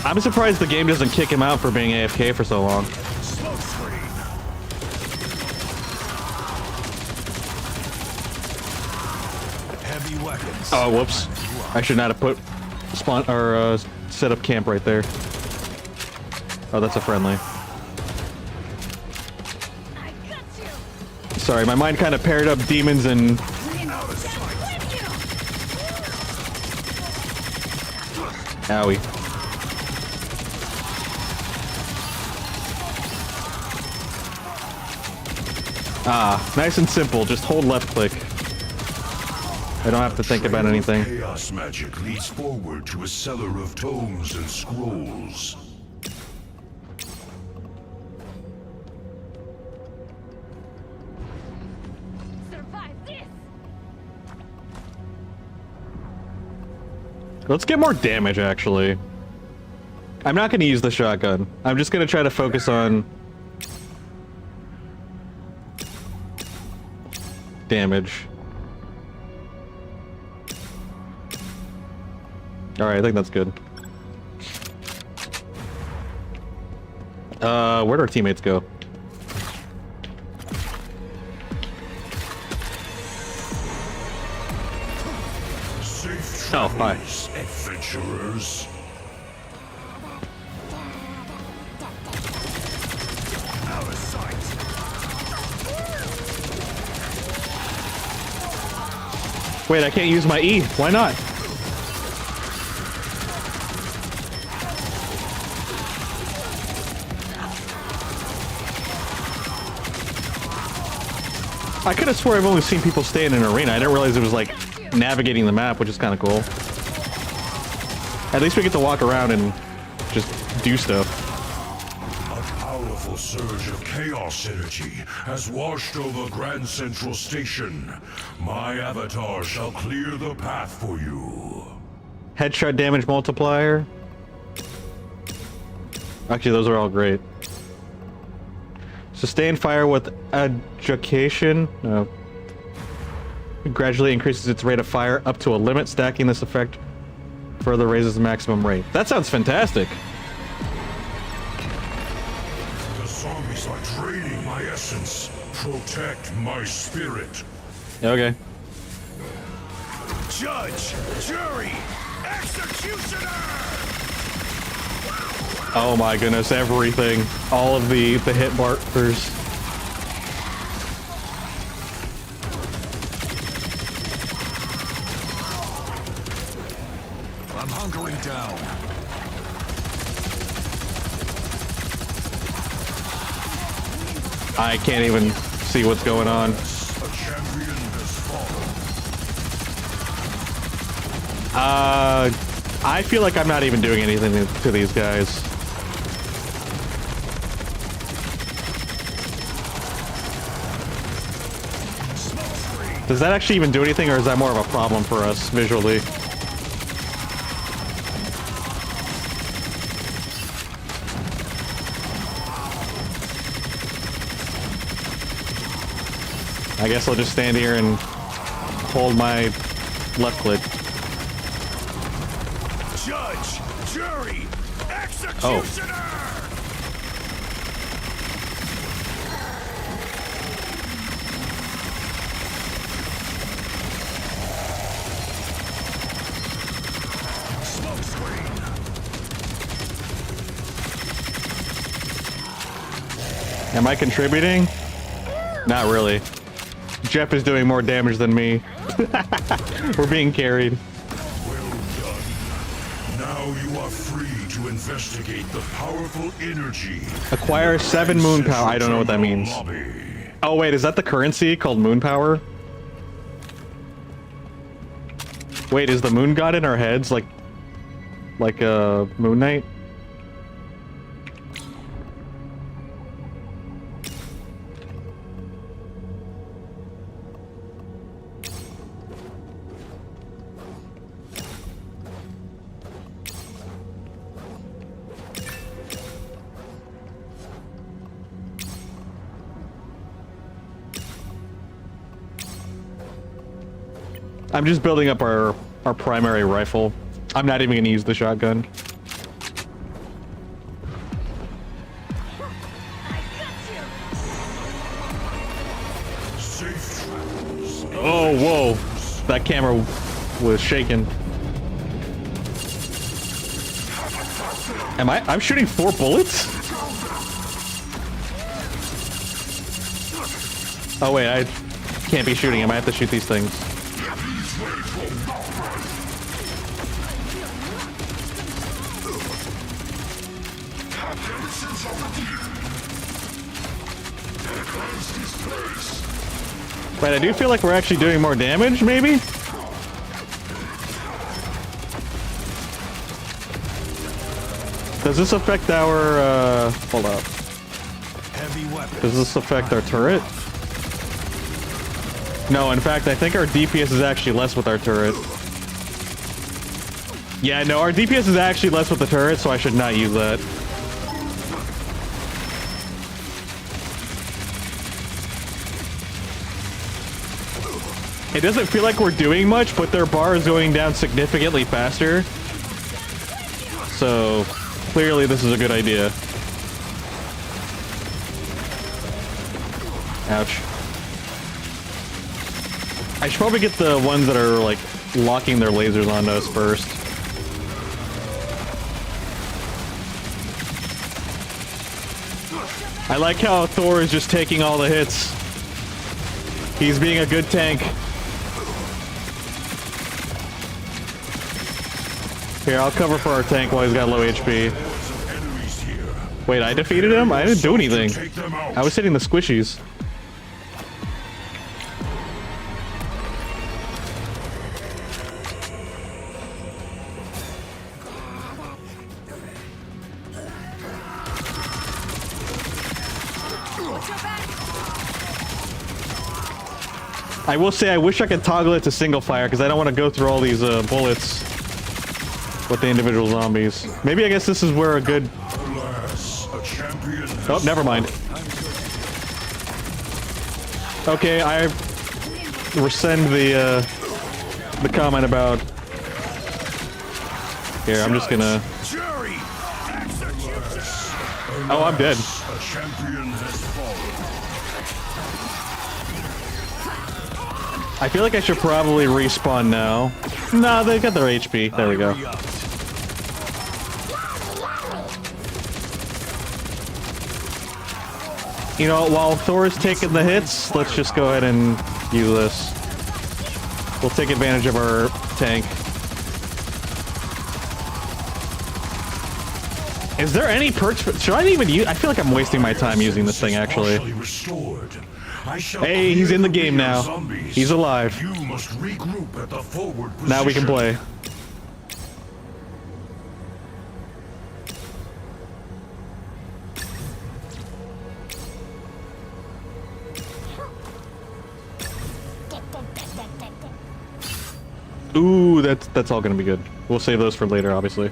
S1: I'm surprised the game doesn't kick him out for being AFK for so long.
S4: Smoke screen. Heavy weapons.
S1: Oh, whoops. I should not have put spawn or set up camp right there. Oh, that's a friendly.
S2: I got you.
S1: Sorry, my mind kind of paired up demons and owie. Ah, nice and simple. Just hold left click. I don't have to think about anything.
S6: Chaos magic leads forward to a cellar of tomes and scrolls.
S2: Survive this.
S1: Let's get more damage, actually. I'm not going to use the shotgun. I'm just going to try to focus on damage. Alright, I think that's good. Where'd our teammates go?
S6: Safe
S1: Oh, hi.
S6: travels, adventurers.
S4: Out of sight.
S1: Wait, I can't use my E. Why not? I could have swore I've only seen people stay in an arena. I didn't realize it was like navigating the map, which is kind of cool. At least we get to walk around and just do stuff.
S6: A powerful surge of chaos energy has washed over Grand Central Station. My avatar shall clear the path for you.
S1: Headshot damage multiplier. Actually, those are all great. Sustain fire with adjudication. Gradually increases its rate of fire up to a limit. Stacking this effect further raises the maximum rate. That sounds fantastic.
S6: The zombies are draining my essence. Protect my spirit.
S1: Okay.
S4: Judge, jury, executioner.
S1: Oh my goodness, everything. All of the hit markers.
S4: I'm hunkering down.
S1: I can't even see what's going on.
S6: A champion has fallen.
S1: I feel like I'm not even doing anything to these guys. Does that actually even do anything, or is that more of a problem for us visually? I guess I'll just stand here and hold my left click.
S4: Judge, jury, executioner. Smoke screen.
S1: Am I contributing? Not really. Jeff is doing more damage than me. We're being carried.
S6: Well done. Now you are free to investigate the powerful energy.
S1: Acquire 7 moon power. I don't know what that means.
S6: Lobby.
S1: Oh wait, is that the currency called moon power? Wait, is the moon god in our heads like Moon Knight? I'm just building up our primary rifle. I'm not even gonna use the shotgun.
S6: Safe travels.
S1: Oh, whoa. That camera was shaking. I'm shooting 4 bullets? Oh wait, I can't be shooting him. I have to shoot these things. Wait, I do feel like we're actually doing more damage, maybe? Does this affect our, hold up.
S4: Heavy weapons.
S1: Does this affect our turret? No, in fact, I think our DPS is actually less with our turret. Yeah, no, our DPS is actually less with the turret, so I should not use that. It doesn't feel like we're doing much, but their bar is going down significantly faster. So, clearly this is a good idea. Ouch. I should probably get the ones that are, like, locking their lasers onto us first. I like how Thor is just taking all the hits. He's being a good tank. Here, I'll cover for our tank while he's got low HP.
S6: Enemies here.
S1: Wait, I defeated him? I didn't do anything.
S6: Take them out.
S1: I was hitting the squishies. I will say I wish I could toggle it to single fire because I don't want to go through all these bullets with the individual zombies. Maybe I guess this is where a good...
S6: Alas, a champion has
S1: Oh, never mind. Okay, I rescind the comment about... Here, I'm just gonna...
S4: Jury! Execution!
S1: Oh, I'm dead.
S6: A champion has fallen.
S1: I feel like I should probably respawn now. Nah, they got their HP. There we go. You know, while Thor's taking the hits, let's just go ahead and use this. We'll take advantage of our tank. Is there any perks for... Should I even use... I feel like I'm wasting my time using this thing, actually.
S6: Partially restored. I shall
S1: Hey, he's in the
S6: clear
S1: game now.
S6: zombies.
S1: He's alive.
S6: You must regroup at the forward position.
S1: Now we can play. Ooh, that's all gonna be good. We'll save those for later, obviously.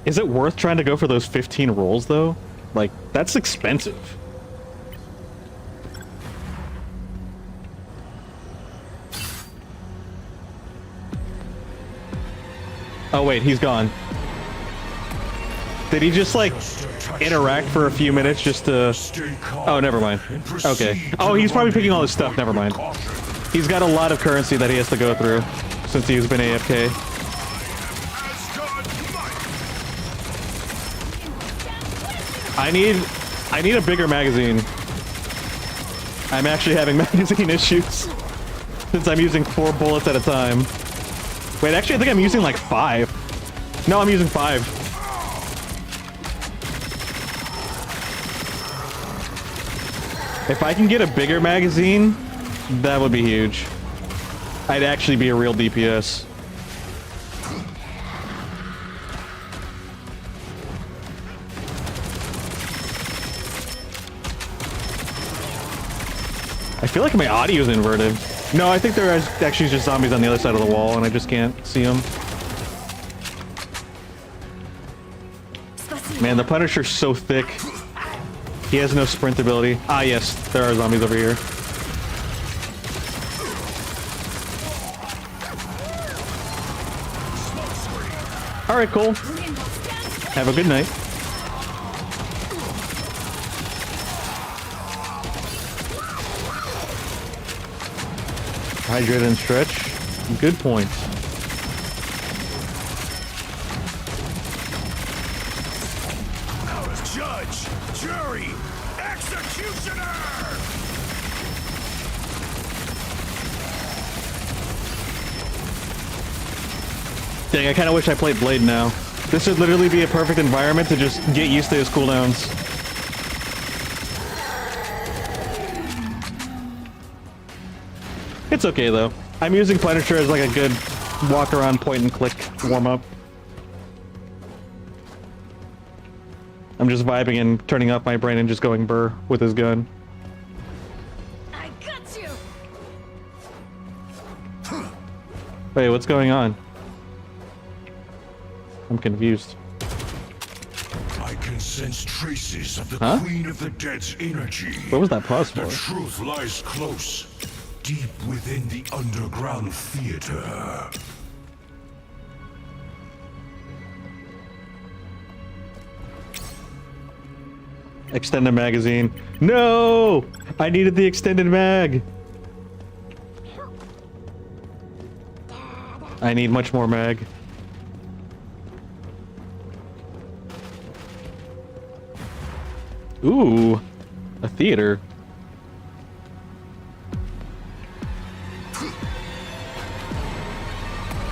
S1: Is it worth trying to go for those 15 rolls, though? Like, that's expensive. Oh, wait, he's gone. Did he just, like, interact for a few minutes just to...
S6: Stay calm
S1: Oh, never mind.
S6: and proceed
S1: Okay.
S6: to
S1: Oh,
S6: the
S1: he's probably picking all his
S6: rendezvous
S1: stuff. Never mind.
S6: with caution.
S1: He's got a lot of currency that he has to go through since he's been AFK. I need a bigger magazine. I'm actually having magazine issues since I'm using 4 bullets at a time. Wait, actually, I think I'm using like 5. No, I'm using 5. If I can get a bigger magazine, that would be huge. I'd actually be a real DPS. I feel like my audio is inverted. No, I think there are actually just zombies on the other side of the wall, and I just can't see them. Man, the Punisher's so thick. He has no sprint ability. Ah, yes, there are zombies over here. All right, cool. Have a good night. Hydrate and stretch. Good point.
S4: Judge, jury, executioner!
S1: Dang, I kind of wish I played Blade now. This would literally be a perfect environment to just get used to his cooldowns. It's okay though. I'm using Punisher as like a good walk around point and click warm up. I'm just vibing and turning off my brain and just going burr with his gun.
S2: I got you.
S1: Wait, what's going on? I'm confused.
S6: I can sense traces of the
S1: Huh?
S6: Queen of the Dead's energy.
S1: What was that pause
S6: The
S1: for?
S6: truth lies close, deep within the underground theater.
S1: Extended magazine. No! I needed the extended mag. I need much more mag. Ooh, a theater.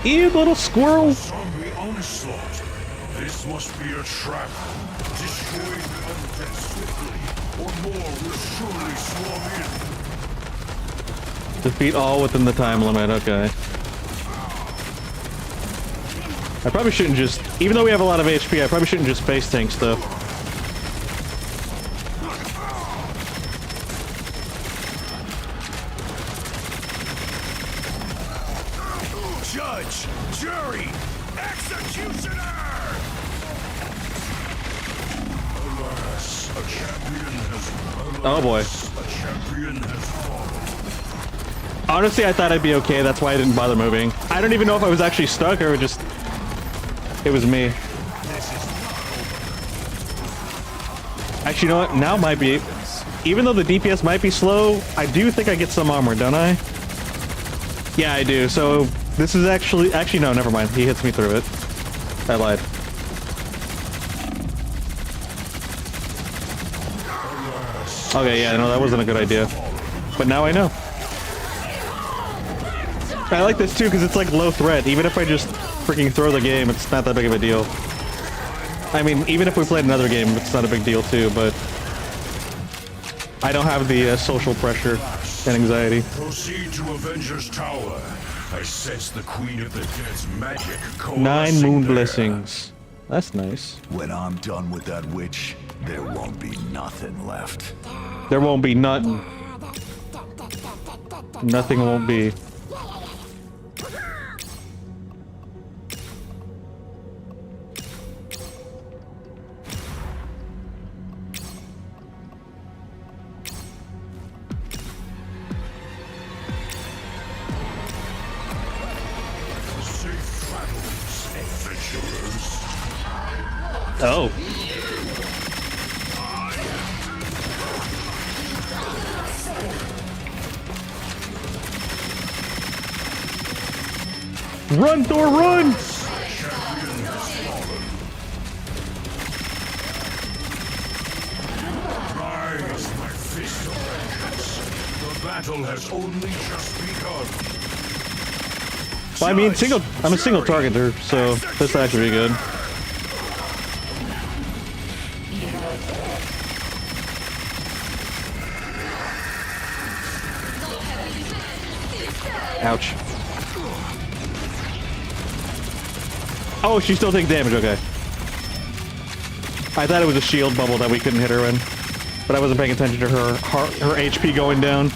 S1: Ew, little squirrel.
S6: Zombie onslaught. This must be a trap. Destroy the undead swiftly, or more will surely swarm in.
S1: Defeat all within the time limit, okay. I probably shouldn't just, even though we have a lot of HP, I probably shouldn't just face tank stuff.
S4: Judge, jury, executioner!
S6: Alas, a champion has
S1: Oh boy.
S6: a champion has fallen.
S1: Honestly, I thought I'd be okay, that's why I didn't bother moving. I don't even know if I was actually stuck or just... It was me. Actually, you know what? Now might be... Even though the DPS might be slow, I do think I get some armor, don't I? Yeah, I do. So this is actually... Actually, no, never mind. He hits me through it. I lied. Okay, yeah, no, that wasn't a good idea. But now I know. I like this too because it's like low threat. Even if I just freaking throw the game, it's not that big of a deal. I mean, even if we played another game, it's not a big deal too, but I don't have the social pressure and anxiety.
S6: Proceed to Avenger's Tower. I sense the Queen of the Dead's magic
S1: 9 moon
S6: there.
S1: blessings. That's nice.
S7: When I'm done with that witch, there won't be nothing left.
S1: There won't be nothing. Nothing won't be.
S6: Safe travels, adventurers.
S1: Oh. Run, Thor, run!
S6: Rise, my fist of vengeance. The battle has only just begun.
S1: Well, I mean, I'm a single targeter, so this actually be good. Ouch. Oh, she still takes damage, okay. I thought it was a shield bubble that we couldn't hit her in, but I wasn't paying attention to her HP going down.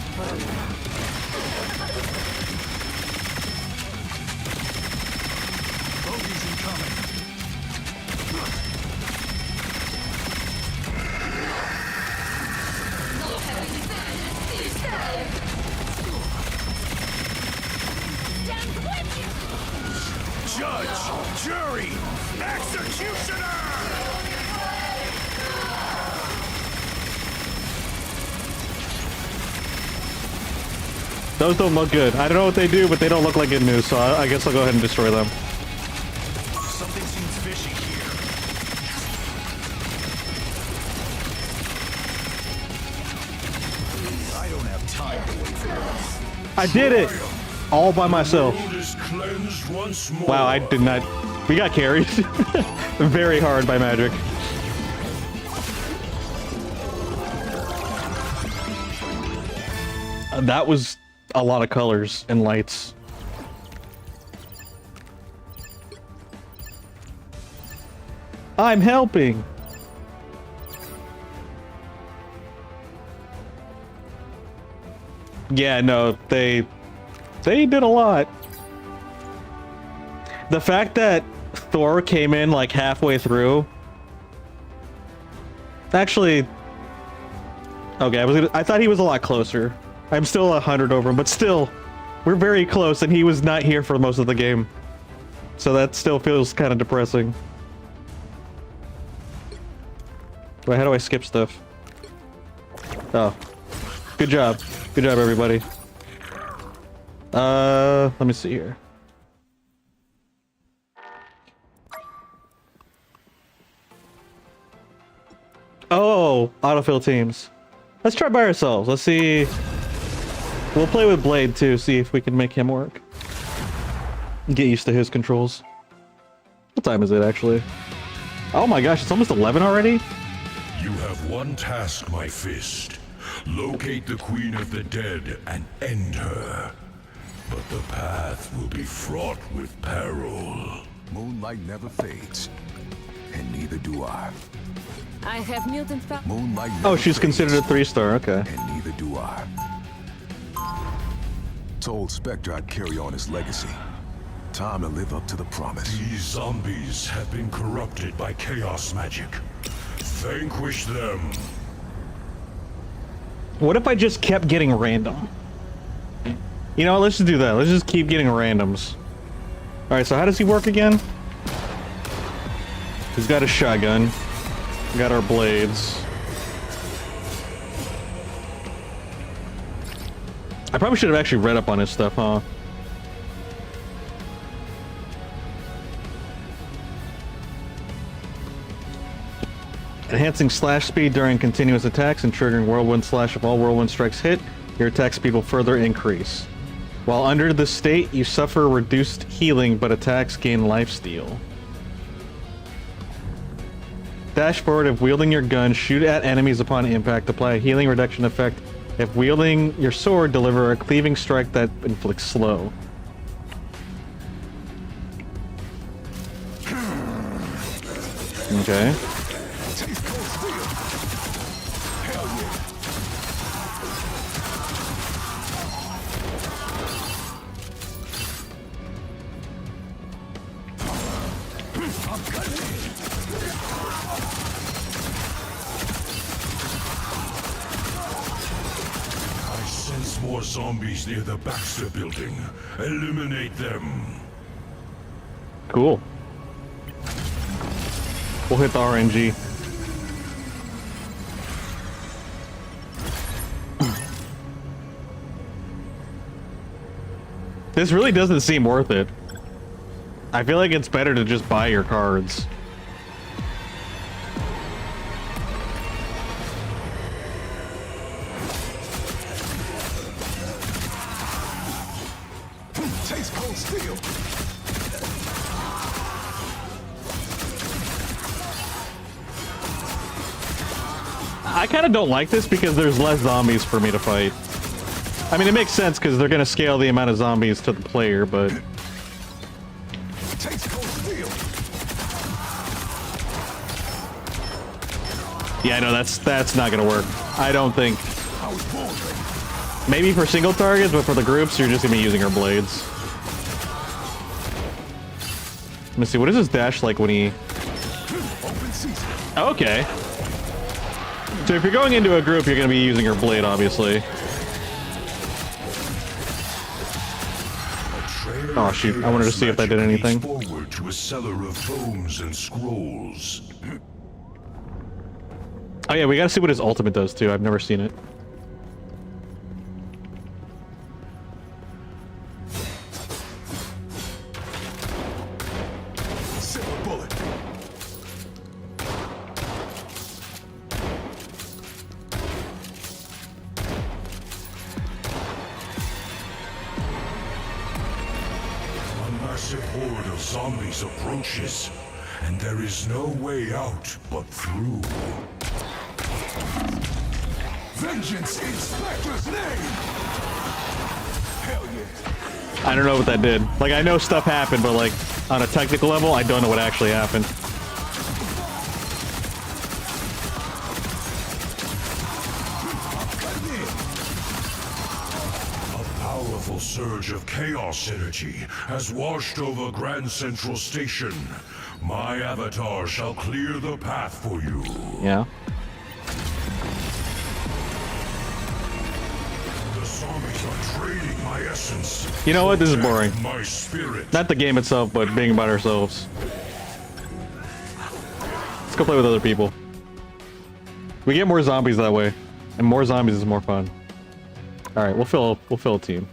S4: Bogeys incoming. Judge, jury, executioner!
S1: Those don't look good. I don't know what they do, but they don't look like good news, so I guess I'll go ahead and destroy them.
S4: Something seems fishy here. I don't have time to wait for this.
S1: I did it! All by myself.
S6: World is cleansed once more.
S1: Wow, I did not... We got carried. Very hard by magic. That was a lot of colors and lights. I'm helping! Yeah, no, they did a lot. The fact that Thor came in like halfway through. Actually, okay, I thought he was a lot closer. I'm still 100 over him, but still, we're very close, and he was not here for most of the game. So that still feels kind of depressing. Wait, how do I skip stuff? Oh, good job. Good job, everybody. Let me see here. Oh, autofill teams. Let's try by ourselves. Let's see. We'll play with Blade too, see if we can make him work. Get used to his controls. What time is it actually? Oh my gosh, it's almost 11 already?
S6: You have one task, my fist. Locate the Queen of the Dead and end her. But the path will be fraught with peril.
S7: Moonlight never fades, and neither do I.
S2: I have mutant power.
S7: Moonlight
S1: Oh,
S7: never
S1: she's considered a
S7: fades,
S1: 3-star, okay.
S7: and neither do I. Told Spectre I'd carry on his legacy. Time to live up to the promise.
S6: These zombies have been corrupted by chaos magic. Vanquish them.
S1: What if I just kept getting random? You know, let's just do that. Let's just keep getting randoms. Alright, so how does he work again? He's got a shotgun. We got our blades. I probably should have actually read up on his stuff, huh? Enhancing slash speed during continuous attacks and triggering whirlwind slash if all whirlwind strikes hit, your attack speed will further increase. While under this state, you suffer reduced healing, but attacks gain lifesteal. Dash forward if wielding your gun, shoot at enemies upon impact, apply a healing reduction effect. If wielding your sword, deliver a cleaving strike that inflicts slow. Okay.
S6: I sense more zombies near the Baxter building. Eliminate them.
S1: Cool. We'll hit the RNG. This really doesn't seem worth it. I feel like it's better to just buy your cards.
S7: Taste cold
S4: steel.
S1: I kind of don't like this because there's less zombies for me to fight. I mean, it makes sense because they're going to scale the amount of zombies to the player, but...
S4: Takes cold steel.
S1: Yeah, no, that's not going to work. I don't think...
S4: I was born ready.
S1: Maybe for single targets, but for the groups, you're just going to be using her blades. Let me see, what is his dash like when he...
S4: Open season.
S1: Okay. So if you're going into a group, you're going to be using her blade, obviously. Oh shoot, I wanted to see if that did anything.
S6: Forward to a cellar of tomes and scrolls.
S1: Oh yeah, we gotta see what his ultimate does too. I've never seen it.
S4: Silver bullet.
S6: A massive horde of zombies approaches, and there is no way out but through.
S4: Vengeance in Spectre's name. Hell yeah.
S1: I don't know what that did. Like, I know stuff happened, but like, on a technical level, I don't know what actually happened.
S6: A powerful surge of chaos energy has washed over Grand Central Station. My avatar shall clear the path for you.
S1: Yeah.
S6: The zombies are draining my essence.
S1: You know what? This is boring.
S6: My spirit.
S1: Not the game itself, but being by ourselves. Let's go play with other people. We get more zombies that way, and more zombies is more fun. All right, we'll fill a team.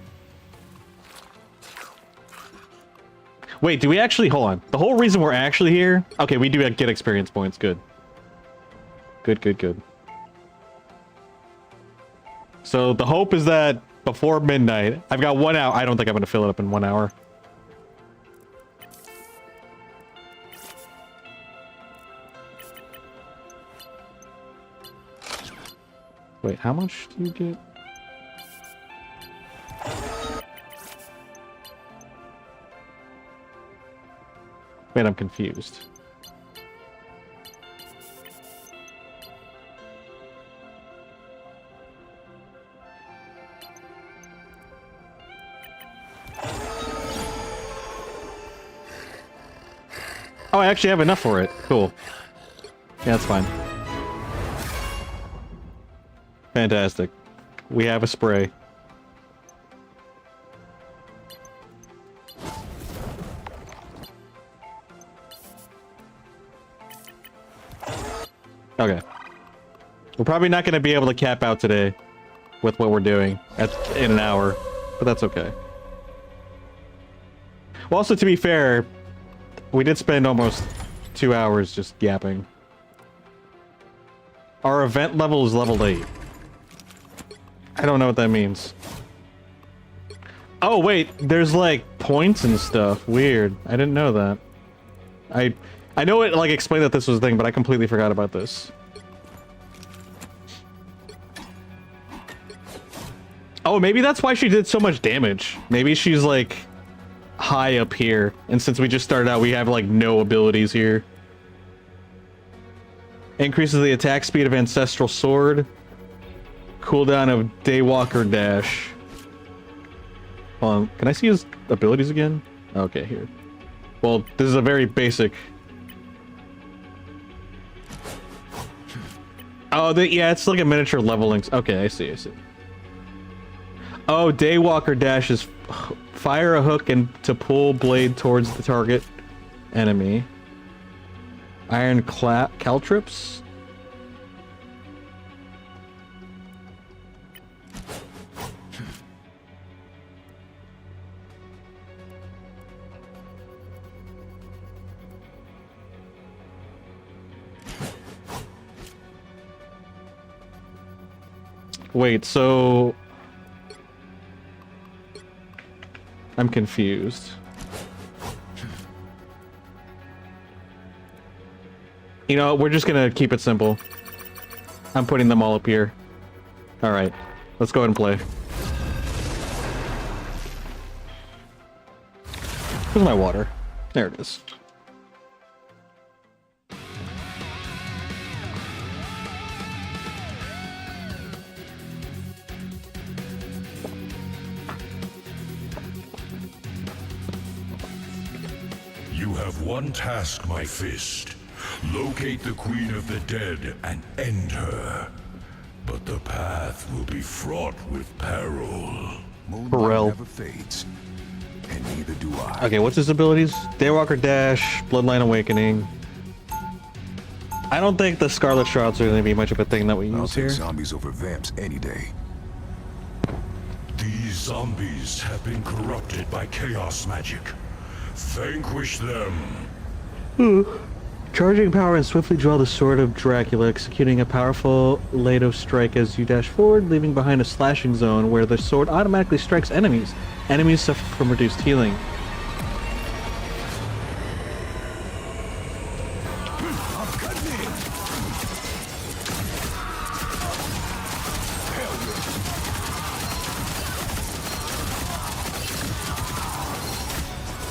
S1: Wait, do we actually... Hold on. The whole reason we're actually here... Okay, we do get experience points. Good. Good. So the hope is that before midnight... I've got 1 hour. I don't think I'm going to fill it up in 1 hour. Wait, how much do you get? Wait, I'm confused. Oh, I actually have enough for it. Cool. Yeah, that's fine. Fantastic. We have a spray. Okay. We're probably not going to be able to cap out today with what we're doing in an hour, but that's okay. Well, also, to be fair, we did spend almost 2 hours just yapping. Our event level is level 8. I don't know what that means. Oh, wait, there's like points and stuff. Weird. I didn't know that. I know it like explained that this was a thing, but I completely forgot about this. Oh, maybe that's why she did so much damage. Maybe she's like high up here, and since we just started out, we have like no abilities here. Increases the attack speed of Ancestral Sword. Cooldown of Daywalker Dash. Hold on, can I see his abilities again? Okay, here. Well, this is a very basic. Oh, yeah, it's like a miniature leveling. Okay, I see. Oh, Daywalker Dash is fire a hook and to pull blade towards the target enemy. Iron Caltrips. Wait, so... I'm confused. You know, we're just gonna keep it simple. I'm putting them all up here. Alright, let's go ahead and play. Where's my water? There it is.
S6: You have one task, my fist. Locate the Queen of the Dead and end her. But the path will be fraught with peril.
S7: Moonlight
S1: Pharrell.
S7: never fades, and neither do I.
S1: Okay, what's his abilities? Daywalker Dash, Bloodline Awakening. I don't think the Scarlet Shrouds are going to be much of a thing that we
S7: I'll
S1: use
S7: take
S1: here.
S7: zombies over vamps any day.
S6: These zombies have been corrupted by chaos magic. Vanquish them.
S1: Charging power and swiftly draw the Sword of Dracula, executing a powerful Lado strike as you dash forward, leaving behind a slashing zone where the sword automatically strikes enemies. Enemies suffer from reduced healing.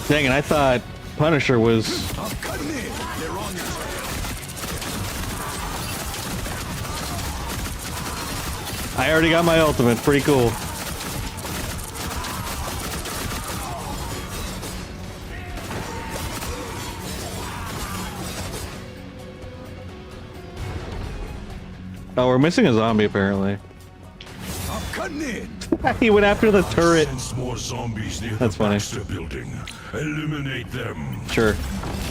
S1: Dang it, I thought Punisher was...
S7: I'm cutting in. They're on your
S1: I already got my ultimate, pretty cool. Oh, we're missing a zombie apparently.
S7: I'm cutting in.
S1: He went after the turret.
S6: Sense more zombies near
S1: That's
S6: the
S1: funny.
S6: Baxter building. Eliminate them.
S1: Sure.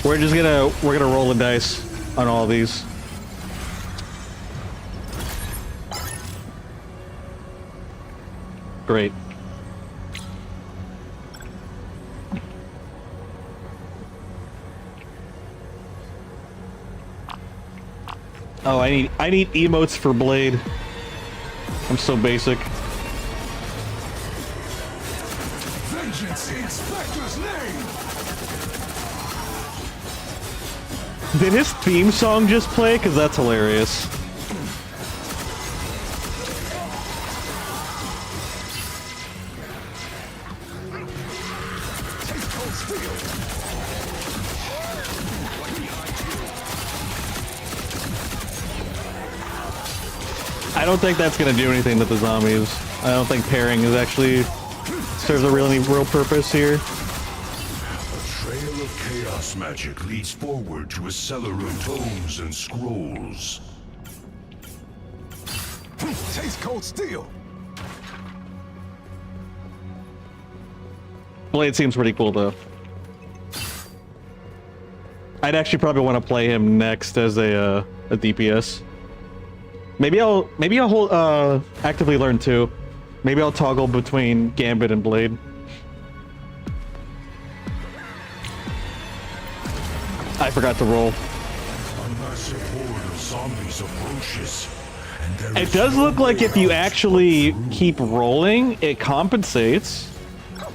S1: We're gonna roll the dice on all these. Great. Oh, I need emotes for Blade. I'm so basic.
S7: Vengeance in Spectre's name.
S1: Did his theme song just play? Because that's hilarious.
S7: Take cold steel.
S1: I don't think that's gonna do anything to the zombies. I don't think pairing is actually serves a real purpose here.
S6: A trail of chaos magic leads forward to a cellar of tomes and scrolls.
S7: Taste cold steel.
S1: Blade seems pretty cool though. I'd actually probably want to play him next as a DPS. Maybe I'll actively learn too. Maybe I'll toggle between Gambit and Blade. I forgot to roll.
S6: A massive horde of zombies approaches. And there
S1: It
S6: is
S1: does
S6: no
S1: look like
S6: way
S1: if you
S6: out
S1: actually
S6: but through.
S1: keep rolling, it compensates.
S2: Nimble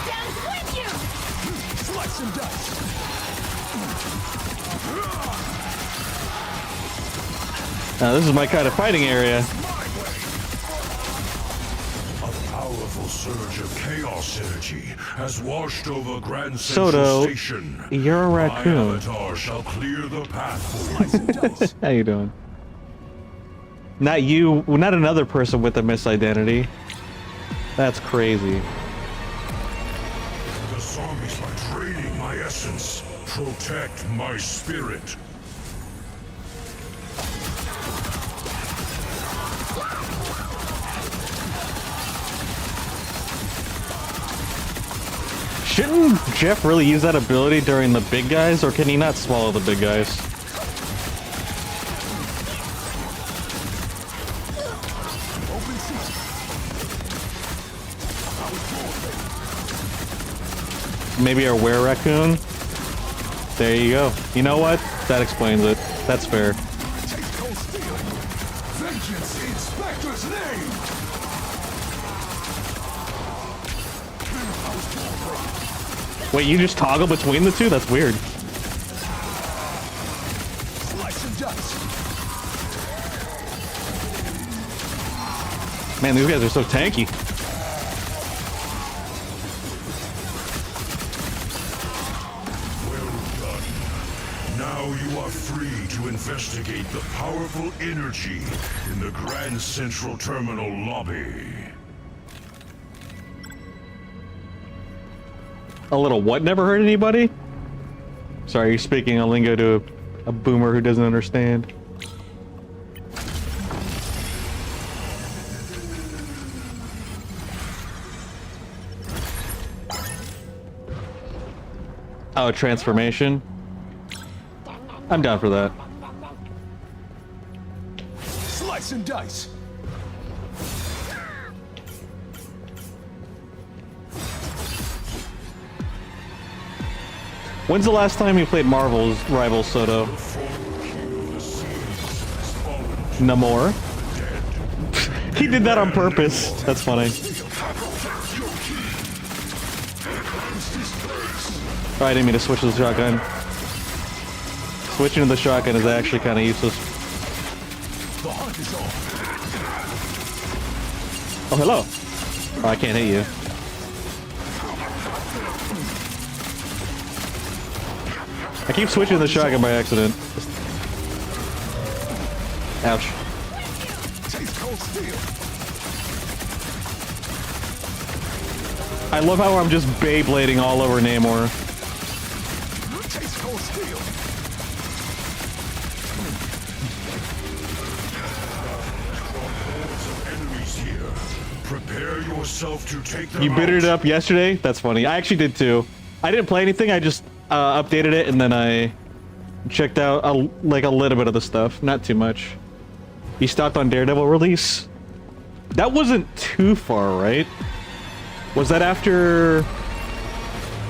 S2: stands with you!
S7: Slice and dice.
S1: Now this is my kind of fighting area.
S6: A powerful surge of chaos energy has washed over Grand Central
S1: Soto,
S6: Station.
S1: you're a raccoon.
S6: My avatar shall clear the path for you.
S1: How you doing? Not you, not another person with a misidentity. That's crazy.
S6: The zombies are draining my essence. Protect my spirit.
S1: Shouldn't Jeff really use that ability during the big guys, or can he not swallow the big guys?
S7: Open season.
S1: Maybe our were raccoon? There you go. You know what? That explains it. That's fair.
S7: Take cold steel. Vengeance in Spectre's name.
S1: Wait, you just toggle between the two? That's weird.
S4: Slice and dice.
S1: Man, these guys are so tanky.
S6: Well done. Now you are free to investigate the powerful energy in the Grand Central Terminal lobby.
S1: A little what never hurt anybody? Sorry, you're speaking a lingo to a boomer who doesn't understand. Oh, transformation? I'm down for that.
S4: Slice and dice.
S1: When's the last time you played Marvel's Rivals, Soto? Namor? He did that on purpose. That's funny. Oh, I didn't mean to switch to the shotgun. Switching to the shotgun is actually kind of useless.
S4: The hunt is on.
S1: Oh, hello. Oh, I can't hit you. I keep switching to the shotgun by accident. Ouch.
S4: Taste cold steel.
S1: I love how I'm just Beyblading all over Namor.
S4: Taste cold steel.
S6: Enemies here. Prepare yourself to take them
S1: You
S6: out.
S1: bitted it up yesterday? That's funny. I actually did too. I didn't play anything. I just updated it and then I checked out like a little bit of the stuff. Not too much. You stopped on Daredevil release? That wasn't too far, right? Was that after...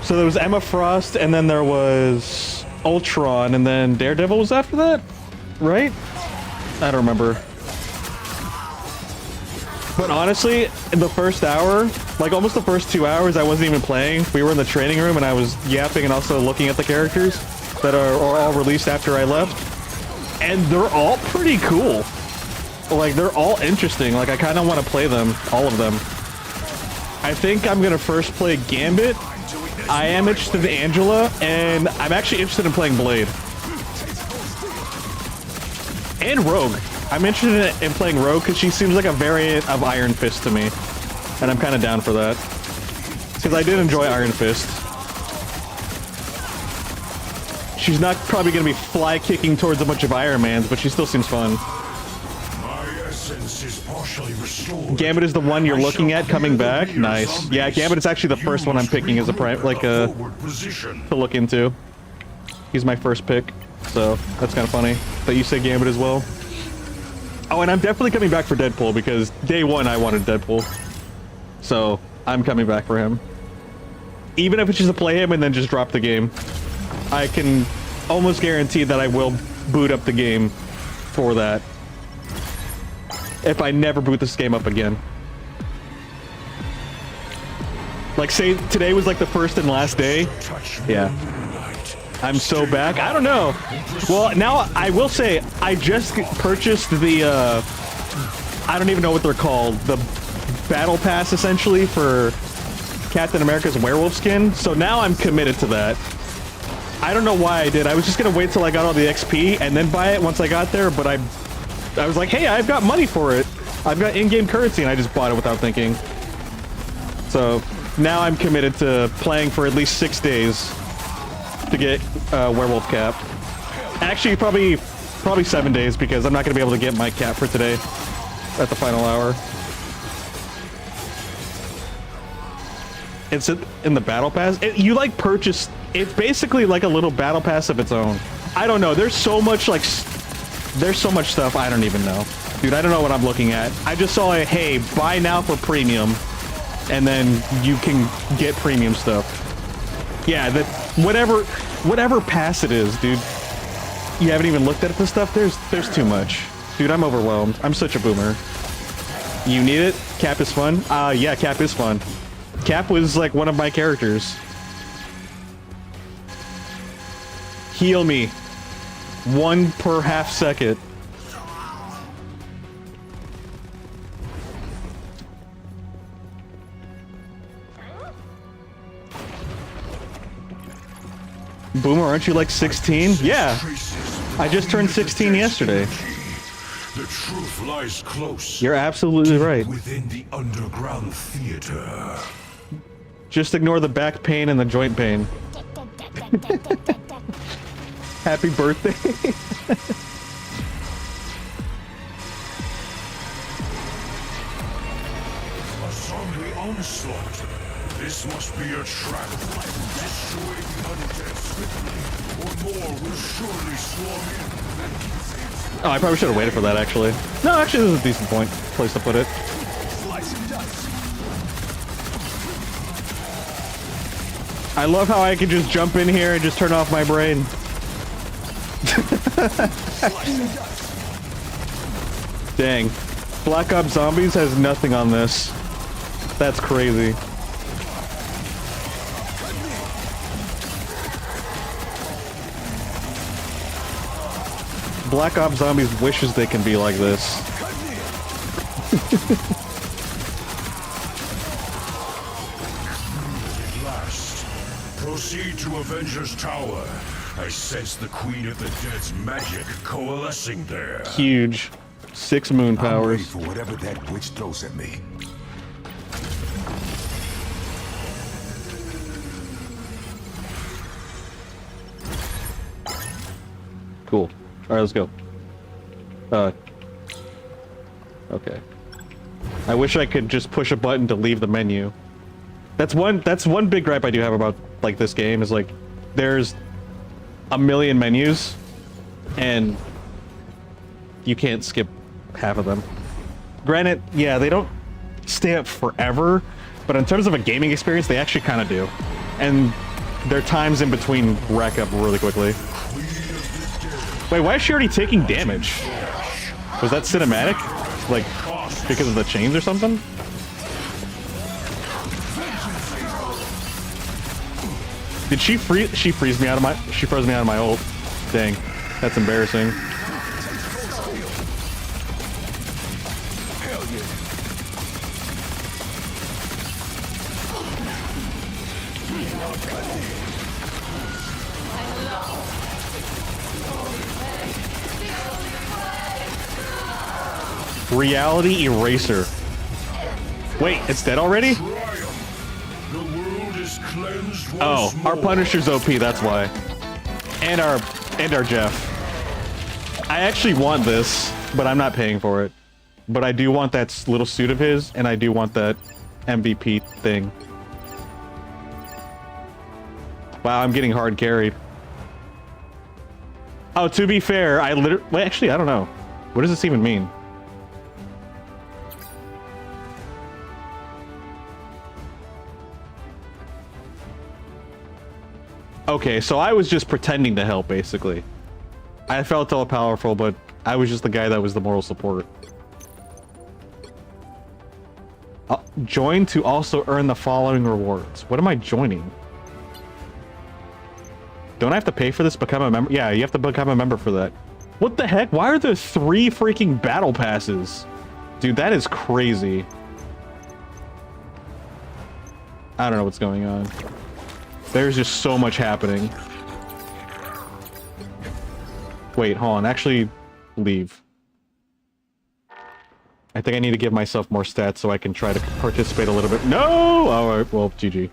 S1: So there was Emma Frost and then there was Ultron and then Daredevil was after that? Right? I don't remember. But honestly, in the first hour, like almost the first 2 hours, I wasn't even playing. We were in the training room and I was yapping and also looking at the characters that are all released after I left. And they're all pretty cool. Like, they're all interesting. Like, I kind of want to play them, all of them. I think I'm going to first play Gambit. I am interested in Angela, and I'm actually interested in playing Blade. And Rogue. I'm interested in playing Rogue because she seems like a variant of Iron Fist to me. And I'm kind of down for that. Because I did enjoy Iron Fist. She's not probably going to be fly kicking towards a bunch of Iron Mans, but she still seems fun.
S6: My essence is partially restored.
S1: Gambit is the one you're looking at coming back? Nice. Yeah, Gambit is actually the first one I'm picking as a
S6: forward position.
S1: to look into. He's my first pick, so that's kind of funny that you say Gambit as well. Oh, and I'm definitely coming back for Deadpool because day one I wanted Deadpool. So I'm coming back for him. Even if it's just to play him and then just drop the game. I can almost guarantee that I will boot up the game for that. If I never boot this game up again. Like, say today was like the first and last day. Yeah. I'm so back. I don't know. Well, now I will say I just purchased the I don't even know what they're called. The battle pass essentially for Captain America's werewolf skin. So now I'm committed to that. I don't know why I did. I was just gonna wait till I got all the XP and then buy it once I got there, but I was like, hey, I've got money for it. I've got in-game currency, and I just bought it without thinking. So now I'm committed to playing for at least 6 days to get werewolf cap. Actually, probably 7 days because I'm not gonna be able to get my cap for today at the final hour. It's in the battle pass. You like purchase. It's basically like a little battle pass of its own. I don't know. There's so much like. There's so much stuff I don't even know. Dude, I don't know what I'm looking at. I just saw a, hey, buy now for premium. And then you can get premium stuff. Yeah, that whatever pass it is, dude. You haven't even looked at the stuff? There's too much. Dude, I'm overwhelmed. I'm such a boomer. You need it? Cap is fun? Yeah, Cap is fun. Cap was like one of my characters. Heal me. 1 per half second. Boomer, aren't you like 16? Yeah. I just turned 16 yesterday.
S6: The truth lies close.
S1: You're absolutely right.
S6: Within the underground theater.
S1: Just ignore the back pain and the joint pain. Happy birthday.
S6: A zombie onslaught. This must be a trap. Destroy the undead swiftly, or more will surely swarm in.
S1: Oh, I probably should have waited for that, actually. No, actually, this is a decent place to put it. I love how I can just jump in here and just turn off my brain. Dang. Black Ops Zombies has nothing on this. That's crazy. Black Ops Zombies wishes they can be like this.
S6: At last, proceed to Avenger's Tower. I sense the Queen of the Dead's magic coalescing there.
S1: Huge. 6 moon
S7: I'm ready
S1: powers.
S7: for whatever that witch throws at me.
S1: Cool. Alright, let's go. Okay. I wish I could just push a button to leave the menu. That's one big gripe I do have about like this game is like there's a million menus and you can't skip half of them. Granted, yeah, they don't stay up forever, but in terms of a gaming experience, they actually kind of do. And their times in between rack up really quickly. Wait, why is she already taking damage? Was that cinematic? Like, because of the chains or something? Did she freeze? She froze me out of my ult. Dang, that's embarrassing. Reality Eraser. Wait, it's dead already?
S6: The world is cleansed once
S1: Oh, our
S6: more.
S1: Punisher's OP, that's why. And our Jeff. I actually want this, but I'm not paying for it. But I do want that little suit of his, and I do want that MVP thing. Wow, I'm getting hard carried. Oh, to be fair, I literally... Wait, actually, I don't know. What does this even mean? Okay, so I was just pretending to help, basically. I felt all powerful, but I was just the guy that was the moral support. Join to also earn the following rewards. What am I joining? Don't I have to pay for this? Become a member? Yeah, you have to become a member for that. What the heck? Why are there 3 freaking battle passes? Dude, that is crazy. I don't know what's going on. There's just so much happening. Wait, hold on. Actually, leave. I think I need to give myself more stats so I can try to participate a little bit. No! Alright, well, GG.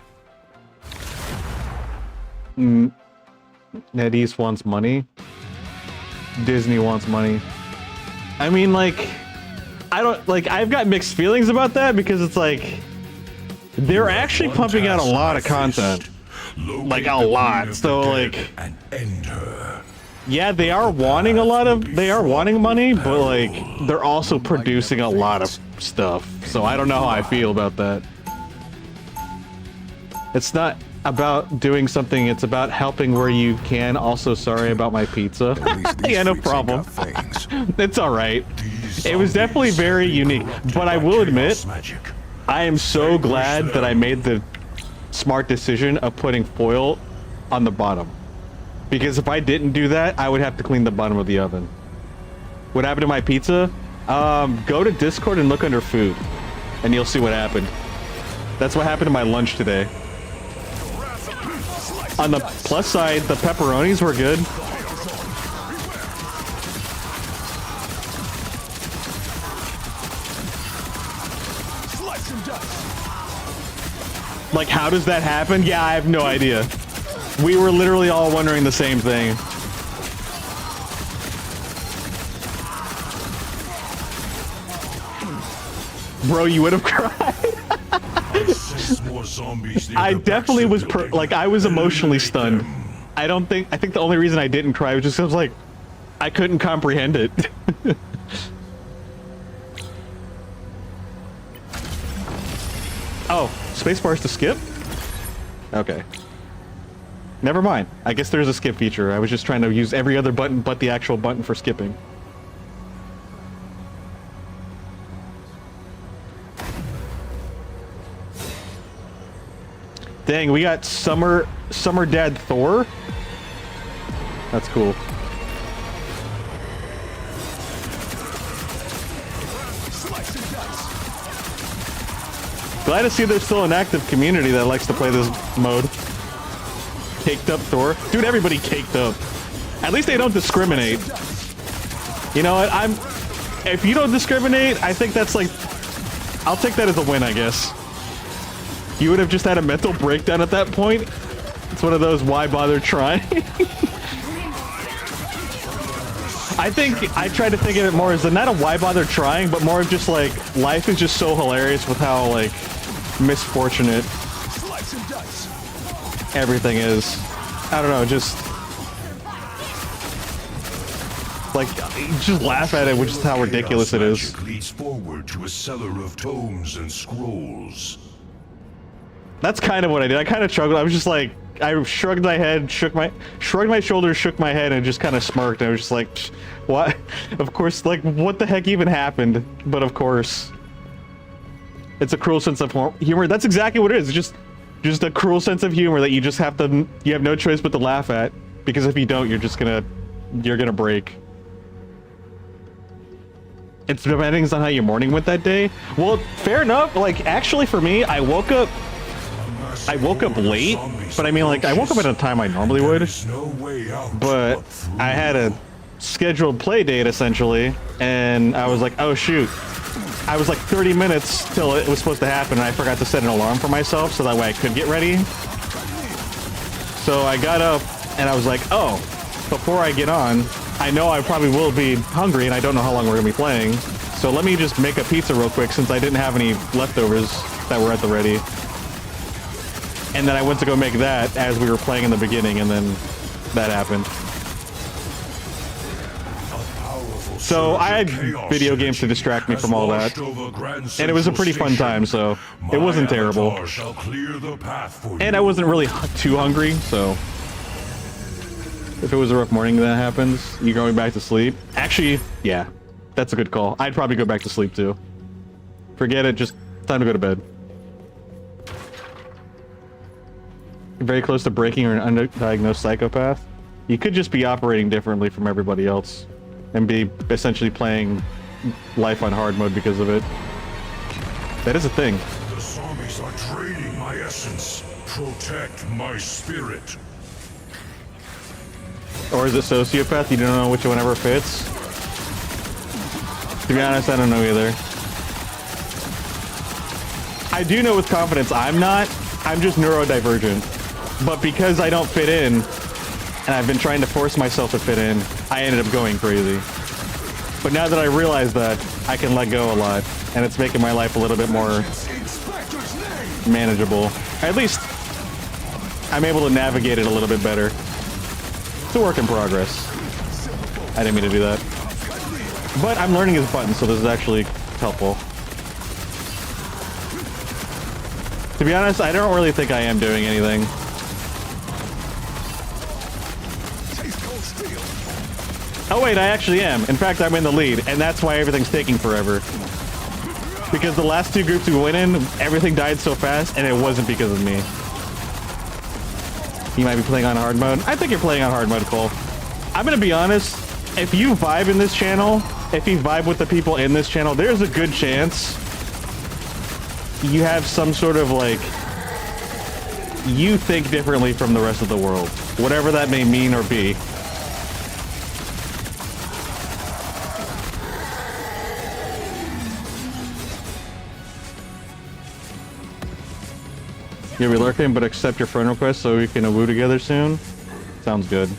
S1: NetEase wants money. Disney wants money. I mean, like... I've got mixed feelings about that because it's like... They're actually pumping out a lot of content. Like, a lot. So, like...
S6: And end her.
S1: Yeah, they are wanting money, but like they're also producing a lot of stuff. So I don't know how I feel about that. It's not about doing something, it's about helping where you can. Also, sorry about my pizza. Yeah, no problem. It's all right. It was definitely very unique, but I will admit, I am so glad that I made the smart decision of putting foil on the bottom. Because if I didn't do that, I would have to clean the bottom of the oven. What happened to my pizza? Go to Discord and look under food, and you'll see what happened. That's what happened to my lunch today. On the plus side, the pepperonis were good. Like, how does that happen? Yeah, I have no idea. We were literally all wondering the same thing. Bro, you would have cried. I definitely was I was emotionally stunned. I think the only reason I didn't cry was just 'cause I was like, I couldn't comprehend it. Oh, spacebar's to skip? Okay. Never mind. I guess there's a skip feature. I was just trying to use every other button but the actual button for skipping. Dang, we got Summer Dad Thor? That's cool. Glad to see there's still an active community that likes to play this mode. Caked up Thor. Dude, everybody caked up. At least they don't discriminate. You know what? If you don't discriminate, I think that's like... I'll take that as a win, I guess. You would have just had a mental breakdown at that point. It's one of those, why bother trying? I think I tried to think of it more as not a why bother trying, but more of just like, life is just so hilarious with how like misfortunate everything is. I don't know, just like, just laugh at it, which is how ridiculous it is.
S6: Leads forward to a cellar of tomes and scrolls.
S1: That's kind of what I did. I kind of struggled. I was just like, I shrugged my head, shrugged my shoulders, shook my head, and just kind of smirked. I was just like, what? Of course, like, what the heck even happened? But of course, it's a cruel sense of humor. That's exactly what it is. It's just a cruel sense of humor that you just have to, you have no choice but to laugh at, because if you don't, you're gonna break. It's depending on how your morning went that day. Well, fair enough. Like, actually for me, I woke up late, but I mean, like, I woke up at a time I normally would, but I had a scheduled play date essentially, and I was like, oh shoot, I was like 30 minutes till it was supposed to happen, and I forgot to set an alarm for myself so that way I could get ready. So I got up and I was like, oh, before I get on, I know I probably will be hungry and I don't know how long we're gonna be playing, so let me just make a pizza real quick since I didn't have any leftovers that were at the ready. And then I went to go make that as we were playing in the beginning, and then that happened. So I had video games to distract me from all that, and it was a pretty fun time, so it wasn't terrible. And I wasn't really too hungry, so if it was a rough morning that happens, you're going back to sleep. Actually, yeah, that's a good call. I'd probably go back to sleep too. Forget it, just time to go to bed. Very close to breaking or an undiagnosed psychopath. You could just be operating differently from everybody else and be essentially playing life on hard mode because of it. That is a thing.
S6: The zombies are draining my essence. Protect my spirit.
S1: Or is it sociopath? You don't know which one ever fits? To be honest, I don't know either. I do know with confidence I'm not. I'm just neurodivergent. But because I don't fit in, and I've been trying to force myself to fit in, I ended up going crazy. But now that I realize that, I can let go a lot, and it's making my life a little bit more manageable. At least, I'm able to navigate it a little bit better. It's a work in progress. I didn't mean to do that. But I'm learning his buttons, so this is actually helpful. To be honest, I don't really think I am doing anything. Oh wait, I actually am. In fact, I'm in the lead, and that's why everything's taking forever. Because the last two groups we went in, everything died so fast, and it wasn't because of me. You might be playing on hard mode. I think you're playing on hard mode, Cole. I'm gonna be honest, if you vibe in this channel, if you vibe with the people in this channel, there's a good chance you have some sort of like, you think differently from the rest of the world. Whatever that may mean or be. You'll be lurking, but accept your friend request so we can woo together soon. Sounds good.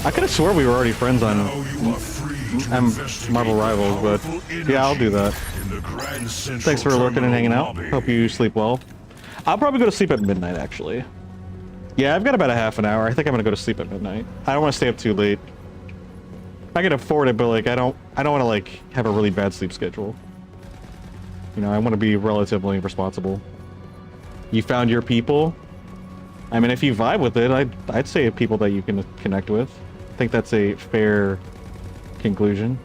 S1: I could have swore we were already friends on Marvel Rivals, but yeah, I'll do that. Thanks for lurking and hanging out. Hope you sleep well. I'll probably go to sleep at midnight, actually. Yeah, I've got about a half an hour. I think I'm gonna go to sleep at midnight. I don't want to stay up too late. I can afford it, but like I don't want to like have a really bad sleep schedule. You know, I want to be relatively responsible. You found your people. I mean, if you vibe with it, I'd say people that you can connect with. I think that's a fair conclusion.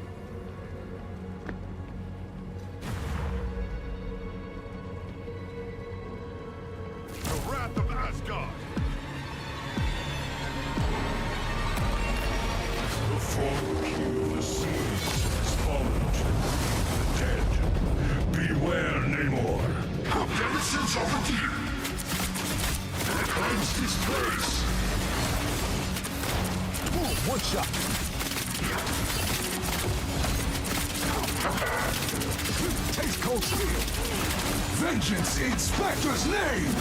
S6: The wrath of Asgard. The fallen king of the seas has fallen to the dead. Beware, Namor. How denizens of the deep. Cleanse this place.
S4: One shot. Taste cold steel. Vengeance in Spectre's name.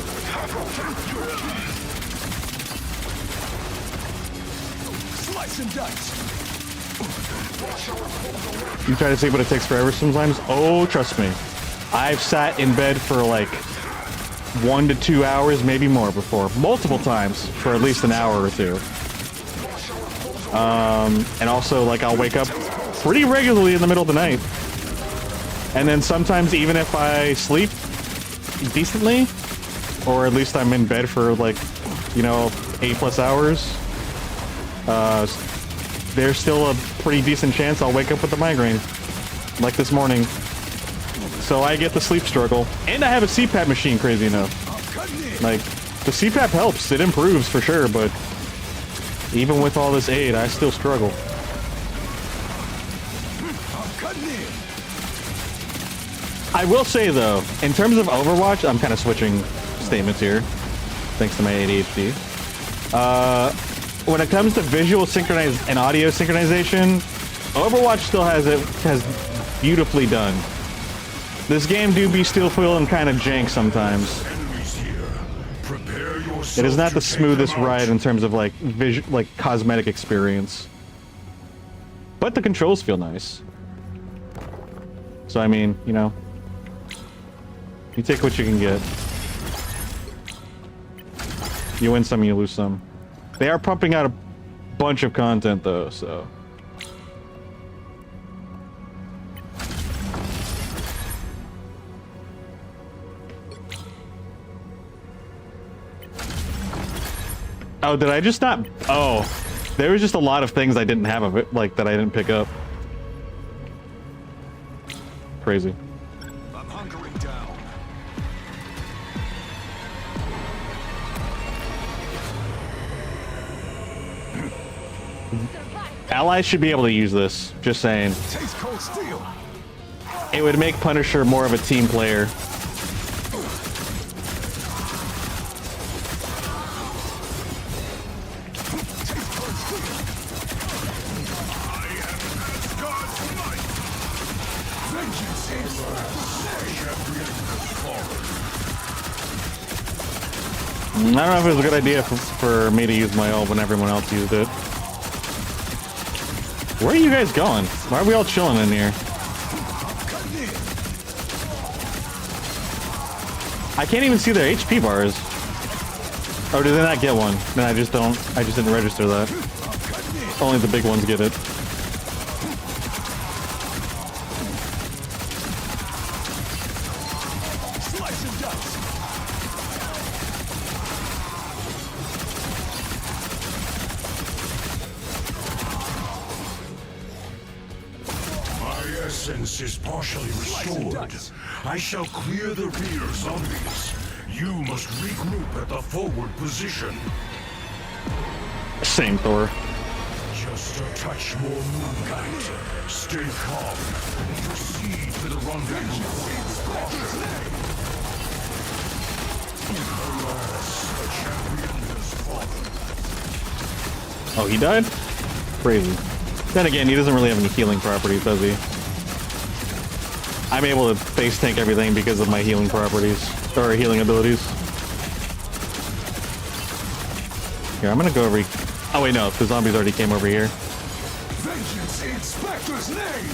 S4: Slice and dice.
S1: You try to say what it takes forever sometimes? Oh, trust me. I've sat in bed for like 1 to 2 hours, maybe more before. Multiple times for at least an hour or two. And also, like, I'll wake up pretty regularly in the middle of the night. And then sometimes, even if I sleep decently, or at least I'm in bed for, like, you know, 8+ hours, there's still a pretty decent chance I'll wake up with a migraine. Like this morning. So I get the sleep struggle. And I have a CPAP machine, crazy enough. Like, the CPAP helps. It improves for sure, but even with all this aid, I still struggle. I will say, though, in terms of Overwatch, I'm kind of switching statements here, thanks to my ADHD. When it comes to visual and audio synchronization, Overwatch still has beautifully done. This game do be still feeling kind of jank sometimes. It is not the smoothest ride in terms of like cosmetic experience, but the controls feel nice. So I mean, you know, you take what you can get. You win some, you lose some. They are pumping out a bunch of content though, so. Oh, did I just not? Oh, there was just a lot of things I didn't have of it, like that I didn't pick up. Crazy.
S4: I'm hunkering down.
S1: Allies should be able to use this. Just saying.
S4: Taste cold steel.
S1: It would make Punisher more of a team player. I don't know if it was a good idea for me to use my ult when everyone else used it. Where are you guys going? Why are we all chilling in here? I can't even see their HP bars. Oh, did they not get one? Then I just didn't register that. Only the big ones get it.
S6: My essence is partially restored. I shall clear the rear zombies. You must regroup at the forward position.
S1: Same Thor.
S6: Just a touch more moonlight. Stay calm. Proceed to the rendezvous. Alas, the champion has fallen.
S1: Oh, he died? Crazy. Then again, he doesn't really have any healing properties, does he? I'm able to face tank everything because of my healing properties. Or healing abilities. Here, I'm gonna go over... Oh wait, no, the zombies already came over here.
S4: Vengeance in Spectre's name!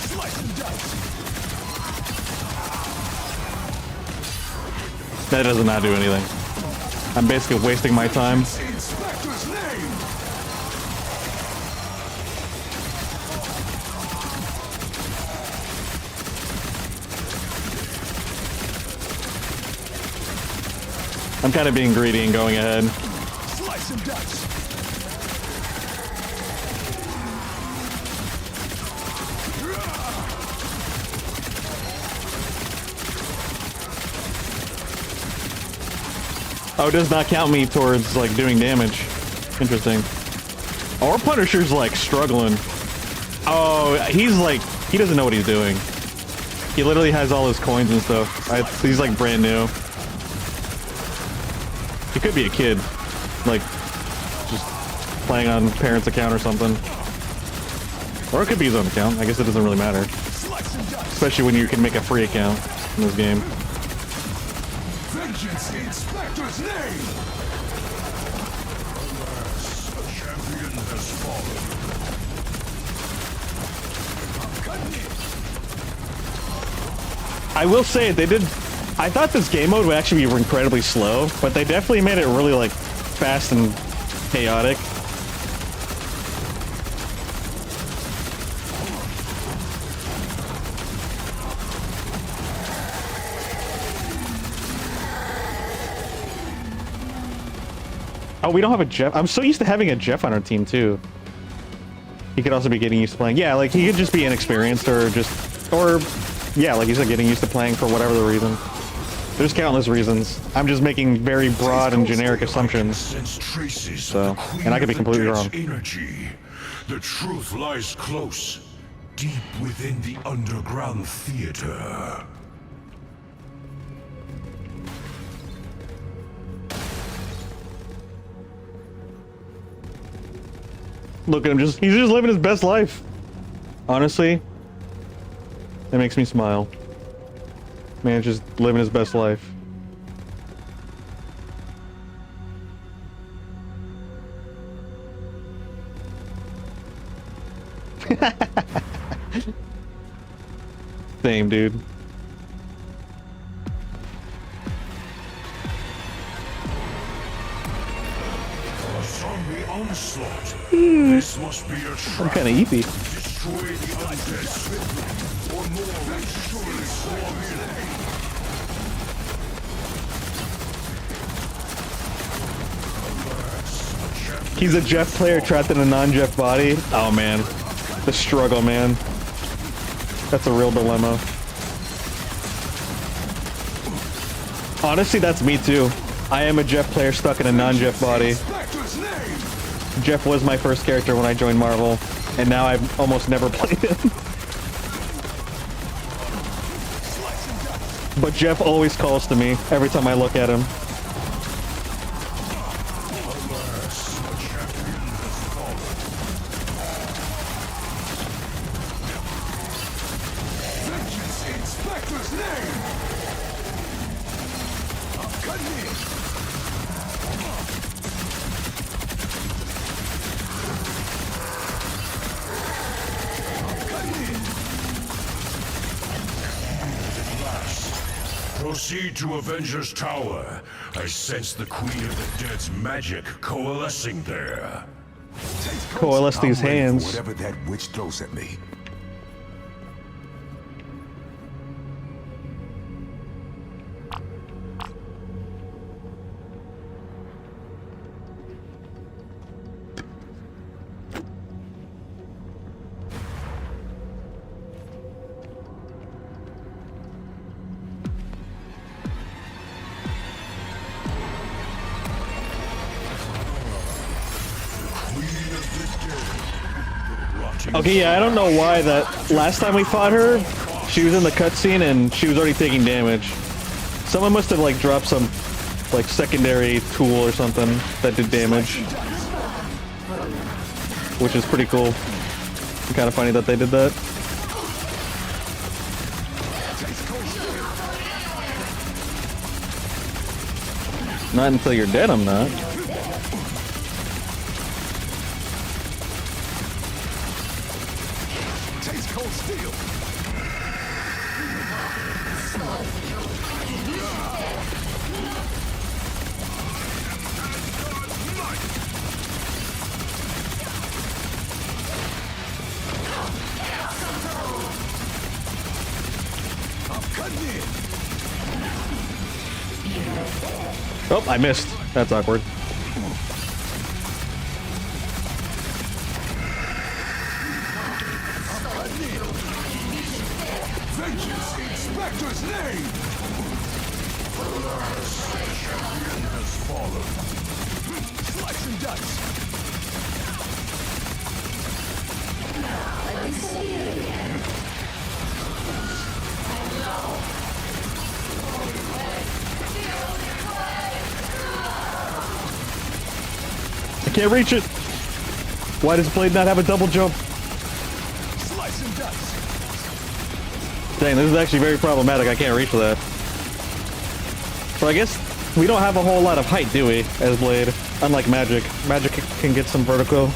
S4: Slice and dice!
S1: That does not do anything. I'm basically wasting my time.
S4: In Spectre's name!
S1: I'm kind of being greedy and going ahead.
S4: Slice and dice!
S1: Oh, it does not count me towards, like, doing damage. Interesting. Our Punisher's, like, struggling. Oh, he's, like, he doesn't know what he's doing. He literally has all his coins and stuff. He's, like, brand new. He could be a kid. Like, just playing on parents' account or something. Or it could be his own account. I guess it doesn't really matter. Especially when you can make a free account in this game.
S4: Vengeance in Spectre's name!
S6: Alas, the champion has fallen.
S1: I will say they did. I thought this game mode would actually be incredibly slow, but they definitely made it really like fast and chaotic. Oh, we don't have a Jeff. I'm so used to having a Jeff on our team too. He could also be getting used to playing. Yeah, like he could just be inexperienced or yeah, like you said, getting used to playing for whatever the reason. There's countless reasons. I'm just making very broad and generic assumptions.
S6: Sense traces
S1: So,
S6: of the Queen
S1: and I could be
S6: of the
S1: completely
S6: Dead's
S1: wrong.
S6: Energy. The truth lies close, deep within the underground theater.
S1: Look at him, he's just living his best life. Honestly, that makes me smile. Man, just living his best life. Same, dude.
S6: A zombie onslaught. This must be a
S1: I'm
S6: trap.
S1: kind of eepy.
S6: Destroy the undead swiftly, or more will surely swarm in.
S1: He's a Jeff player trapped in a non-Jeff body. Oh man, the struggle, man. That's a real dilemma. Honestly, that's me too. I am a Jeff player stuck in a non-Jeff body.
S4: Spectre's name!
S1: Jeff was my first character when I joined Marvel, and now I've almost never played him. But Jeff always calls to me every time I look at him.
S4: Vengeance in Spectre's name! Cut me!
S6: Proceed to Avenger's Tower. I sense the Queen of the Dead's magic coalescing there.
S1: Coalesce these
S8: I'm ready for
S1: hands.
S8: whatever that witch throws at me.
S1: Okay, yeah, I don't know why that last time we fought her, she was in the cutscene and she was already taking damage. Someone must have like dropped some like secondary tool or something that did damage, which is pretty cool. Kind of funny that they did that. Not until you're dead, I'm not.
S8: Taste cold steel.
S1: Oh, I missed. That's awkward.
S8: Vengeance in Spectre's name. Champion has fallen. Slice and dice.
S1: I can't reach it. Why does Blade not have a double jump?
S8: Slice and dice.
S1: Dang, this is actually very problematic. I can't reach that. So I guess we don't have a whole lot of height, do we, as Blade? Unlike Magic. Magic can get some vertical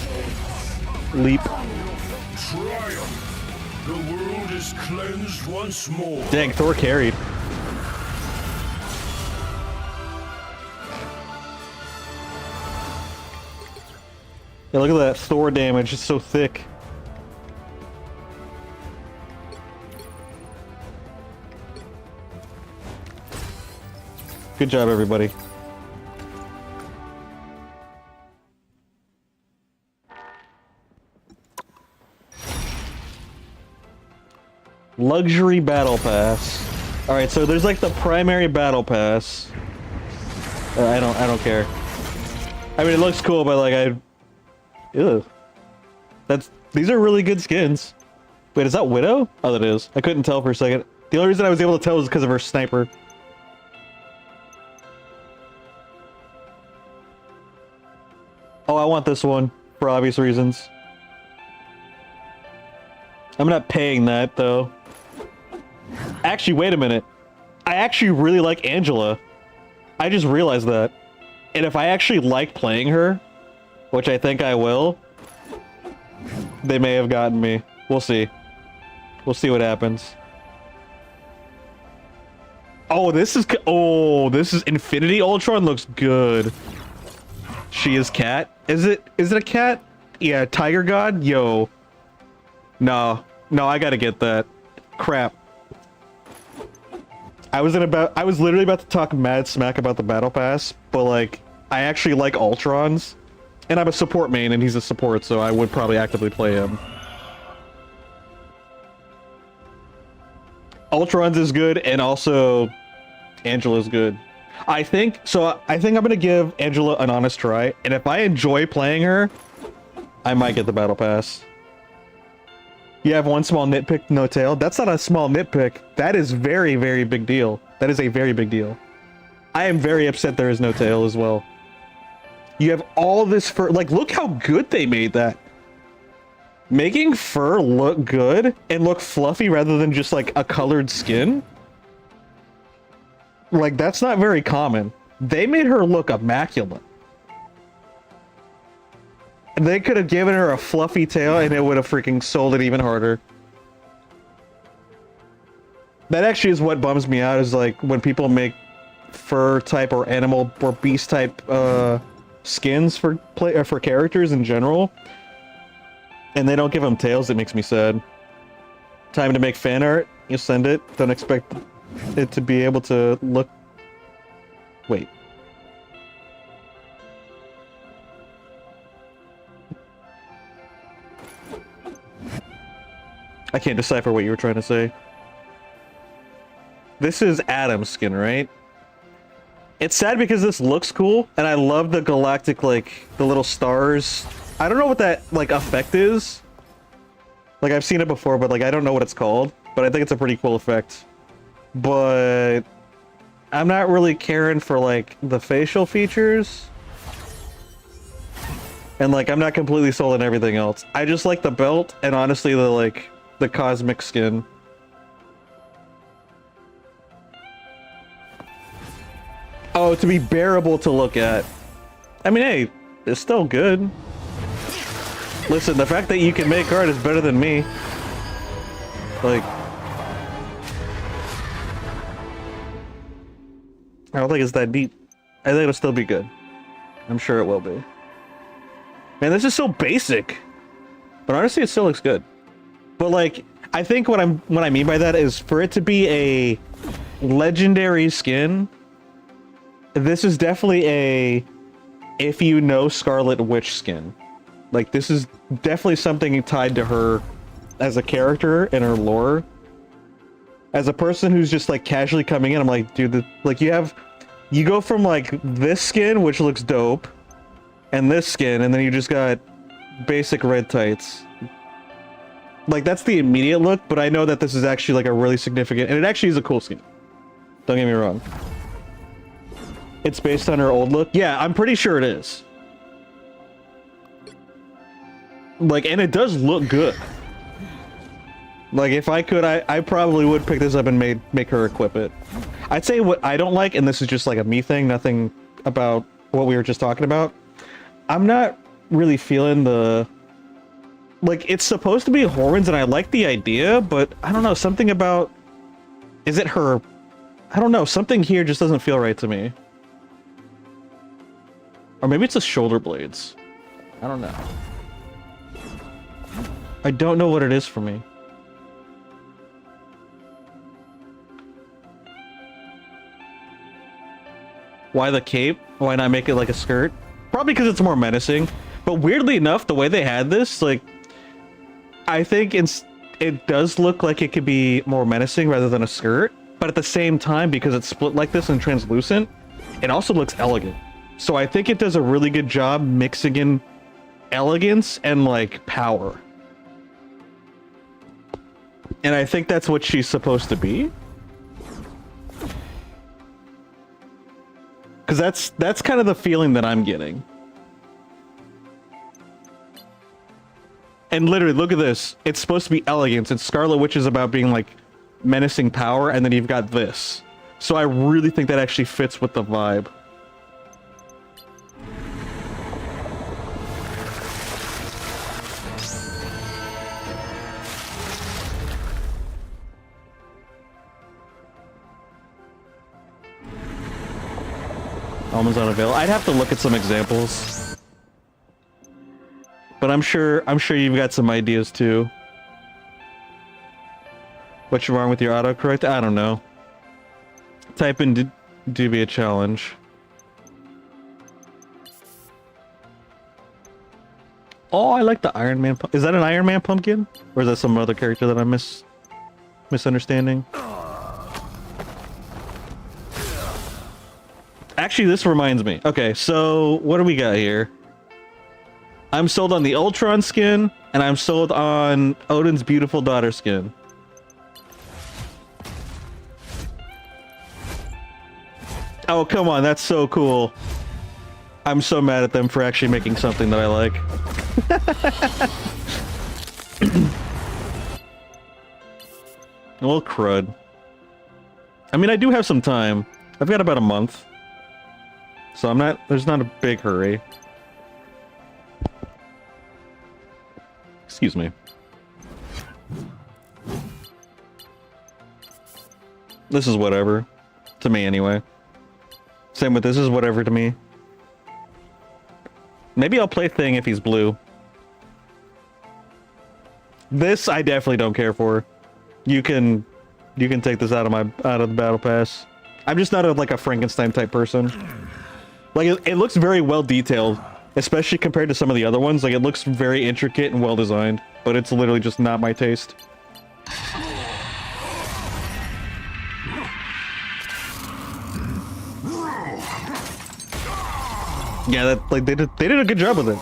S1: leap.
S6: Triumph! The world is cleansed once more.
S1: Dang, Thor carried. Yeah, look at that Thor damage. It's so thick. Good job, everybody. Luxury Battle Pass. Alright, so there's like the primary Battle Pass. I don't care. I mean, it looks cool, but like, ew. These are really good skins. Wait, is that Widow? Oh, that is. I couldn't tell for a second. The only reason I was able to tell was because of her sniper. Oh, I want this one, for obvious reasons. I'm not paying that, though. Actually, wait a minute. I actually really like Angela. I just realized that. And if I actually like playing her, which I think I will, they may have gotten me. We'll see. We'll see what happens. Oh, this is Infinity Ultron looks good. She is Cat. Is it a cat? Yeah, Tiger God? Yo. No, I gotta get that. Crap. I was literally about to talk mad smack about the Battle Pass, but like, I actually like Ultrons. And I'm a support main, and he's a support, so I would probably actively play him. Ultron's is good, and also Angela's good. I think I'm gonna give Angela an honest try, and if I enjoy playing her, I might get the Battle Pass. You have one small nitpick, no tail. That's not a small nitpick. That is very, very big deal. That is a very big deal. I am very upset there is no tail as well. You have all this fur. Like, look how good they made that. Making fur look good and look fluffy rather than just like a colored skin. Like, that's not very common. They made her look immaculate. They could have given her a fluffy tail and it would have freaking sold it even harder. That actually is what bums me out, is like when people make fur type or animal or beast type skins for characters in general, and they don't give them tails. It makes me sad. Time to make fan art. You send it. Don't expect it to be able to look. Wait. I can't decipher what you were trying to say. This is Adam's skin, right? It's sad because this looks cool, and I love the galactic, like, the little stars. I don't know what that, like, effect is. Like, I've seen it before, but like I don't know what it's called. But I think it's a pretty cool effect. But I'm not really caring for like the facial features. And like I'm not completely sold on everything else. I just like the belt and honestly the cosmic skin. Oh, to be bearable to look at. I mean, hey, it's still good. Listen, the fact that you can make art is better than me. Like, I don't think it's that deep. I think it'll still be good. I'm sure it will be. Man, this is so basic. But honestly, it still looks good. But like, I think what I mean by that is for it to be a legendary skin, this is definitely a if you know Scarlet Witch skin. Like, this is definitely something tied to her as a character and her lore. As a person who's just like casually coming in, I'm like, dude, like you go from like this skin, which looks dope, and this skin, and then you just got basic red tights. Like, that's the immediate look, but I know that this is actually like a really significant, and it actually is a cool skin. Don't get me wrong. It's based on her old look. Yeah, I'm pretty sure it is. Like, and it does look good. Like, if I could, I probably would pick this up and make her equip it. I'd say what I don't like, and this is just like a me thing, nothing about what we were just talking about. I'm not really feeling the... Like, it's supposed to be horns, and I like the idea, but I don't know, something about... Is it her... I don't know, something here just doesn't feel right to me. Or maybe it's the shoulder blades. I don't know. I don't know what it is for me. Why the cape? Why not make it like a skirt? Probably because it's more menacing. But weirdly enough, the way they had this, like, I think it does look like it could be more menacing rather than a skirt. But at the same time, because it's split like this and translucent, it also looks elegant. So I think it does a really good job mixing in elegance and like power. And I think that's what she's supposed to be. Because that's kind of the feeling that I'm getting. And literally, look at this. It's supposed to be elegance, and Scarlet Witch is about being like menacing power, and then you've got this. So I really think that actually fits with the vibe. Almost unavailable. I'd have to look at some examples. But I'm sure you've got some ideas too. What's wrong with your autocorrect? I don't know. Type in do be a challenge. Oh, I like the Iron Man. Is that an Iron Man pumpkin? Or is that some other character that I'm misunderstanding? Actually, this reminds me. Okay, so what do we got here? I'm sold on the Ultron skin, and I'm sold on Odin's beautiful daughter skin. Oh, come on, that's so cool. I'm so mad at them for actually making something that I like. Well, crud. I mean, I do have some time. I've got about a month. So there's not a big hurry. Excuse me. This is whatever. To me, anyway. Same with this is whatever to me. Maybe I'll play Thing if he's blue. This I definitely don't care for. You can take this out of the battle pass. I'm just not like a Frankenstein type person. Like it looks very well detailed, especially compared to some of the other ones. Like it looks very intricate and well designed, but it's literally just not my taste. Yeah, that like they did a good job with it.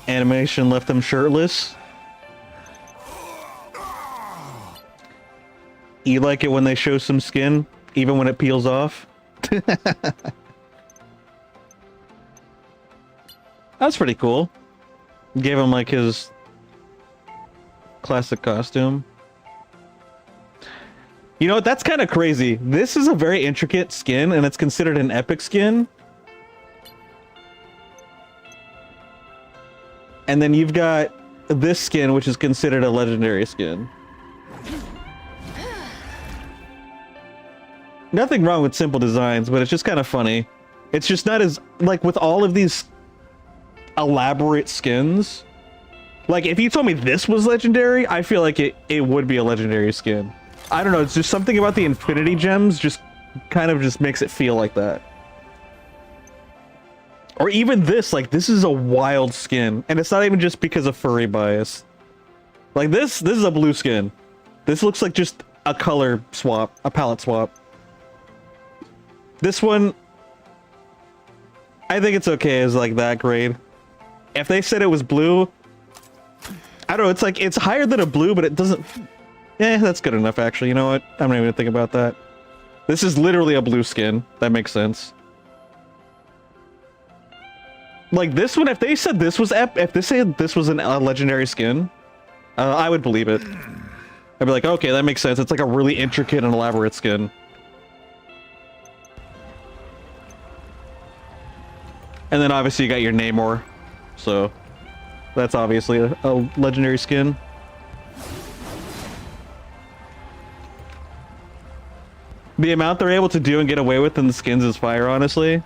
S1: Animation left them shirtless. You like it when they show some skin, even when it peels off? That's pretty cool. Gave him like his classic costume. You know what? That's kind of crazy. This is a very intricate skin, and it's considered an epic skin. And then you've got this skin, which is considered a legendary skin. Nothing wrong with simple designs, but it's just kind of funny. It's just not as, like, with all of these elaborate skins. Like, if you told me this was legendary, I feel like it would be a legendary skin. I don't know, it's just something about the Infinity Gems just kind of just makes it feel like that. Or even this, like, this is a wild skin. And it's not even just because of furry bias. Like, this is a blue skin. This looks like just a color swap, a palette swap. This one, I think it's okay as, like, that grade. If they said it was blue, I don't know, it's like, it's higher than a blue, but it doesn't... Eh, that's good enough, actually. You know what? I'm not even gonna think about that. This is literally a blue skin. That makes sense. Like, this one, if they said this was if they said this was a legendary skin, I would believe it. I'd be like, okay, that makes sense. It's like a really intricate and elaborate skin. And then obviously you got your Namor, so that's obviously a legendary skin. The amount they're able to do and get away with in the skins is fire, honestly.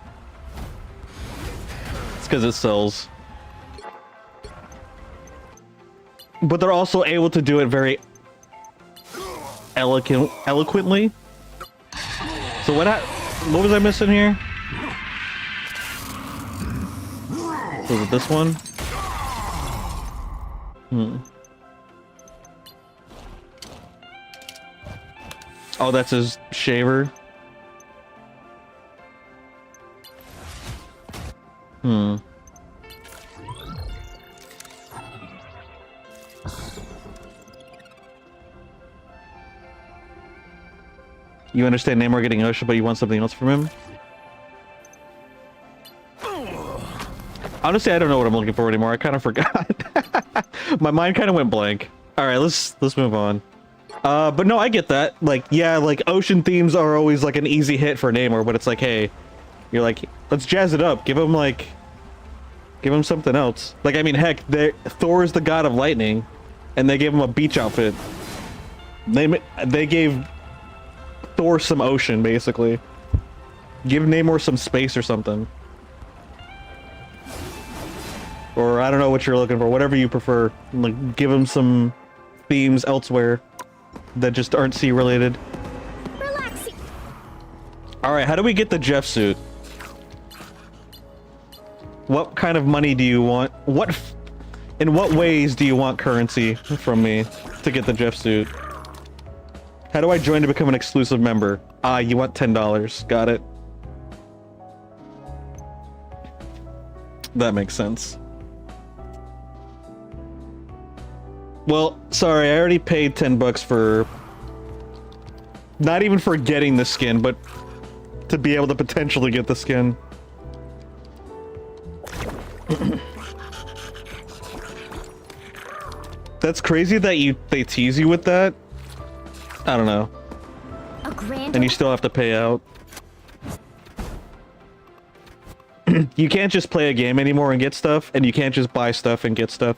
S1: It's because it sells. But they're also able to do it very eloquently. So what was I missing here? Was it this one? Oh, that's his shaver. You understand Namor getting OSHA, but you want something else from him? Honestly, I don't know what I'm looking for anymore. I kind of forgot. My mind kind of went blank. All right, let's move on. But no, I get that. Like, yeah, like ocean themes are always like an easy hit for Namor, but it's like, hey, you're like, let's jazz it up. Give him something else. Like, I mean, heck, Thor is the god of lightning, and they gave him a beach outfit. They gave Thor some ocean, basically. Give Namor some space or something. Or I don't know what you're looking for, whatever you prefer. Like, give him some themes elsewhere that just aren't sea related.
S2: Relaxing.
S1: All right, how do we get the Jeff suit? What kind of money do you want? In what ways do you want currency from me to get the Jeff suit? How do I join to become an exclusive member? You want $10. Got it. That makes sense. Well, sorry, I already paid $10 for... Not even for getting the skin, but to be able to potentially get the skin. That's crazy that they tease you with that. I don't know.
S2: A grand.
S1: And you still have to pay out. You can't just play a game anymore and get stuff, and you can't just buy stuff and get stuff.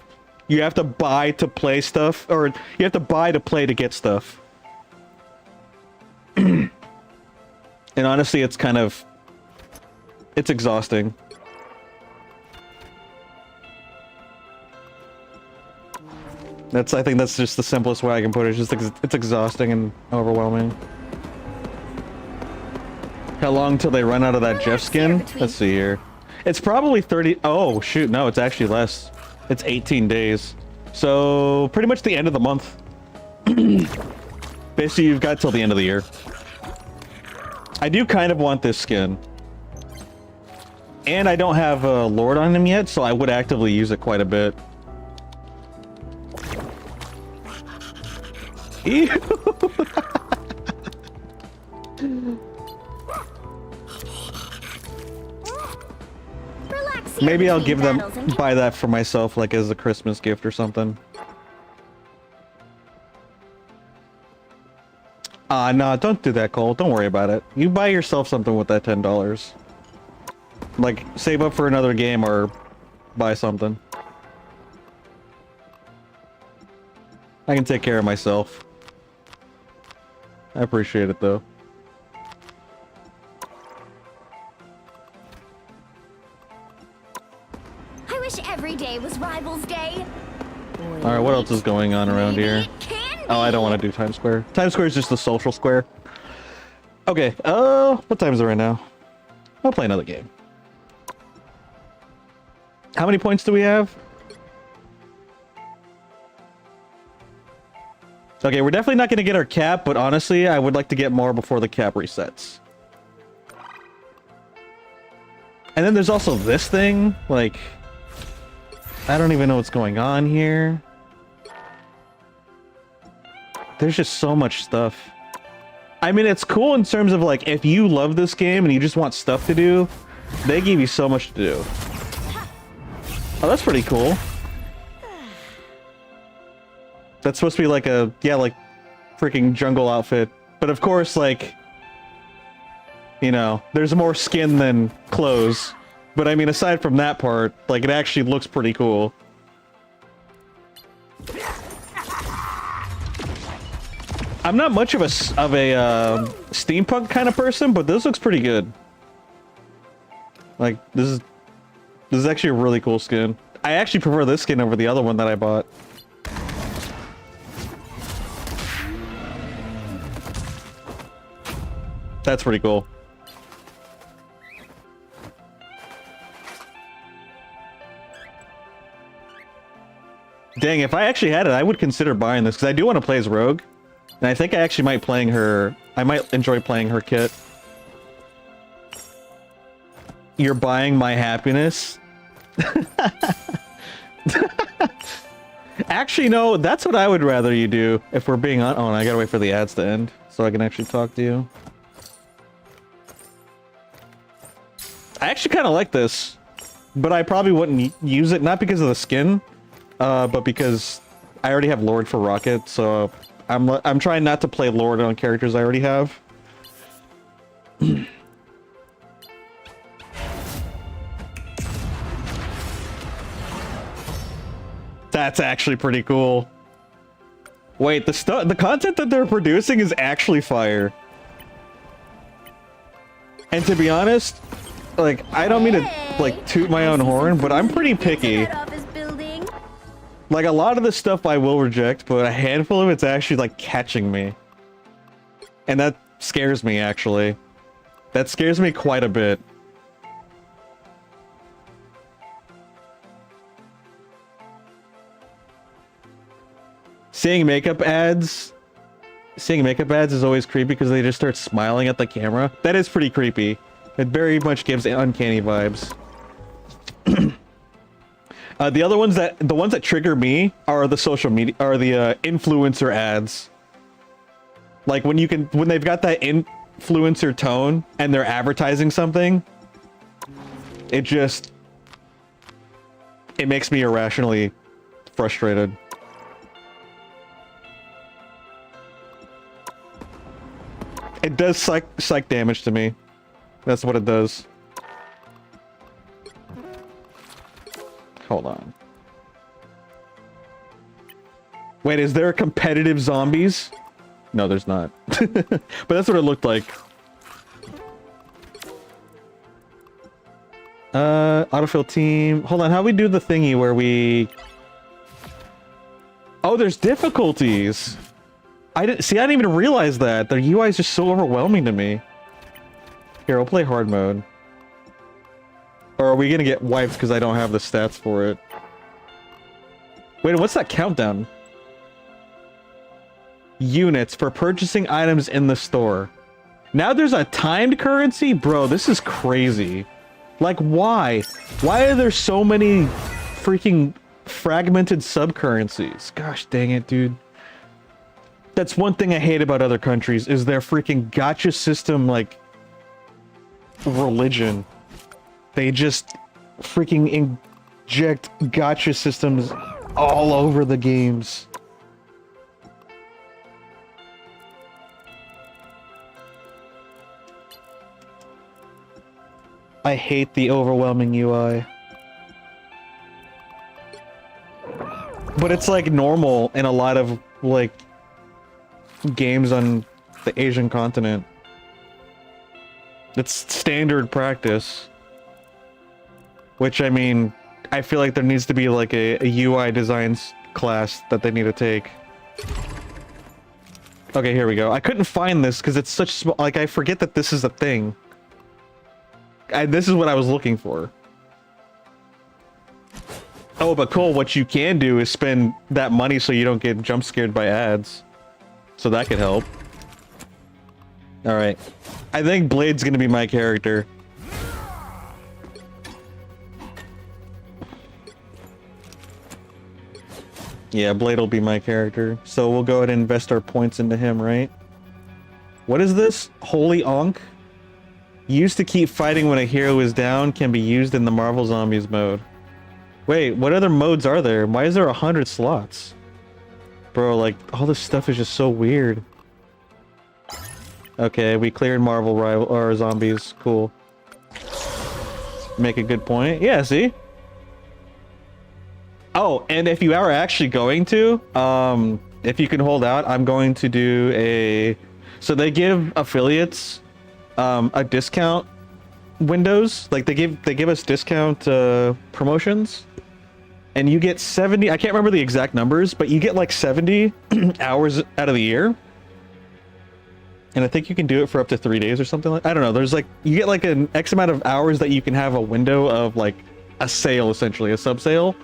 S1: You have to buy to play stuff, or you have to buy to play to get stuff. And honestly, it's kind of... It's exhausting. I think that's just the simplest way I can put it. It's just it's exhausting and overwhelming. How long till they run out of that Jeff skin? Let's see here. It's probably 30... Oh, shoot. No, it's actually less. It's 18 days. So, pretty much the end of the month. Basically, you've got till the end of the year. I do kind of want this skin. And I don't have a Lord on him yet, so I would actively use it quite a bit. Ew.
S2: Relax here
S1: Maybe I'll
S2: between
S1: give them,
S2: battles and
S1: buy that for myself, like as a Christmas gift or something. No, don't do that, Cole. Don't worry about it. You buy yourself something with that $10. Like, save up for another game or buy something. I can take care of myself. I appreciate it, though.
S2: I wish every day was Rivals Day.
S1: Alright, what else is going on around
S2: Maybe
S1: here?
S2: it can be.
S1: Oh, I don't want to do Times Square. Times Square is just the social square. Okay, what time is it right now? I'll play another game. How many points do we have? Okay, we're definitely not going to get our cap, but honestly, I would like to get more before the cap resets. And then there's also this thing, like... I don't even know what's going on here. There's just so much stuff. I mean, it's cool in terms of, like, if you love this game and you just want stuff to do, they give you so much to do. Oh, that's pretty cool. That's supposed to be like a, yeah, like, freaking jungle outfit. But of course, like, you know, there's more skin than clothes. But I mean, aside from that part, like, it actually looks pretty cool. I'm not much of a steampunk kind of person, but this looks pretty good. Like, this is actually a really cool skin. I actually prefer this skin over the other one that I bought. That's pretty cool. Dang, if I actually had it, I would consider buying this, because I do want to play as Rogue. And I think I actually might I might enjoy playing her kit. You're buying my happiness? Actually, no, that's what I would rather you do, if we're being on. Oh, and I gotta wait for the ads to end, so I can actually talk to you. I actually kind of like this, but I probably wouldn't use it, not because of the skin, but because I already have Lord for Rocket, so I'm trying not to play Lord on characters I already have. That's actually pretty cool. Wait, the content that they're producing is actually fire. And to be honest, like, I don't mean to, like, toot my own horn, but I'm pretty picky. Like, a lot of the stuff I will reject, but a handful of it's actually, like, catching me. And that scares me, actually. That scares me quite a bit. Seeing makeup ads is always creepy because they just start smiling at the camera. That is pretty creepy. It very much gives uncanny vibes. The ones that trigger me are the social media, are the influencer ads. Like when they've got that influencer tone and they're advertising something, it makes me irrationally frustrated. It does psych damage to me. That's what it does. Hold on. Wait, is there a competitive zombies? No, there's not. But that's what it looked like. Autofill team. Hold on, how do we do the thingy where we... Oh, there's difficulties! I didn't even realize that. The UI is just so overwhelming to me. Here, I'll play hard mode. Or are we gonna get wiped because I don't have the stats for it? Wait, what's that countdown? Units for purchasing items in the store. Now there's a timed currency? Bro, this is crazy. Like, why? Why are there so many freaking fragmented subcurrencies? Gosh dang it, dude. That's one thing I hate about other countries, is their freaking gacha system, like, religion. They just freaking inject gacha systems all over the games. I hate the overwhelming UI. But it's like normal in a lot of like games on the Asian continent. It's standard practice. Which, I mean, I feel like there needs to be like a UI designs class that they need to take. Okay, here we go. I couldn't find this because it's such small, like I forget that this is a thing. This is what I was looking for. Oh, but cool, what you can do is spend that money so you don't get jump scared by ads. So that could help. Alright. I think Blade's gonna be my character. Yeah, Blade will be my character. So we'll go ahead and invest our points into him, right? What is this? Holy Ankh? Used to keep fighting when a hero is down, can be used in the Marvel Zombies mode. Wait, what other modes are there? Why is there 100 slots? Bro, like, all this stuff is just so weird. Okay, we cleared Marvel rival or zombies. Cool. Make a good point. Yeah, see? Oh, and if you are actually going to, if you can hold out, I'm going to do a... So they give affiliates a discount windows. Like they give us discount promotions. And you get 70, I can't remember the exact numbers, but you get like 70 hours out of the year. And I think you can do it for up to 3 days or something like, I don't know. There's like, you get like an X amount of hours that you can have a window of like a sale, essentially, a sub sale.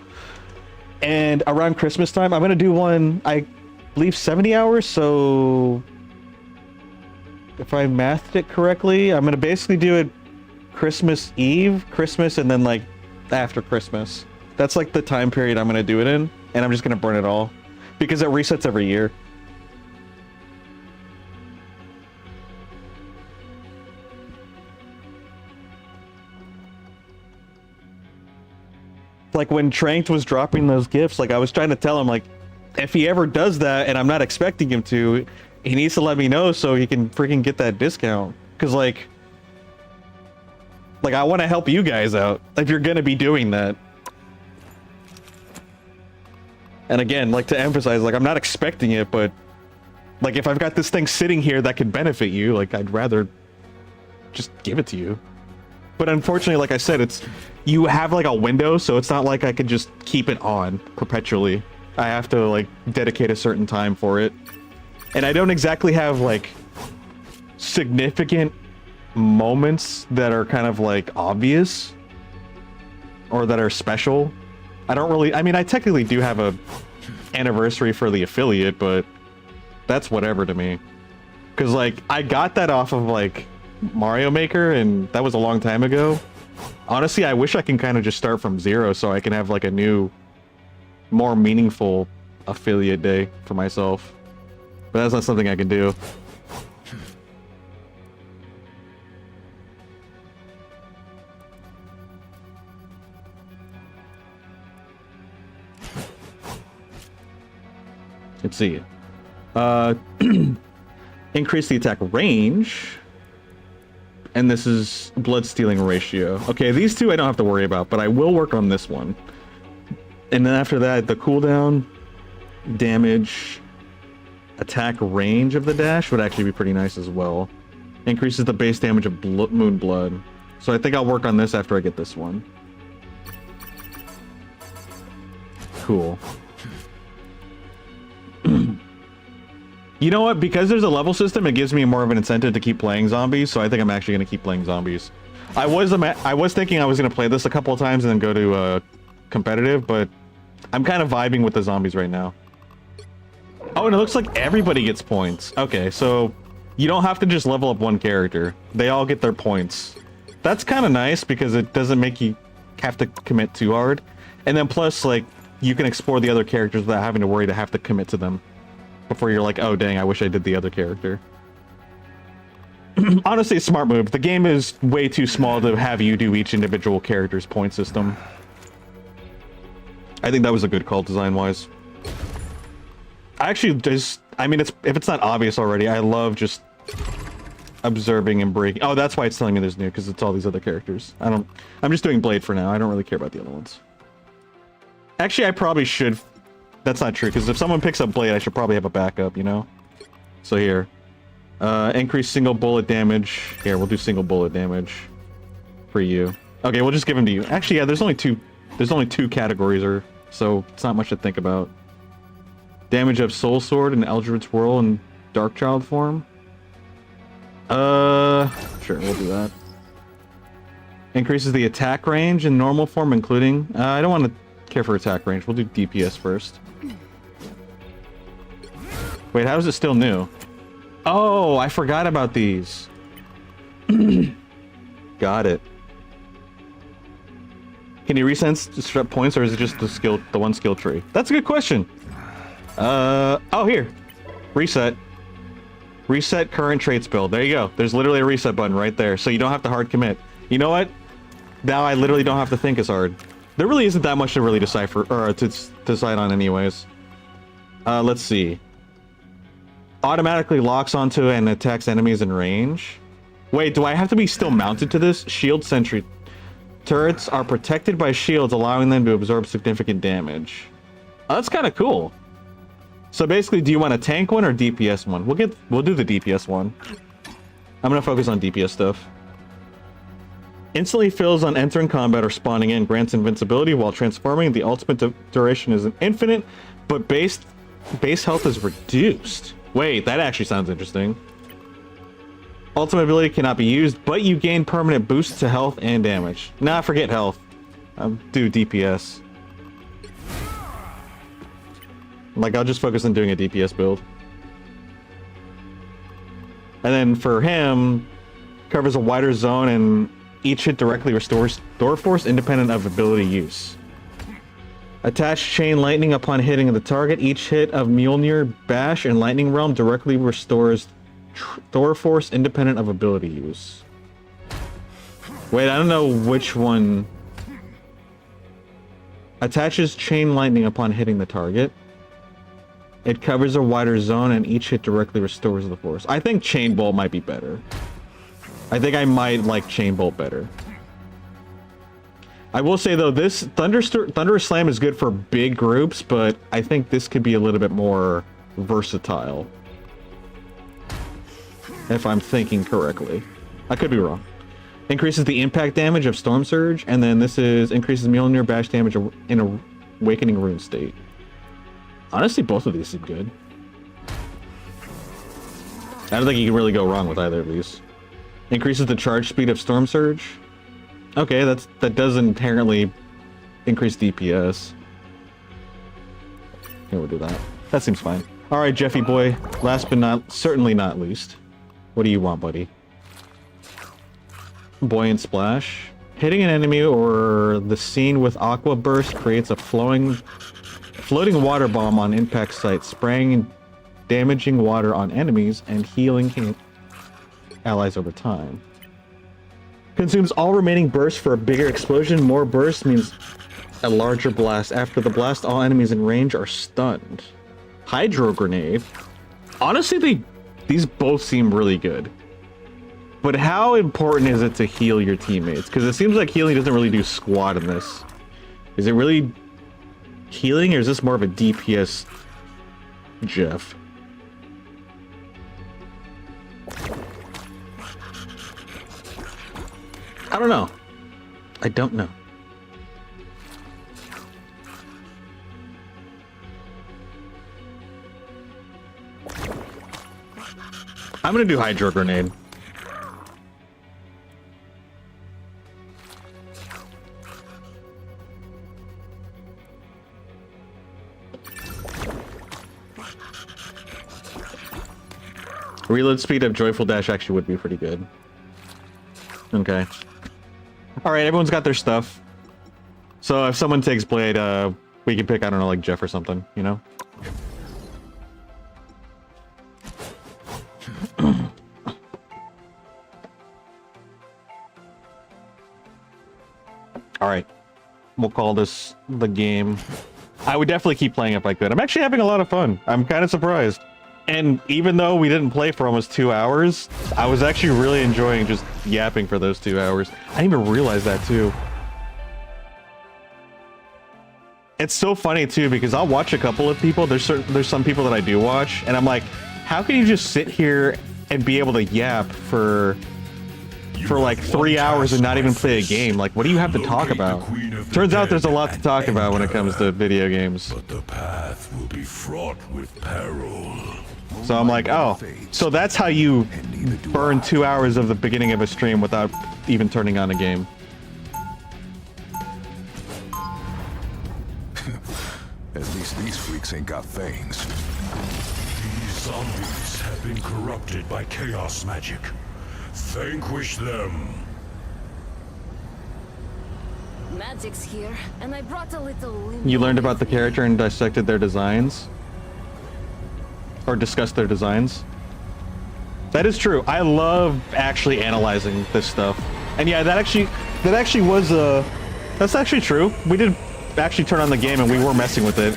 S1: And around Christmas time, I'm going to do one, I believe 70 hours. So if I mathed it correctly, I'm going to basically do it Christmas Eve, Christmas, and then like after Christmas. That's like the time period I'm going to do it in, and I'm just going to burn it all because it resets every year. Like when Tranked was dropping those gifts, like I was trying to tell him, like, if he ever does that and I'm not expecting him to, he needs to let me know so he can freaking get that discount. Because like I want to help you guys out if you're going to be doing that. And again, like to emphasize, like I'm not expecting it, but like if I've got this thing sitting here that could benefit you, like I'd rather just give it to you. But unfortunately, like I said, you have like a window, so it's not like I could just keep it on perpetually. I have to like dedicate a certain time for it. And I don't exactly have like significant moments that are kind of like obvious or that are special. I don't really, I mean, I technically do have a anniversary for the affiliate, but that's whatever to me. Because like I got that off of like Mario Maker, and that was a long time ago. Honestly, I wish I can kind of just start from zero so I can have like a new, more meaningful affiliate day for myself. But that's not something I can do. Let's see. Increase the attack range. And this is blood stealing ratio. Okay, these two I don't have to worry about, but I will work on this one. And then after that, the cooldown, damage, attack range of the dash would actually be pretty nice as well. Increases the base damage of moon blood. So I think I'll work on this after I get this one. Cool. You know what? Because there's a level system, it gives me more of an incentive to keep playing zombies, so I think I'm actually going to keep playing zombies. I was thinking I was going to play this a couple of times and then go to competitive, but I'm kind of vibing with the zombies right now. Oh, and it looks like everybody gets points. Okay, so you don't have to just level up one character. They all get their points. That's kind of nice because it doesn't make you have to commit too hard. And then plus, like, you can explore the other characters without having to worry to have to commit to them before you're like, oh dang, I wish I did the other character. Honestly, a smart move. The game is way too small to have you do each individual character's point system. I think that was a good call design-wise. I actually just, I mean, if it's not obvious already, I love just observing and breaking. Oh, that's why it's telling me there's new, because it's all these other characters. I'm just doing Blade for now. I don't really care about the other ones. Actually, I probably should. That's not true, because if someone picks up Blade, I should probably have a backup, you know? So here. Increase single bullet damage. Here, we'll do single bullet damage for you. Okay, we'll just give him to you. Actually, yeah, there's only two categories, or so it's not much to think about. Damage of Soul Sword and Eldritch Whirl in Darkchild form. Sure, we'll do that. Increases the attack range in normal form, including... I don't want to care for attack range. We'll do DPS first. Wait, how is it still new? Oh, I forgot about these. Got it. Can you resense strep points, or is it just the one skill tree? That's a good question. Oh, here. Reset. Reset current traits build. There you go. There's literally a reset button right there, so you don't have to hard commit. You know what? Now I literally don't have to think as hard. There really isn't that much to really decipher, or to decide on anyways. Let's see. Automatically locks onto and attacks enemies in range. Wait, do I have to be still mounted to this? Shield sentry. Turrets are protected by shields, allowing them to absorb significant damage. Oh, that's kind of cool. So basically, do you want a tank one or DPS one? We'll do the DPS one. I'm gonna focus on DPS stuff. Instantly fills on entering combat or spawning in, grants invincibility while transforming. The ultimate duration is an infinite, but base health is reduced. Wait, that actually sounds interesting. Ultimate ability cannot be used, but you gain permanent boosts to health and damage. Nah, forget health. I'll do DPS. Like, I'll just focus on doing a DPS build. And then for him, covers a wider zone and each hit directly restores Door Force independent of ability use. Attach Chain Lightning upon hitting the target. Each hit of Mjolnir, Bash, and Lightning Realm directly restores Thor Force independent of ability use. Wait, I don't know which one. Attaches Chain Lightning upon hitting the target. It covers a wider zone and each hit directly restores the force. I think Chain Bolt might be better. I think I might like Chain Bolt better. I will say though, this Thunderous Slam is good for big groups, but I think this could be a little bit more versatile. If I'm thinking correctly. I could be wrong. Increases the impact damage of Storm Surge, and then this is increases Mjolnir Bash damage in a Awakening Rune state. Honestly, both of these seem good. I don't think you can really go wrong with either of these. Increases the charge speed of Storm Surge. Okay, that does inherently increase DPS. Yeah, we'll do that. That seems fine. All right, Jeffy boy. Last but certainly not least. What do you want, buddy? Buoyant Splash. Hitting an enemy or the scene with Aqua Burst creates a floating water bomb on impact site, spraying damaging water on enemies and healing allies over time. Consumes all remaining bursts for a bigger explosion. More bursts means a larger blast. After the blast, all enemies in range are stunned. Hydro Grenade. Honestly, these both seem really good. But how important is it to heal your teammates? Because it seems like healing doesn't really do squat in this. Is it really healing, or is this more of a DPS Jeff? I don't know. I don't know. I'm gonna do Hydro Grenade. Reload speed of Joyful Dash actually would be pretty good. Okay. All right, everyone's got their stuff. So if someone takes Blade, we can pick, I don't know, like Jeff or something, you know? All right, we'll call this the game. I would definitely keep playing if I could. I'm actually having a lot of fun. I'm kind of surprised. And even though we didn't play for almost 2 hours, I was actually really enjoying just yapping for those 2 hours. I didn't even realize that too. It's so funny too, because I'll watch a couple of people. There's some people that I do watch, and I'm like, how can you just sit here and be able to yap for like 3 hours and not even play a game? Like, what do you have to talk about? Turns out there's a lot to talk about when it comes to video games.
S6: But the path will be fraught with peril.
S1: So I'm like, oh, so that's how you burn 2 hours of the beginning of a stream without even turning on a game.
S8: At least these freaks ain't got fangs.
S6: These zombies have been corrupted by chaos magic. Vanquish them.
S2: Magic's here, and I brought a little.
S1: You learned about the character and dissected their designs? Or discussed their designs? That is true. I love actually analyzing this stuff. And yeah, that actually was that's actually true. We did actually turn on the game and we were messing with it.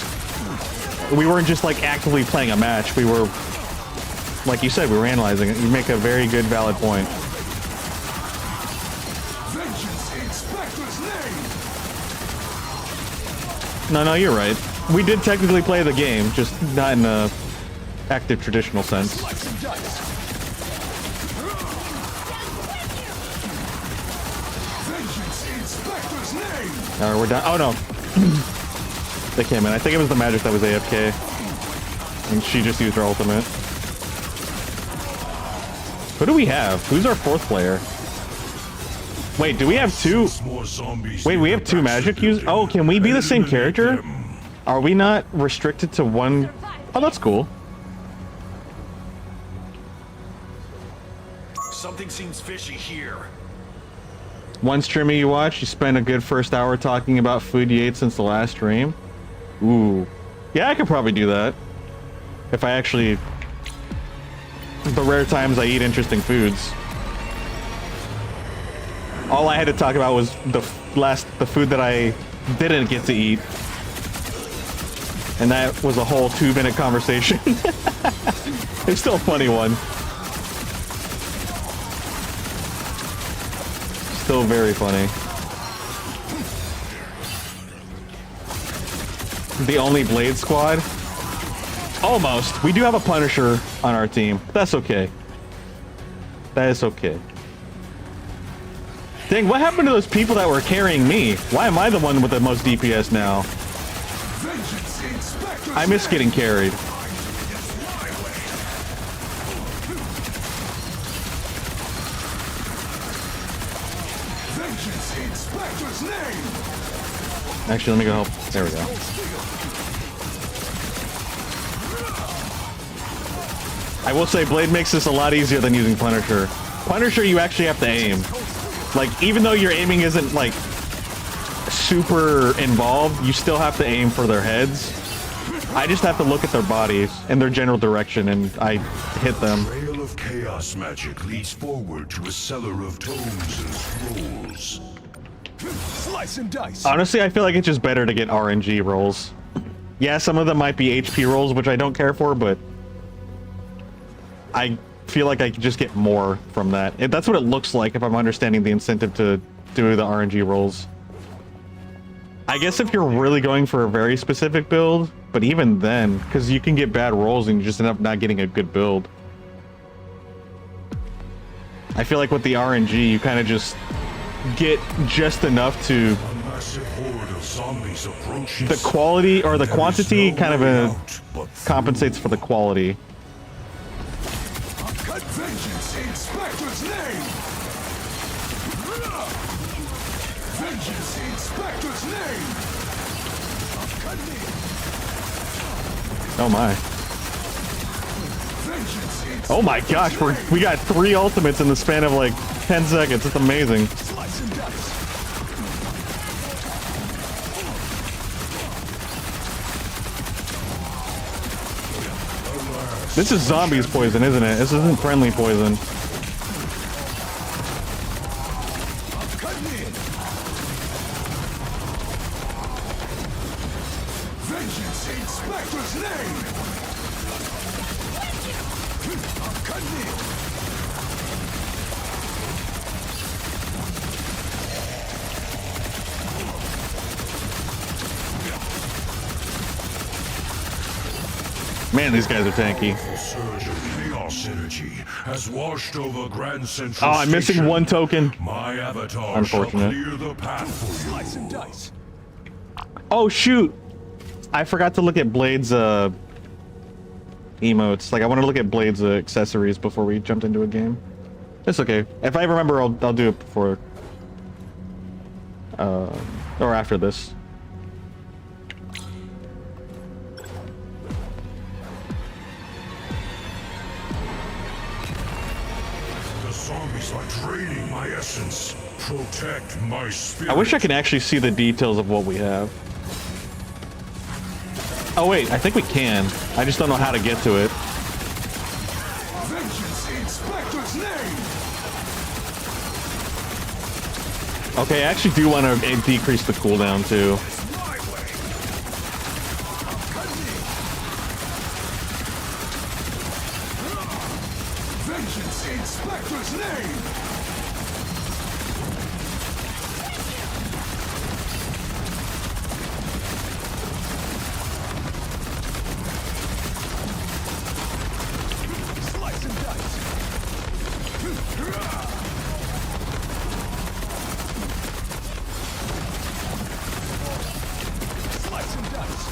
S1: We weren't just like actively playing a match. We were, like you said, we were analyzing it. You make a very good, valid point.
S8: Vengeance in Spectre's name!
S1: No, you're right. We did technically play the game, just not in a active traditional sense.
S8: Slice and dice! Vengeance in Spectre's name!
S1: Alright, we're done. Oh no. They came in. I think it was the magic that was AFK. And she just used her ultimate. Who do we have? Who's our fourth player? Wait, do we have two? Wait, we have two magic users? Oh, can we be the same character? Are we not restricted to one? Oh, that's cool.
S8: Something seems fishy here.
S1: One streamer you watch, you spend a good first hour talking about food you ate since the last stream. Ooh. Yeah, I could probably do that. If I actually... The rare times I eat interesting foods. All I had to talk about was the food that I didn't get to eat. And that was a whole 2-minute conversation. It's still a funny one. Still very funny. The only Blade squad? Almost. We do have a Punisher on our team. That's okay. That is okay. Dang, what happened to those people that were carrying me? Why am I the one with the most DPS now? I miss getting carried. Actually, let me go help. There we go. I will say Blade makes this a lot easier than using Punisher. Punisher, you actually have to aim. Like, even though your aiming isn't, like, super involved, you still have to aim for their heads. I just have to look at their bodies and their general direction, and I hit them.
S6: The trail of chaos magic leads forward to a cellar of tomes and scrolls.
S8: Slice and dice.
S1: Honestly, I feel like it's just better to get RNG rolls. Yeah, some of them might be HP rolls, which I don't care for, but I feel like I can just get more from that. That's what it looks like if I'm understanding the incentive to do the RNG rolls. I guess if you're really going for a very specific build, but even then, because you can get bad rolls and you just end up not getting a good build. I feel like with the RNG, you kind of just get just enough to... The quality, or the quantity, kind of compensates for the quality.
S8: Cut vengeance in Spectre's name! Vengeance in Spectre's name!
S1: Oh my. Oh my gosh, we got 3 ultimates in the span of like 10 seconds. It's amazing.
S8: Slice and dice.
S1: This is zombies poison, isn't it? This isn't friendly poison.
S8: Cutting in. Vengeance in Spectre's name. I'm cutting in.
S1: Man, these guys are tanky.
S6: A surge of chaos energy has washed over Grand Central
S1: Oh, I'm missing
S6: Station.
S1: one token.
S6: My avatar
S1: Unfortunate.
S6: shall clear the path for you.
S8: Slice and dice.
S1: Oh, shoot. I forgot to look at Blade's emotes. Like, I want to look at Blade's accessories before we jumped into a game. It's okay. If I remember, I'll do it before. Or after this.
S6: The zombies are draining my essence. Protect my spirit.
S1: I wish I could actually see the details of what we have. Oh, wait. I think we can. I just don't know how to get to it.
S8: Vengeance in Spectre's name.
S1: Okay, I actually do want to decrease the cooldown, too.
S8: My way. I'm cutting in. Vengeance in Spectre's name. Slice and dice. Slice and dice.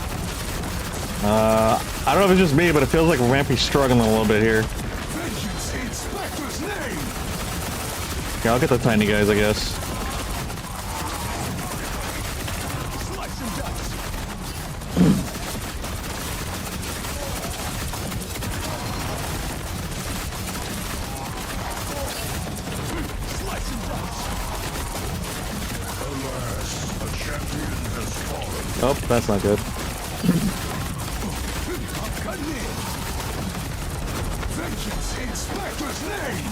S1: I don't know if it's just me, but it feels like Rampy's struggling a little bit here.
S8: Vengeance in Spectre's name.
S1: Okay, I'll get the tiny guys, I guess.
S8: Slice and dice. Slice and dice.
S6: Alas, a champion has fallen.
S1: Oh, that's not good.
S8: I'm cutting in. Vengeance in Spectre's name.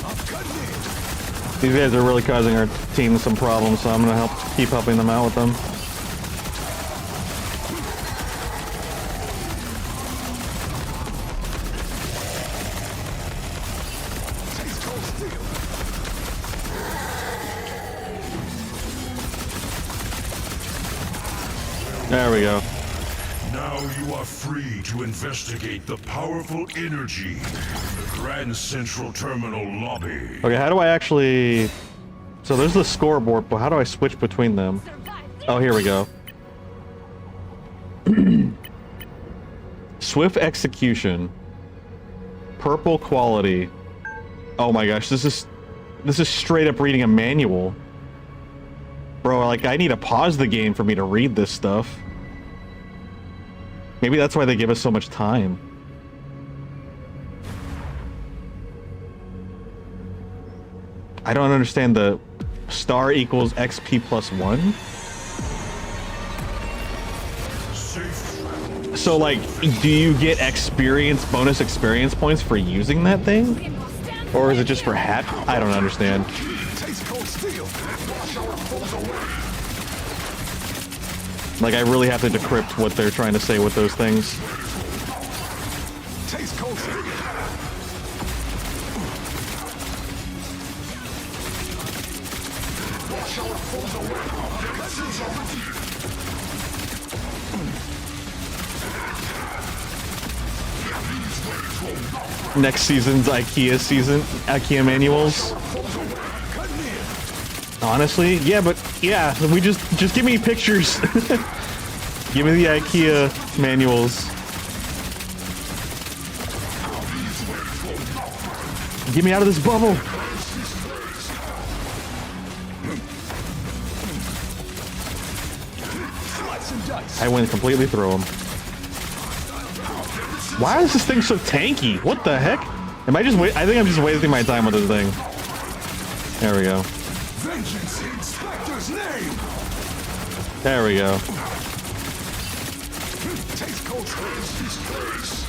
S8: I'm cutting in.
S1: These guys are really causing our team some problems, so I'm gonna keep helping them out with them.
S8: Taste cold steel.
S1: There we go.
S6: Now you are free to investigate the powerful energy in the Grand Central Terminal lobby.
S1: Okay, how do I actually... So there's the scoreboard, but how do I switch between them? Oh, here we go. Swift execution. Purple quality. Oh my gosh, this is straight up reading a manual. Bro, like, I need to pause the game for me to read this stuff. Maybe that's why they give us so much time. I don't understand the star equals XP plus 1.
S6: Safe.
S1: So, like, do you get bonus experience points for using that thing? Or is it just for hat? I don't understand.
S8: Taste cold steel.
S1: Like, I really have to decrypt what they're trying to say with those things.
S8: Taste cold steel.
S1: Next season's IKEA manuals. Honestly, yeah, but yeah, we just give me pictures. Give me the IKEA manuals. Get me out of this bubble.
S8: Slice and dice.
S1: I went completely through them. Why is this thing so tanky? What the heck? Am I just I think I'm just wasting my time with this thing. There we go.
S8: Vengeance in Spectre's name.
S1: There we go.
S8: Taste cold disgrace.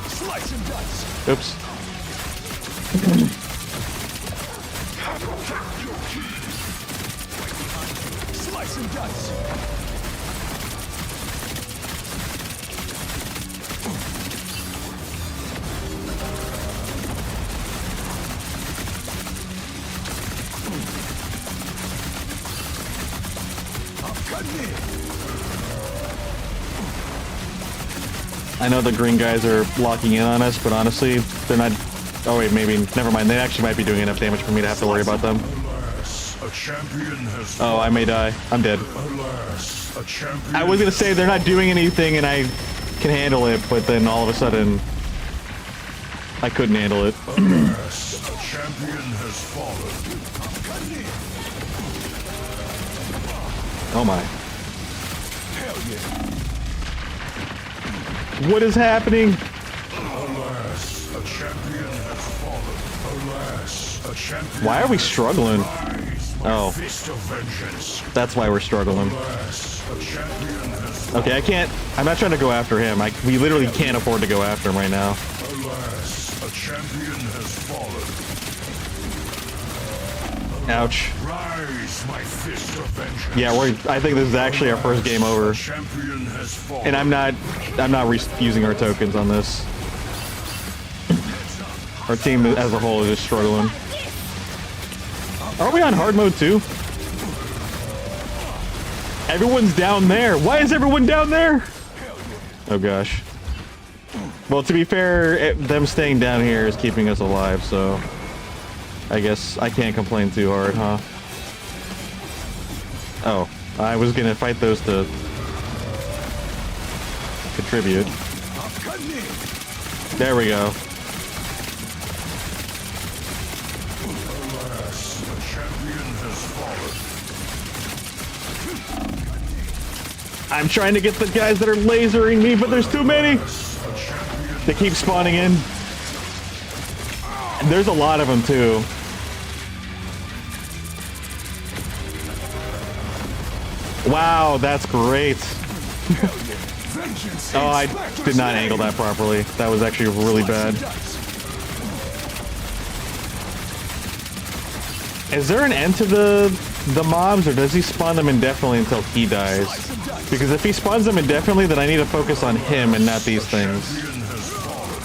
S8: Slice and dice.
S1: Oops.
S8: Slice and dice.
S1: I know the green guys are locking in on us, but honestly, they're not. Oh wait, maybe. Never mind. They actually might be doing enough damage for me to have to worry about them.
S6: Alas, a champion has
S1: Oh, I may die. I'm dead.
S6: Alas, a champion.
S1: I was gonna say they're not doing anything and I can handle it, but then all of a sudden, I couldn't handle it.
S6: Alas, a champion has fallen.
S1: Oh my.
S8: Hell yeah.
S1: What is happening?
S6: Alas, a champion has fallen. Alas, a champion.
S1: Why are we struggling?
S6: Rise, my
S1: Oh.
S6: fist of vengeance.
S1: That's why we're struggling.
S6: Alas, a champion has
S1: Okay, I can't. I'm not trying to go after him. We literally can't afford to go after him right now.
S6: Alas, a champion has fallen.
S1: Ouch.
S6: Rise, my fist of vengeance.
S1: Yeah, I think this is actually our first game over.
S6: A champion has fallen.
S1: And I'm not using our tokens on this. Our team as a whole is just struggling. Are we on hard mode too? Everyone's down there. Why is everyone down there? Oh gosh. Well, to be fair, them staying down here is keeping us alive, so I guess I can't complain too hard, huh? Oh, I was gonna fight those to contribute. There we go.
S6: Alas, a champion has fallen.
S1: I'm trying to get the guys that are lasering me, but there's too many.
S6: A champion.
S1: They keep spawning in. And there's a lot of them too. Wow, that's great.
S8: Vengeance.
S1: Oh, I did not angle that properly. That was actually really bad. Is there an end to the mobs, or does he spawn them indefinitely until he dies? Because if he spawns them indefinitely, then I need to focus on him and not these things.
S6: Champion has fallen.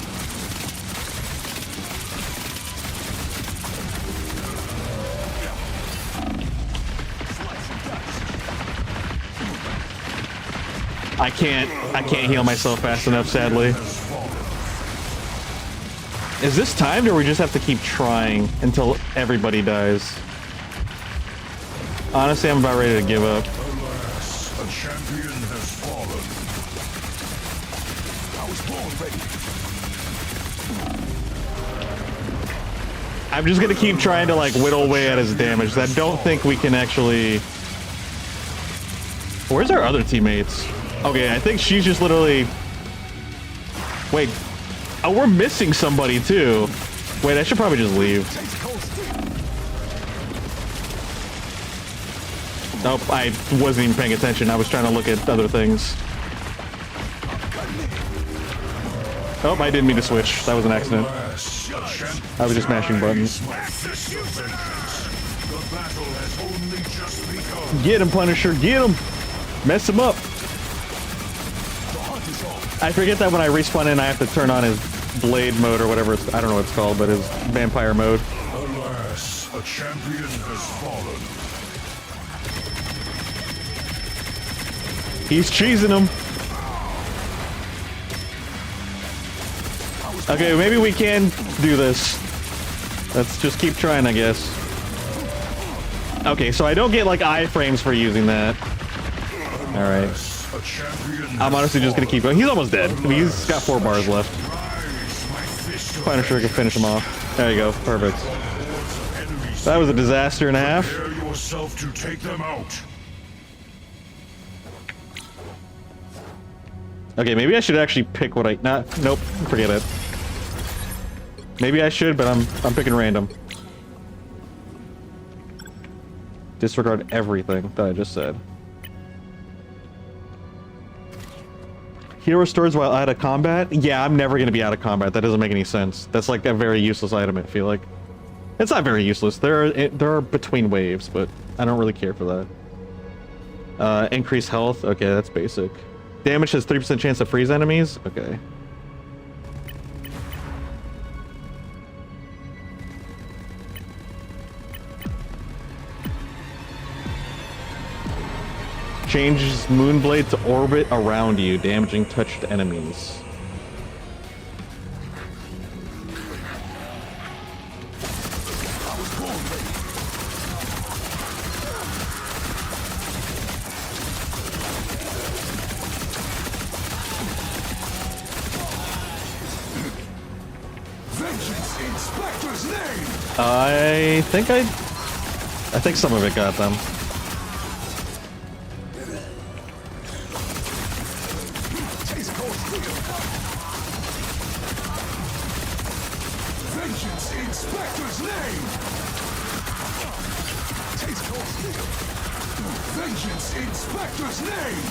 S1: I can't heal myself fast enough, sadly. Is this timed, or we just have to keep trying until everybody dies? Honestly, I'm about ready to give up.
S6: Alas, a champion has fallen.
S8: I was born ready.
S1: I'm just gonna keep trying to like whittle away at his damage. I don't think we can actually. Where's our other teammates? Okay, I think she's just literally. Wait. Oh, we're missing somebody too. Wait, I should probably just leave.
S8: Taste cold steel.
S1: Nope, I wasn't even paying attention. I was trying to look at other things. Oh, I didn't mean to switch. That was an accident.
S6: Alas, a champion.
S1: I was just mashing buttons.
S6: My fist of vengeance. The battle has only just begun.
S1: Get him, Punisher, get him! Mess him up! I forget that when I respawn in, I have to turn on his blade mode or whatever I don't know what it's called, but his vampire mode.
S6: Alas, a champion has fallen.
S1: He's cheesing him. Okay, maybe we can do this. Let's just keep trying, I guess. Okay, so I don't get like iframes for using that. Alright.
S6: A champion.
S1: I'm honestly just gonna keep going. He's almost dead. He's got 4 bars left.
S6: Rise, my fist of
S1: Punisher can finish him off. There you go. Perfect.
S6: enemies.
S1: That was a disaster and a half.
S6: Prepare yourself to take them out.
S1: Okay, maybe I should actually pick what I... nope, forget it. Maybe I should, but I'm picking random. Disregard everything that I just said. Heal restores while out of combat? Yeah, I'm never going to be out of combat. That doesn't make any sense. That's like a very useless item, I feel like. It's not very useless. There are between waves, but I don't really care for that. Increase health? Okay, that's basic. Damage has 3% chance to freeze enemies? Okay. Changes Moonblade to orbit around you, damaging touched enemies.
S8: Vengeance in Spectre's name!
S1: I think some of it got them.
S8: Taste cold steel! Vengeance in Spectre's name! Taste cold steel! Vengeance in Spectre's name!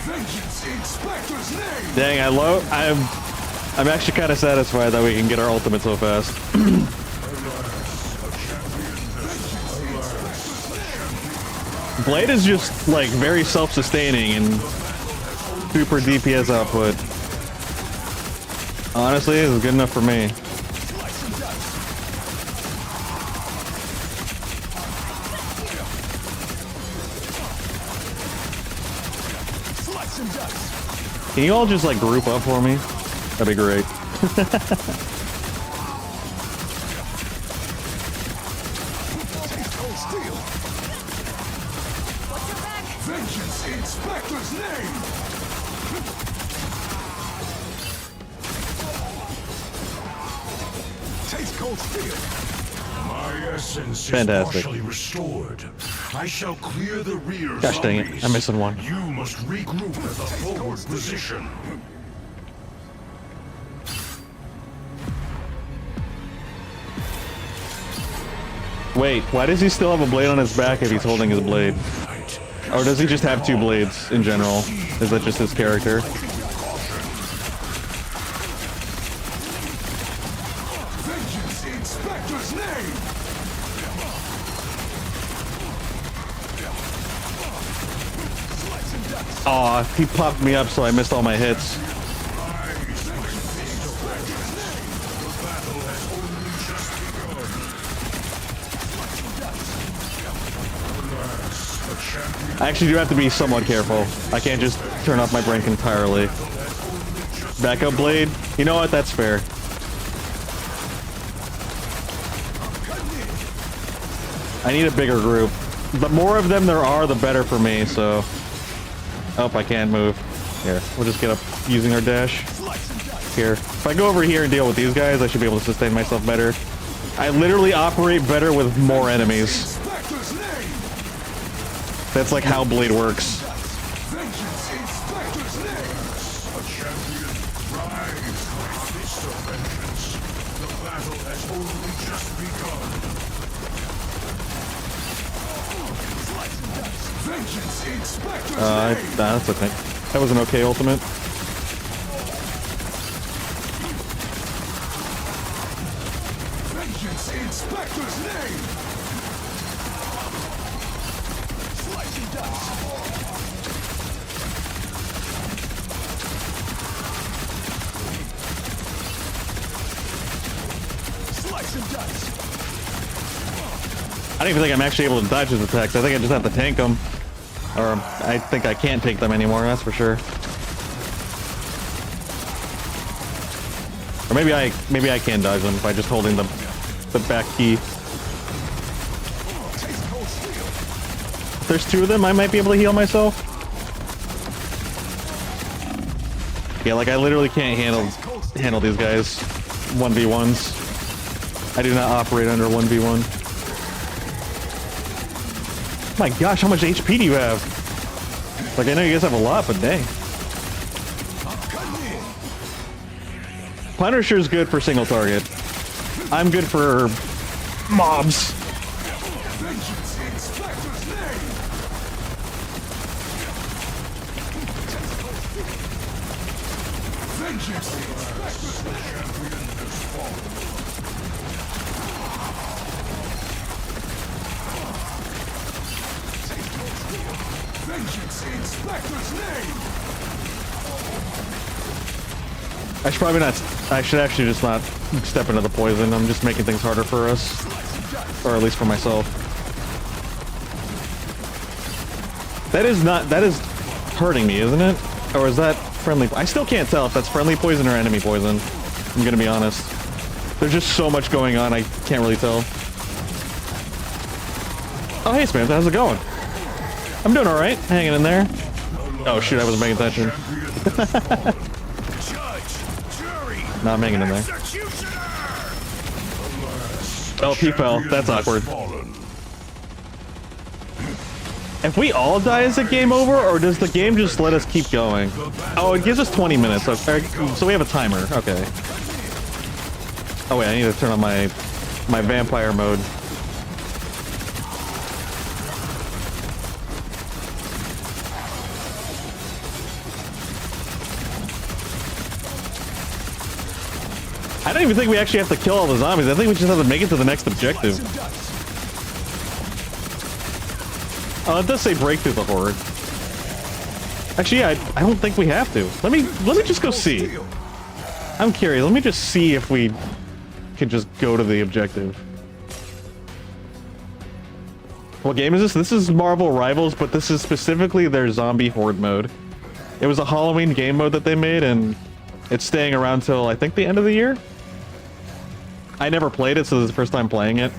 S8: Vengeance in Spectre's name!
S1: Dang, I'm actually kind of satisfied that we can get our ultimate so fast. Blade is just like very self-sustaining and super DPS output. Honestly, this is good enough for me. Can you all just like group up for me? That'd be great.
S8: Vengeance in Spectre's name! Taste cold steel!
S6: My essence
S1: Fantastic.
S6: is partially restored. I shall clear the rear
S1: Gosh dang it,
S6: zombies.
S1: I'm missing one.
S6: You must regroup at the forward position.
S1: Wait, why does he still have a blade on his back if he's holding his blade? Or does he just have two blades in general? Is that just his character?
S8: Vengeance in Spectre's name!
S1: Aw, he popped me up so I missed all my hits. I actually do have to be somewhat careful. I can't just turn off my brain entirely. Backup blade? You know what? That's fair. I need a bigger group. The more of them there are, the better for me, so... Oh, I can't move. Here, we'll just get up using our dash. Here. If I go over here and deal with these guys, I should be able to sustain myself better. I literally operate better with more enemies.
S8: Spectre's name!
S1: That's like how Blade works.
S8: Vengeance in Spectre's name!
S6: A champion, rise, fist of vengeance. The battle has only just begun.
S8: Vengeance in Spectre's name!
S1: That's okay. That was an okay ultimate.
S8: Vengeance in Spectre's name! Slice and dice! Slice and dice!
S1: I don't even think I'm actually able to dodge his attacks. I think I just have to tank them. Or I think I can't take them anymore, that's for sure. Or maybe I can dodge them by just holding the back key. If there's two of them, I might be able to heal myself. Yeah, like I literally can't handle these guys 1v1s. I do not operate under 1v1. My gosh, how much HP do you have? Like, I know you guys have a lot, but dang. Punisher's good for single target. I'm good for mobs.
S8: Vengeance in Spectre's name! Vengeance in Spectre's name! Vengeance in Spectre's name!
S1: I should probably not. I should actually just not step into the poison. I'm just making things harder for us. Or at least for myself. That is not. That is hurting me, isn't it? Or is that friendly? I still can't tell if that's friendly poison or enemy poison. I'm gonna be honest. There's just so much going on, I can't really tell. Oh, hey, Samantha, how's it going? I'm doing alright, hanging in there. Oh, shoot, I wasn't paying attention. No, I'm hanging in there. Oh, he fell. That's awkward. If we all die, is it game over, or does the game just let us keep going? Oh, it gives us 20 minutes, so we have a timer. Okay. Oh wait, I need to turn on my vampire mode. I don't even think we actually have to kill all the zombies. I think we just have to make it to the next objective. Oh, it does say break through the horde. Actually, yeah, I don't think we have to. Let me just go see. I'm curious. Let me just see if we can just go to the objective. What game is this? This is Marvel Rivals, but this is specifically their zombie horde mode. It was a Halloween game mode that they made, and it's staying around till I think the end of the year. I never played it, so this is the first time playing it.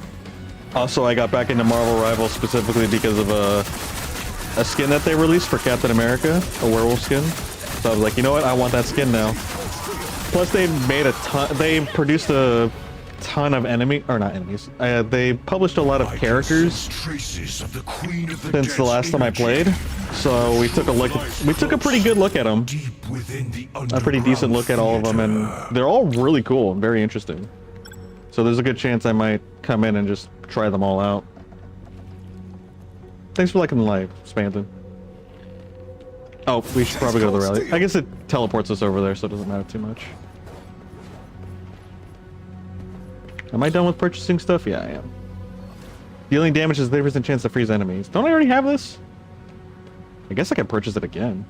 S1: Also, I got back into Marvel Rivals specifically because of a skin that they released for Captain America, a werewolf skin. So I was like, you know what? I want that skin now. Plus, they made a ton. They produced a ton of not enemies. They published a lot of characters since the last time I played. So we took a look. We took a pretty good look at them. A pretty decent look at all of them, and they're all really cool and very interesting. So there's a good chance I might come in and just try them all out. Thanks for liking the live, Spanton. Oh, we should probably go to the rally. I guess it teleports us over there, so it doesn't matter too much. Am I done with purchasing stuff? Yeah, I am. Dealing damage is 30% chance to freeze enemies. Don't I already have this? I guess I can purchase it again.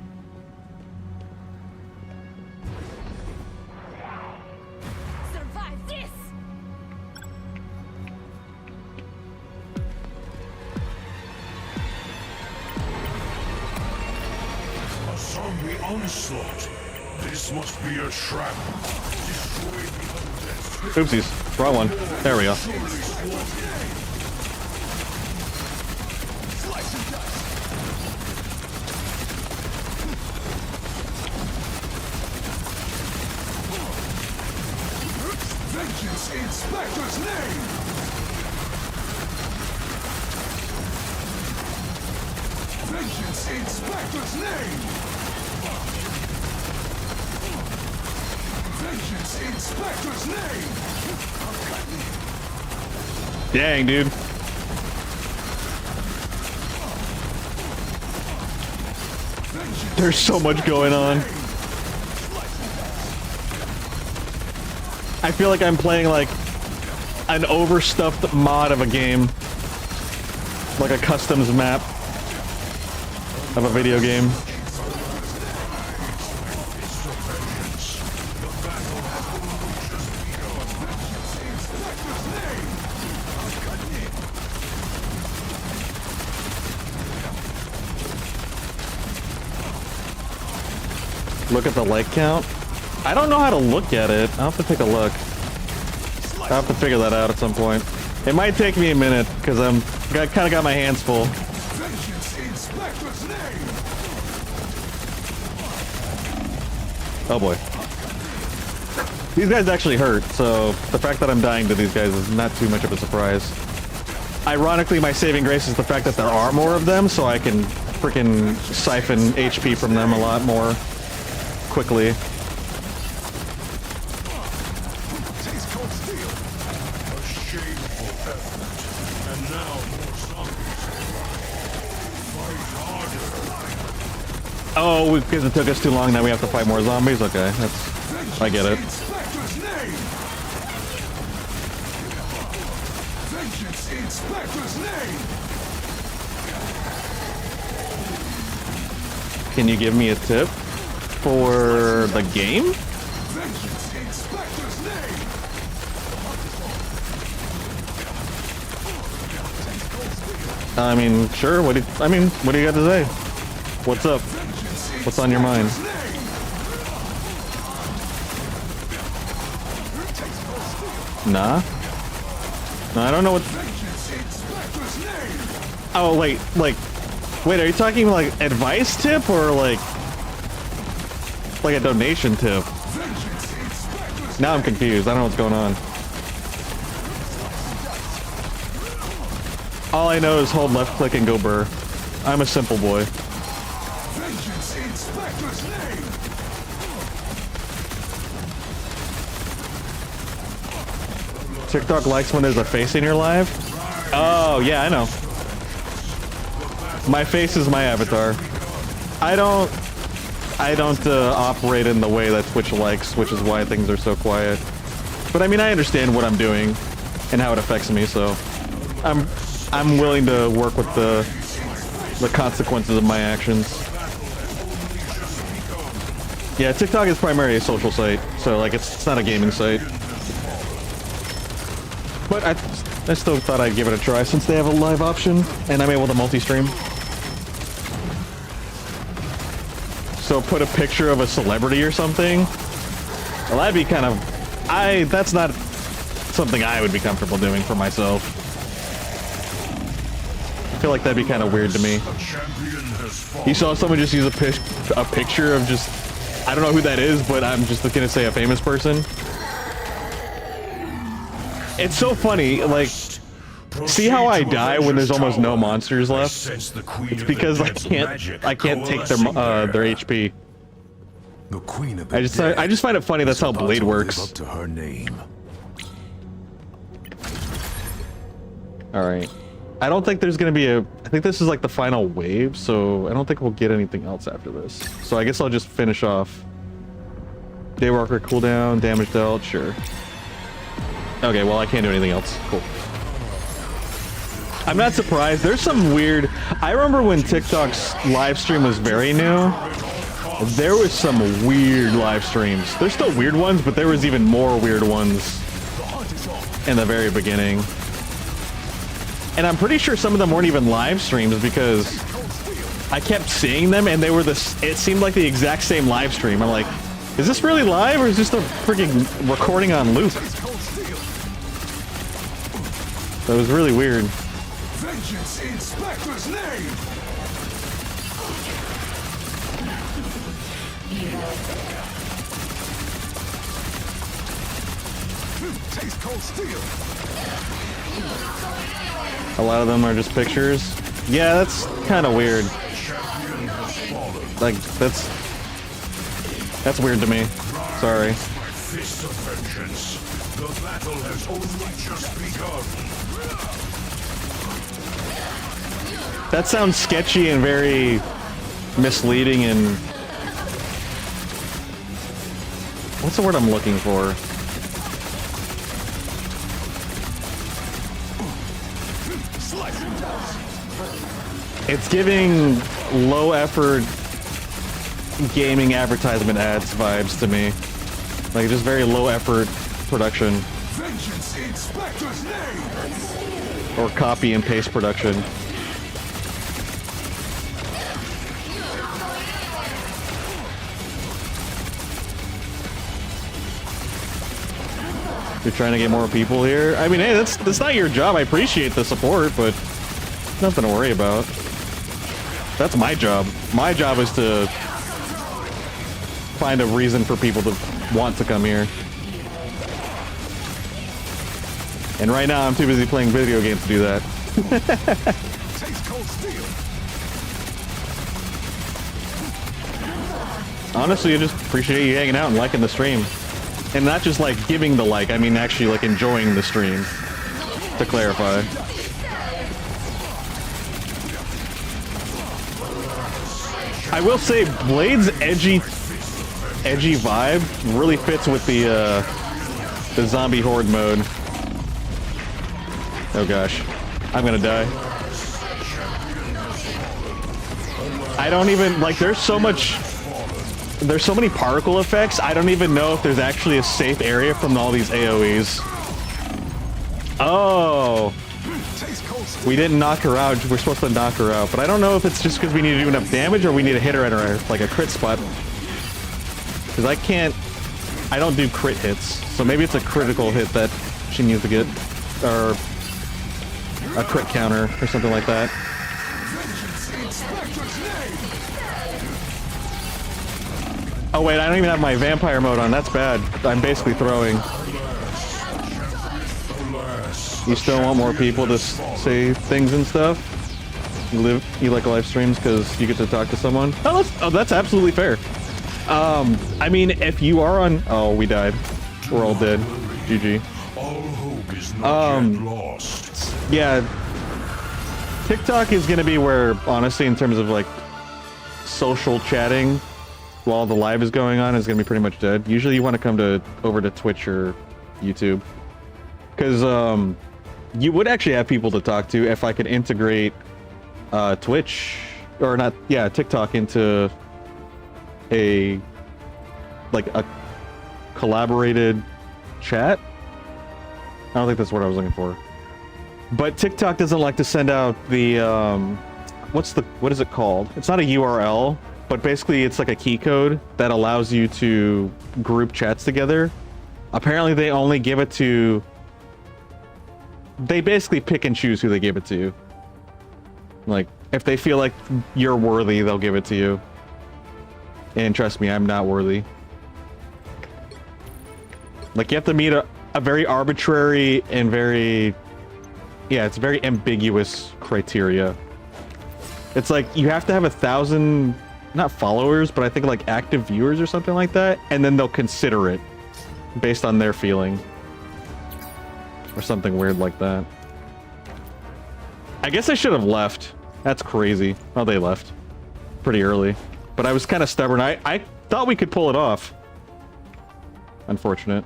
S2: Survive this!
S6: A zombie onslaught. This must be a trap.
S1: Oopsies. Wrong one. There we go.
S8: Vengeance in Spectre's name! Vengeance in Spectre's name! Vengeance in Spectre's name!
S1: Dang, dude. There's so much going on. I feel like I'm playing like an overstuffed mod of a game. Like a customs map of a video game. Look at the like count. I don't know how to look at it. I'll have to take a look. I'll have to figure that out at some point. It might take me a minute because I'm kind of got my hands full.
S8: Vengeance in Spectre's name!
S1: Oh boy. These guys actually hurt, so the fact that I'm dying to these guys is not too much of a surprise. Ironically, my saving grace is the fact that there are more of them, so I can freaking siphon HP from them a lot more quickly.
S8: Taste cold steel.
S6: A shameful effort. And now more zombies. Fight harder.
S1: Oh, because it took us too long, now we have to fight more zombies? Okay, that's... I get it.
S8: Inspector's name. Vengeance Inspector's name.
S1: Can you give me a tip for the game?
S8: Vengeance Inspector's name.
S1: I mean, sure, what do you got to say? What's up? What's on your mind? Nah. No, I don't know what... Oh, wait, like... Wait, are you talking like advice tip or like a donation tip? Now I'm confused. I don't know what's going on. All I know is hold left click and go burr. I'm a simple boy.
S8: Vengeance Inspector's name.
S1: TikTok likes when there's a face in your live? Oh, yeah, I know. My face is my avatar. I don't operate in the way that Twitch likes, which is why things are so quiet. But I mean, I understand what I'm doing and how it affects me, so I'm willing to work with the consequences of my actions. Yeah, TikTok is primarily a social site, so like it's not a gaming site. But I still thought I'd give it a try since they have a live option and I'm able to multi-stream. So put a picture of a celebrity or something? Well, that'd be kind of... that's not something I would be comfortable doing for myself. I feel like that'd be kind of weird to me. You saw someone just use a picture of just... I don't know who that is, but I'm just gonna say a famous person. It's so funny, like... See how I die when there's almost no monsters left? It's because I can't take their HP.
S7: The Queen of
S1: I just find it funny that's how Blade works.
S7: Up to her name.
S1: All right. I don't think there's gonna be I think this is like the final wave, so I don't think we'll get anything else after this. So I guess I'll just finish off. Daywalker cooldown, damage dealt, sure. Okay, well I can't do anything else. Cool. I'm not surprised. There's some weird... I remember when TikTok's live stream was very new, there was some weird live streams. There's still weird ones, but there was even more weird ones in the very beginning. And I'm pretty sure some of them weren't even live streams because I kept seeing them and they were it seemed like the exact same live stream. I'm like, is this really live or is this a freaking recording on loop? That was really weird.
S8: Vengeance Inspector's name. Taste cold steel.
S1: A lot of them are just pictures. Yeah, that's kind of weird. Like, that's weird to me. Sorry.
S6: Fist of vengeance. The battle has only just begun.
S1: That sounds sketchy and very misleading and... What's the word I'm looking for? It's giving low effort gaming advertisement ads vibes to me. Like just very low effort production.
S8: Vengeance Inspector's name.
S1: Or copy and paste production. You're trying to get more people here? I mean, hey, that's not your job. I appreciate the support, but nothing to worry about. That's my job. My job is to find a reason for people to want to come here. And right now, I'm too busy playing video games to do that.
S8: Taste cold steel.
S1: Honestly, I just appreciate you hanging out and liking the stream. And not just like giving the like, I mean actually like enjoying the stream. To clarify. I will say Blade's edgy vibe really fits with the zombie horde mode. Oh gosh. I'm gonna die. I don't even like there's so many particle effects, I don't even know if there's actually a safe area from all these AoEs. Oh. We didn't knock her out. We're supposed to knock her out, but I don't know if it's just because we need to do enough damage or we need to hit her at her like a crit spot. Because I don't do crit hits, so maybe it's a critical hit that she needs to get, or a crit counter or something like that. Oh wait, I don't even have my vampire mode on. That's bad. I'm basically throwing. You still want more people to say things and stuff? You like live streams because you get to talk to someone? Oh, that's absolutely fair. I mean, if you are on... Oh, we died. We're all dead. GG.
S6: All hope is not yet lost.
S1: Yeah. TikTok is going to be where, honestly, in terms of, like, social chatting while the live is going on, is going to be pretty much dead. Usually you want to come over to Twitch or YouTube. Because, you would actually have people to talk to if I could integrate Twitch or not, yeah, TikTok into a collaborated chat. I don't think that's what I was looking for. But TikTok doesn't like to send out the what is it called? It's not a URL, but basically it's like a key code that allows you to group chats together. Apparently they only give it to... They basically pick and choose who they give it to. Like, if they feel like you're worthy, they'll give it to you. And trust me, I'm not worthy. Like, you have to meet a very arbitrary and very... Yeah, it's very ambiguous criteria. It's like, you have to have 1,000... Not followers, but I think like active viewers or something like that. And then they'll consider it. Based on their feeling. Or something weird like that. I guess I should have left. That's crazy. Oh, they left. Pretty early. But I was kind of stubborn. I thought we could pull it off. Unfortunate.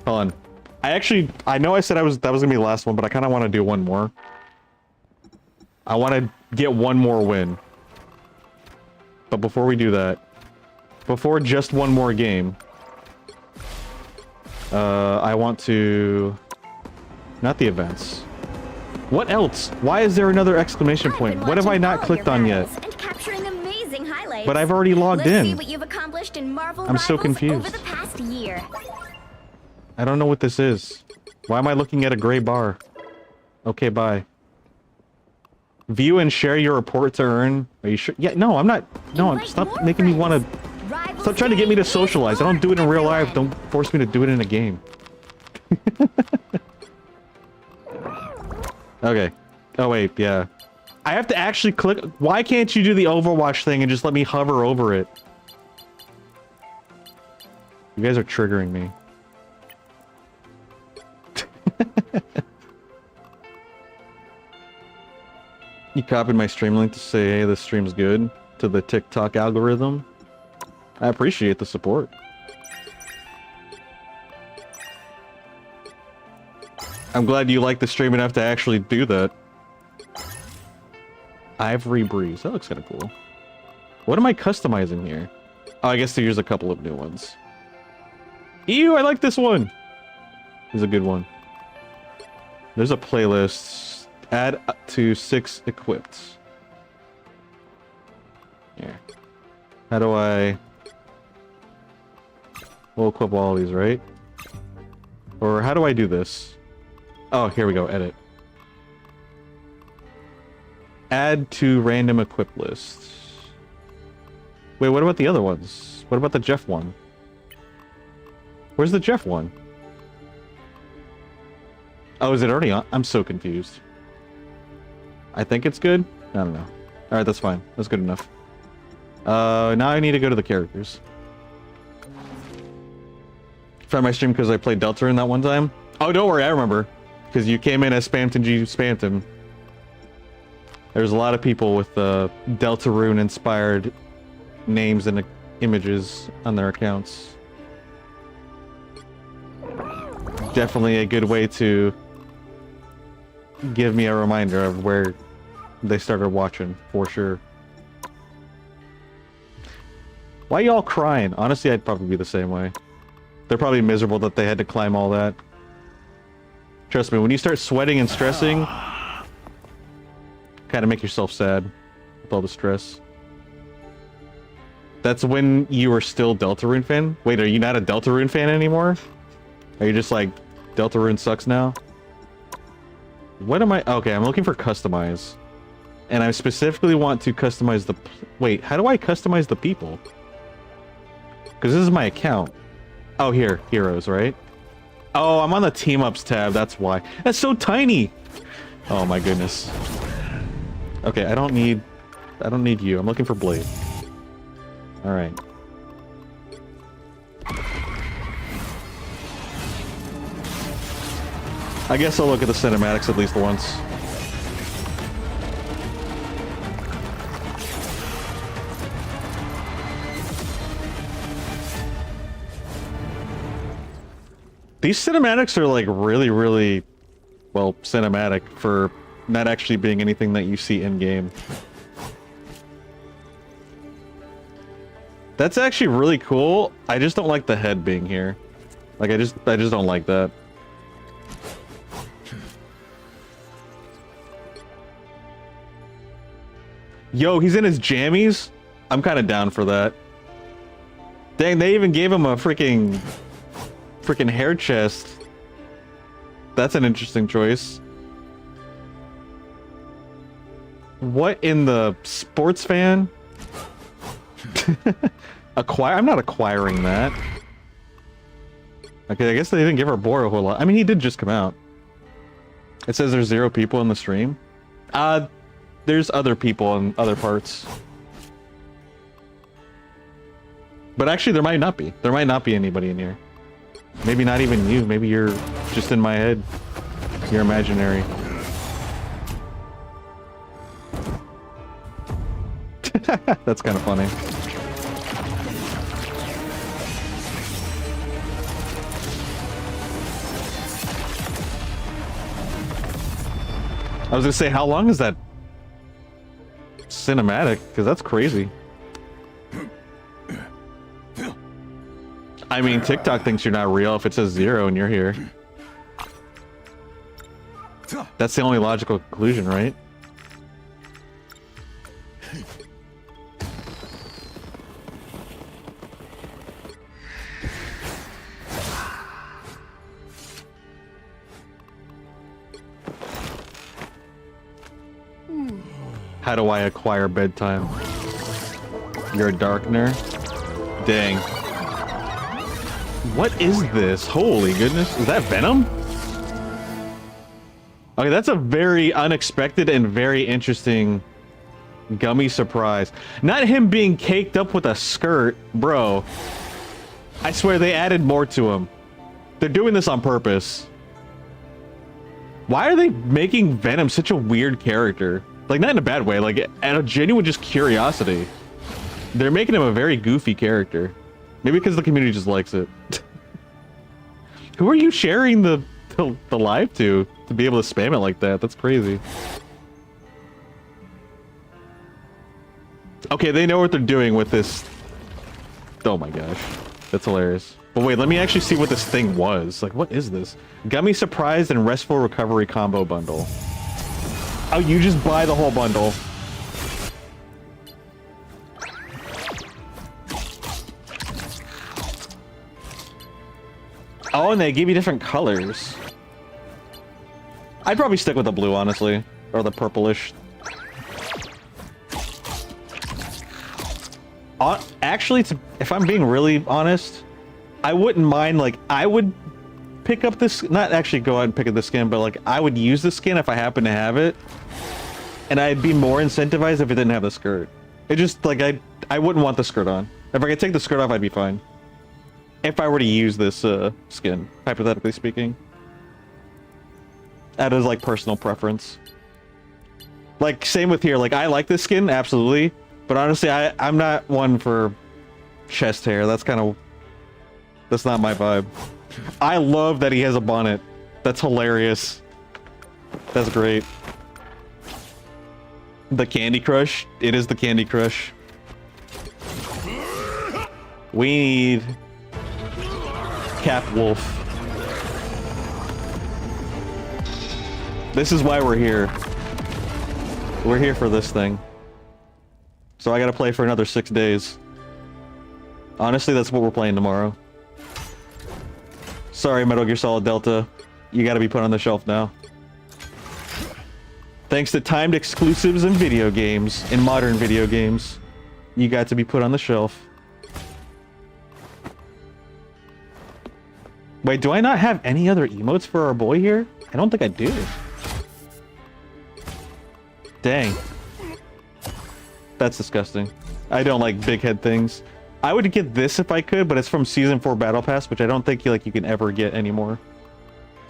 S1: Hold on. I know I said that was gonna be the last one, but I kind of want to do one more. I want to get one more win. But before we do that, before just one more game, I want to... Not the events. What else? Why is there another exclamation point? What have I not clicked on yet?
S2: And capturing amazing highlights.
S1: But I've already logged
S2: Let's
S1: in.
S2: see what you've accomplished in Marvel
S1: I'm so
S2: Rivals
S1: confused.
S2: over the past year.
S1: I don't know what this is. Why am I looking at a gray bar? Okay, bye. View and share your report to earn. Are you sure? Yeah, no, I'm not. No,
S2: Invite
S1: stop
S2: more
S1: making me want to...
S2: Rivals
S1: Stop trying to get me to
S2: Day
S1: socialize. I don't do it in real life.
S2: everyone.
S1: Don't force me to do it in a game. Okay. Oh, wait, yeah. I have to actually click... Why can't you do the Overwatch thing and just let me hover over it? You guys are triggering me. You copied my stream link to say, hey, this stream's good, to the TikTok algorithm. I appreciate the support. I'm glad you like the stream enough to actually do that. Ivory Breeze. That looks kind of cool. What am I customizing here? Oh, I guess there's a couple of new ones. Ew, I like this one. This is a good one. There's a playlist. Add to 6 equipped. Here. How do I... We'll equip all these, right? Or how do I do this? Oh, here we go. Edit. Add to random equip list. Wait, what about the other ones? What about the Jeff one? Where's the Jeff one? Oh, is it already on? I'm so confused. I think it's good. I don't know. All right, that's fine. That's good enough. Now I need to go to the characters. Found my stream because I played Deltarune that one time. Oh, don't worry, I remember. Because you came in as Spamton G Spamton. There's a lot of people with Deltarune inspired names and images on their accounts. Definitely a good way to give me a reminder of where they started watching, for sure. Why y'all crying? Honestly, I'd probably be the same way. They're probably miserable that they had to climb all that. Trust me, when you start sweating and stressing, kind of make yourself sad with all the stress. That's when you were still Deltarune fan? Wait, are you not a Deltarune fan anymore? Are you just like, Deltarune sucks now? What am I? Okay, I'm looking for customize. And I specifically want to customize the... Wait, how do I customize the people? Because this is my account. Oh, here. Heroes, right? Oh, I'm on the team ups tab. That's why. That's so tiny. Oh my goodness. Okay, I don't need you. I'm looking for Blade. All right. I guess I'll look at the cinematics at least once. These cinematics are like really, really, well, cinematic for not actually being anything that you see in game. That's actually really cool. I just don't like the head being here. Like I just don't like that. Yo, he's in his jammies? I'm kind of down for that. Dang, they even gave him a freaking hair chest. That's an interesting choice. What in the sports fan? I'm not acquiring that. Okay, I guess they didn't give our boy a whole lot. I mean, he did just come out. It says there's 0 people in the stream. There's other people in other parts. But actually, there might not be. There might not be anybody in here. Maybe not even you. Maybe you're just in my head. You're imaginary. That's kind of funny. I was gonna say, how long is that cinematic? Because that's crazy. I mean, TikTok thinks you're not real if it says 0 and you're here. That's the only logical conclusion, right? How do I acquire bedtime? You're a darkener? Dang. What is this? Holy goodness. Is that Venom? Okay, that's a very unexpected and very interesting gummy surprise. Not him being caked up with a skirt, bro. I swear they added more to him. They're doing this on purpose. Why are they making Venom such a weird character? Like, not in a bad way, like, out of genuine just curiosity. They're making him a very goofy character. Maybe because the community just likes it. Who are you sharing the live to be able to spam it like that? That's crazy. Okay, they know what they're doing with this. Oh my gosh. That's hilarious. But wait, let me actually see what this thing was. Like, what is this? Gummy Surprise and Restful Recovery Combo Bundle. Oh, you just buy the whole bundle. Oh, and they give you different colors. I'd probably stick with the blue, honestly. Or the purplish. Actually, if I'm being really honest, I wouldn't mind, like, I would pick up this, not actually go out and pick up the skin, but like, I would use the skin if I happen to have it. and I'd be more incentivized if it didn't have the skirt. It just, like, I wouldn't want the skirt on. If I could take the skirt off, I'd be fine. If I were to use this skin, hypothetically speaking. That is, like, personal preference. Like, same with here. Like, I like this skin, absolutely. But honestly, I'm not one for chest hair. That's kind of... That's not my vibe. I love that he has a bonnet. That's hilarious. That's great. The Candy Crush. It is the Candy Crush. We need... Cap Wolf. This is why we're here. We're here for this thing. So I gotta play for another 6 days. Honestly, that's what we're playing tomorrow. Sorry, Metal Gear Solid Delta. You gotta be put on the shelf now. Thanks to timed exclusives in video games, in modern video games, you got to be put on the shelf. Wait, do I not have any other emotes for our boy here? I don't think I do. Dang. That's disgusting. I don't like big head things. I would get this if I could, but it's from Season 4 Battle Pass, which I don't think you can ever get anymore.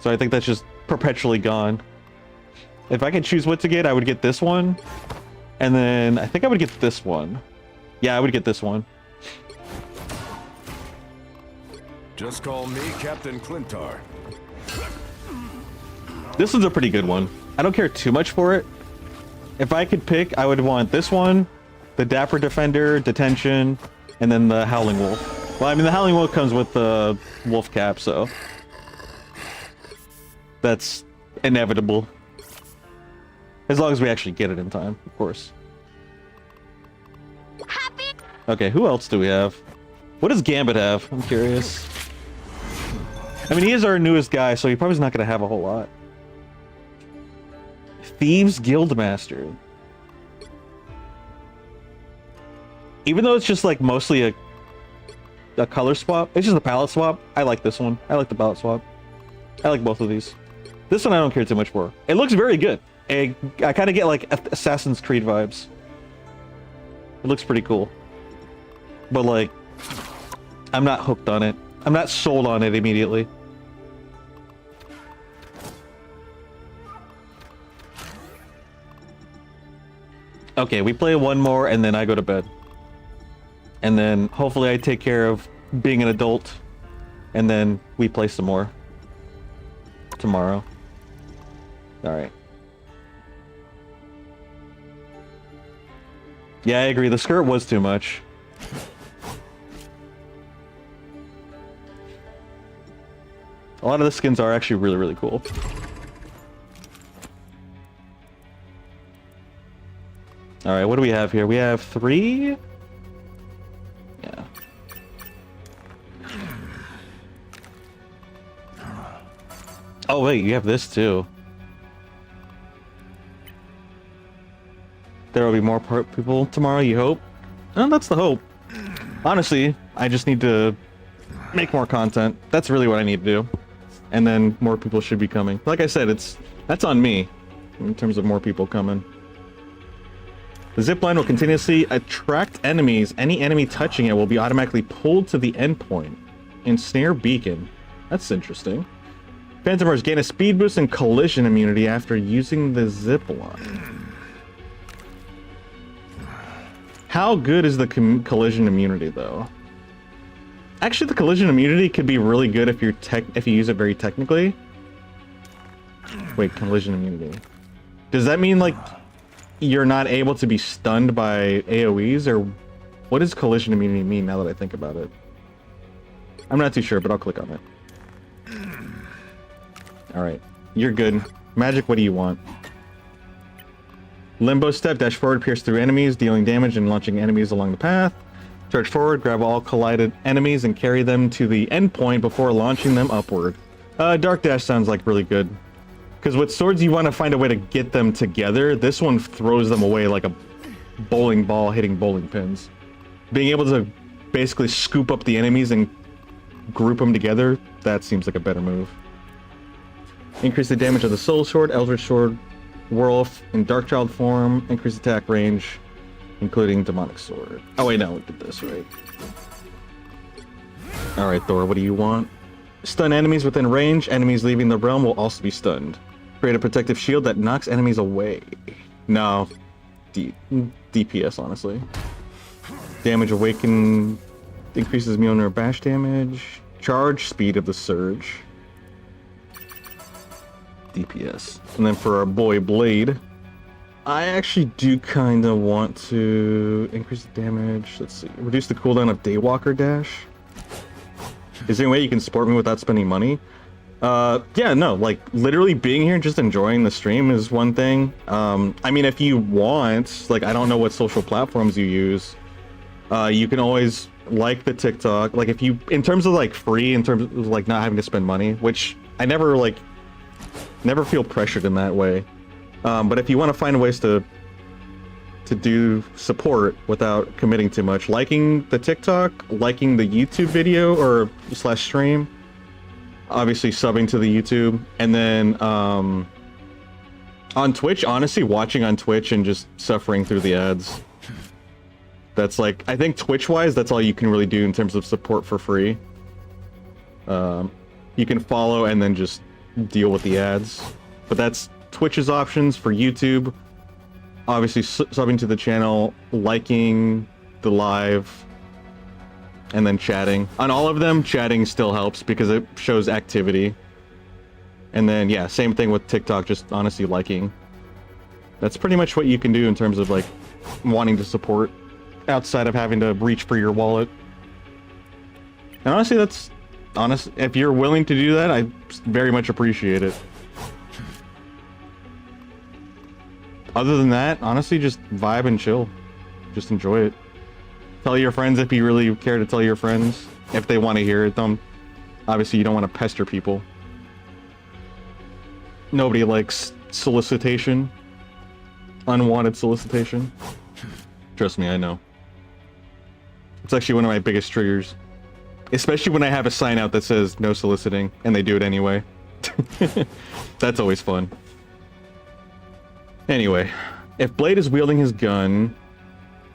S1: So I think that's just perpetually gone. If I could choose what to get, I would get this one. And then I think I would get this one. Yeah, I would get this one.
S8: Just call me Captain Clintar.
S1: This is a pretty good one. I don't care too much for it. If I could pick, I would want this one, the Dapper Defender, Detention, and then the Howling Wolf. Well, I mean, the Howling Wolf comes with the wolf cap, so... That's inevitable. As long as we actually get it in time, of course.
S2: Happy.
S1: Okay, who else do we have? What does Gambit have? I'm curious. I mean, he is our newest guy, so he probably is not going to have a whole lot. Thieves Guildmaster. Even though it's just like mostly a color swap, it's just a palette swap. I like this one. I like the palette swap. I like both of these. This one I don't care too much for. It looks very good. I kind of get like Assassin's Creed vibes. It looks pretty cool. But like, I'm not hooked on it. I'm not sold on it immediately. Okay, we play one more and then I go to bed. And then hopefully I take care of being an adult. And then we play some more. Tomorrow. Alright. Yeah, I agree. The skirt was too much. A lot of the skins are actually really, really cool. Alright, what do we have here? We have 3? Yeah. Oh wait, you have this too. There will be more people tomorrow, you hope? Well, that's the hope. Honestly, I just need to make more content. That's really what I need to do. And then more people should be coming. Like I said, that's on me in terms of more people coming. The zipline will continuously attract enemies. Any enemy touching it will be automatically pulled to the endpoint. Ensnare Beacon. That's interesting. Phantomers gain a speed boost and collision immunity after using the zipline. How good is the collision immunity, though? Actually, the collision immunity could be really good if you use it very technically. Wait, collision immunity. Does that mean, like, you're not able to be stunned by AoEs, or what does collision immunity mean now that I think about it? I'm not too sure, but I'll click on it. Alright, you're good. Magic, what do you want? Limbo step, dash forward, pierce through enemies, dealing damage and launching enemies along the path. Charge forward, grab all collided enemies and carry them to the endpoint before launching them upward. Dark dash sounds like really good. Because with swords, you want to find a way to get them together. This one throws them away like a bowling ball hitting bowling pins. Being able to basically scoop up the enemies and group them together, that seems like a better move. Increase the damage of the soul sword, eldritch sword, Werewolf in Darkchild form, increased attack range, including Demonic Sword. Oh wait, no, we did this, right? Alright, Thor, what do you want? Stun enemies within range. Enemies leaving the realm will also be stunned. Create a protective shield that knocks enemies away. No. DPS, honestly. Damage awaken increases Mjolnir bash damage. Charge speed of the surge. DPS. And then for our boy Blade, I actually do kind of want to increase the damage. Let's see. Reduce the cooldown of Daywalker Dash. Is there any way you can support me without spending money? Yeah, no, like, literally being here and just enjoying the stream is one thing. I mean, if you want, like, I don't know what social platforms you use. You can always like the TikTok. Like, if you, in terms of, like, free, in terms of, like, not having to spend money, which I never, like, never feel pressured in that way. But if you want to find ways to do support without committing too much, liking the TikTok, liking the YouTube video or / stream, obviously subbing to the YouTube, and then on Twitch, honestly, watching on Twitch and just suffering through the ads. That's like, I think Twitch-wise, that's all you can really do in terms of support for free. You can follow and then just deal with the ads, but that's Twitch's options. For YouTube, obviously subbing to the channel, liking the live, and then chatting. On all of them, chatting still helps because it shows activity. And then, yeah, same thing with TikTok, just honestly liking. That's pretty much what you can do in terms of, like, wanting to support outside of having to reach for your wallet. And honestly, that's honest. If you're willing to do that, I very much appreciate it. Other than that, honestly, just vibe and chill. Just enjoy it. Tell your friends if you really care to tell your friends. If they want to hear it. Obviously, you don't want to pester people. Nobody likes solicitation. Unwanted solicitation. Trust me, I know. It's actually one of my biggest triggers. Especially when I have a sign out that says no soliciting, and they do it anyway. That's always fun. Anyway, if Blade is wielding his gun,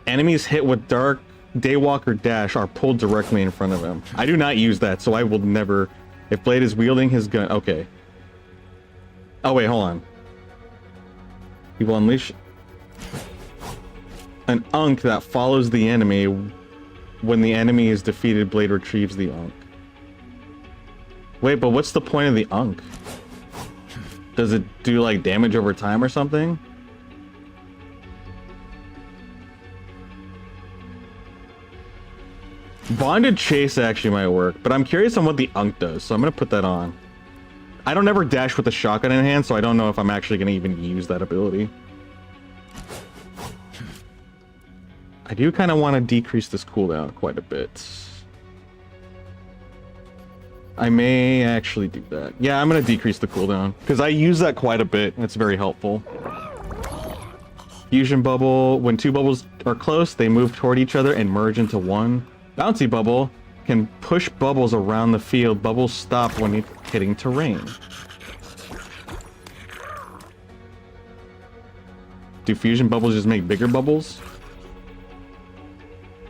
S1: enemies hit with Dark Daywalker Dash are pulled directly in front of him. I do not use that, so I will never... If Blade is wielding his gun... Okay. Oh, wait, hold on. He will unleash an Unk that follows the enemy. When the enemy is defeated, Blade retrieves the Unk. Wait, but what's the point of the Unk? Does it do, like, damage over time or something? Bonded Chase actually might work, but I'm curious on what the Unk does, so I'm gonna put that on. I don't ever dash with a shotgun in hand, so I don't know if I'm actually gonna even use that ability. I do kind of want to decrease this cooldown quite a bit. I may actually do that. Yeah, I'm going to decrease the cooldown, because I use that quite a bit, and it's very helpful. Fusion Bubble. When two bubbles are close, they move toward each other and merge into one. Bouncy Bubble can push bubbles around the field. Bubbles stop when hitting terrain. Do Fusion Bubbles just make bigger bubbles?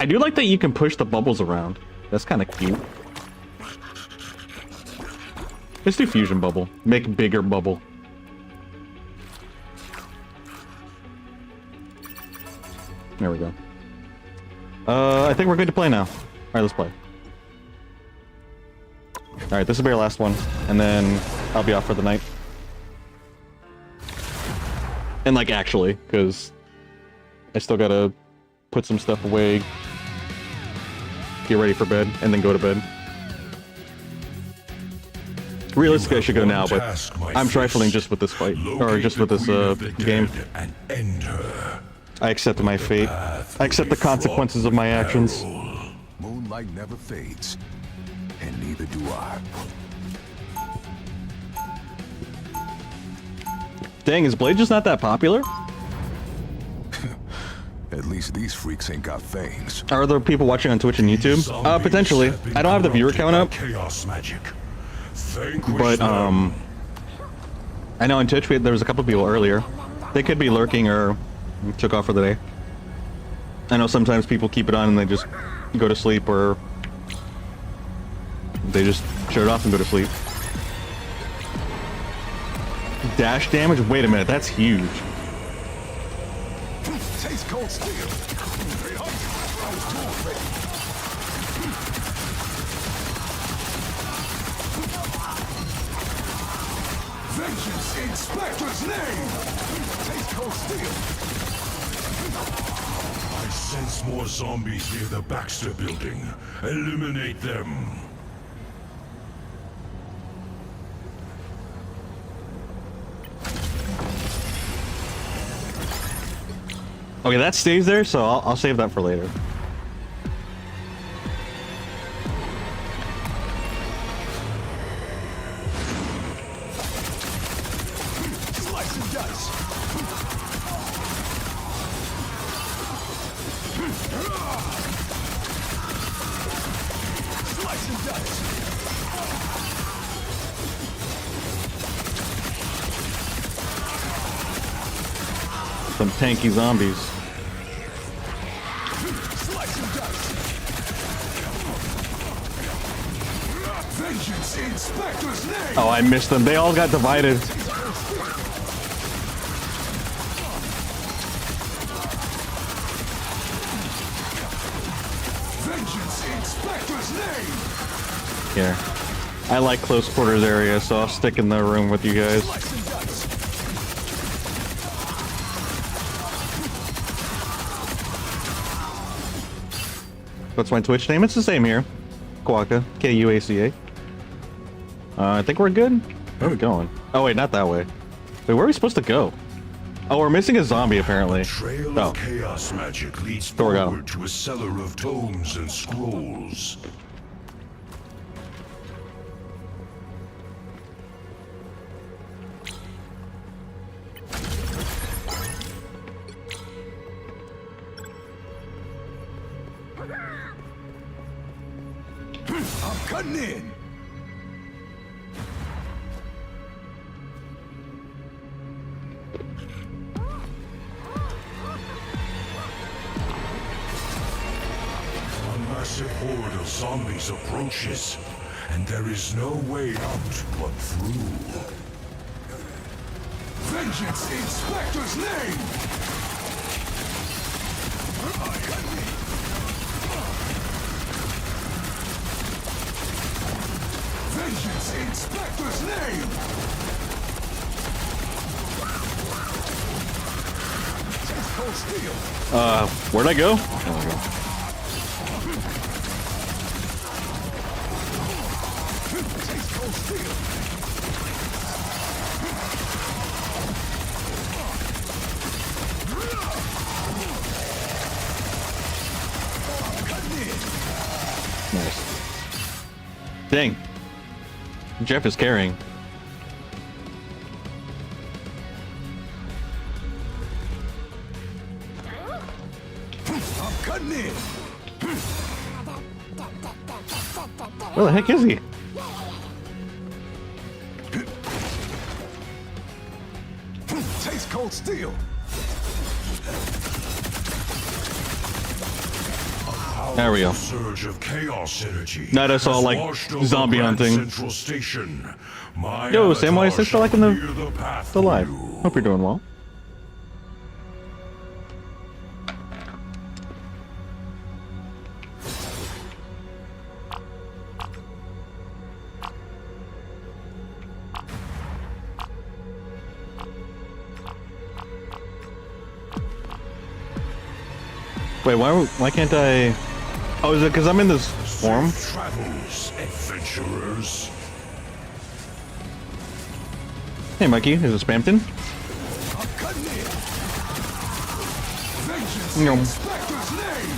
S1: I do like that you can push the bubbles around. That's kind of cute. Let's do Fusion Bubble. Make bigger bubble. There we go. I think we're good to play now. Alright, let's play. Alright, this will be our last one. And then I'll be off for the night. And, like, actually, because I still gotta put some stuff away, get ready for bed, and then go to bed. Realistically, I should go now, but I'm trifling just with this fight, or just with this game.
S6: And end her.
S1: I accept my fate. I accept the consequences of my actions.
S7: Moonlight never fades, and neither do I.
S1: Dang, is Blade just not that popular?
S7: At least these freaks ain't got fangs.
S1: Are there people watching on Twitch and YouTube? Potentially. I don't have the viewer count up.
S6: Chaos magic.
S1: But, I know on Twitch there was a couple people earlier. They could be lurking or took off for the day. I know sometimes people keep it on and they just go to sleep, or they just shut it off and go to sleep. Dash damage? Wait a minute, that's huge.
S8: Taste cold steel. Vengeance in Spectre's name. Taste cold steel.
S6: I sense more zombies near the Baxter building. Eliminate them.
S1: Okay, that stays there, so I'll save that for later.
S8: Slice and dice. Slice and dice.
S1: Some tanky zombies.
S8: Slice and dice. Vengeance in Spectre's name.
S1: Oh, I missed them. They all got divided.
S8: Vengeance in Spectre's name.
S1: Here. I like close quarters area, so I'll stick in the room with you guys.
S8: Slice and dice.
S1: What's my Twitch name? It's the same here. Quaka. Kuaca. I think we're good. Where are we going? Oh wait, not that way. Wait, where are we supposed to go? Oh, we're missing a zombie apparently.
S6: Trail
S1: Oh.
S6: of chaos magic leads
S1: There we go.
S6: forward to a cellar of tomes and scrolls.
S8: I'm cutting in.
S6: A massive horde of zombies approaches, and there is no way out but through.
S8: Vengeance in Spectre's name. Vengeance in Spectre's name. Taste cold steel.
S1: Where'd I go? There we go.
S8: Taste cold steel. Cutting in.
S1: Nice. Dang. Jeff is carrying.
S8: I'm cutting in.
S1: Where the heck is he?
S8: Taste cold steel.
S1: There we go.
S6: Surge of chaos energy.
S1: Not us all,
S6: has
S1: like,
S6: washed over
S1: zombie
S6: Grand
S1: hunting.
S6: Central Station. My
S1: Yo, Samwise,
S6: avatar
S1: thanks for liking
S6: shall
S1: the-
S6: clear the path
S1: Still alive.
S6: for you.
S1: Hope you're doing well. Wait, why can't I? Oh, is it because I'm in this form?
S6: Safe travels, adventurers.
S1: Hey, Mikey, is it Spampton?
S8: I'm cutting in. Vengeance
S1: No.
S8: in Spectre's name.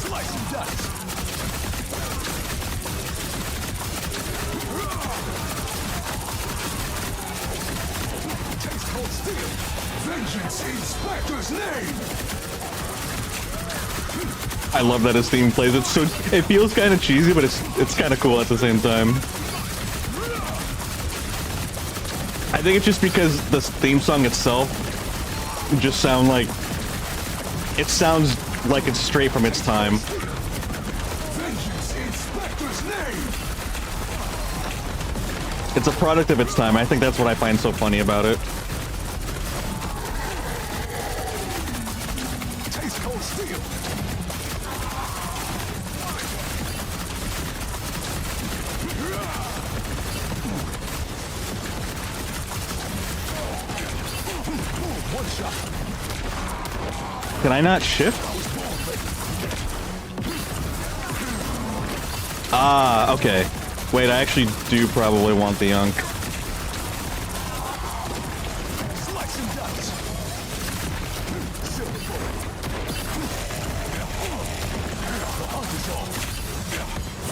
S8: Slice and dice. Taste cold steel. Vengeance in Spectre's name.
S1: I love that his theme plays. It feels kind of cheesy, but it's kind of cool at the same time. think it's just because the theme song itself just sounds like it's straight from its time.
S8: Vengeance in Spectre's name!
S1: It's a product of its time. I think that's what I find so funny about it.
S8: Taste cold steel! One shot!
S1: Can I not shift? Ah, okay. Wait, I actually do probably want the Unk.
S8: Slice and dice! Silver bullet! The hunt is on!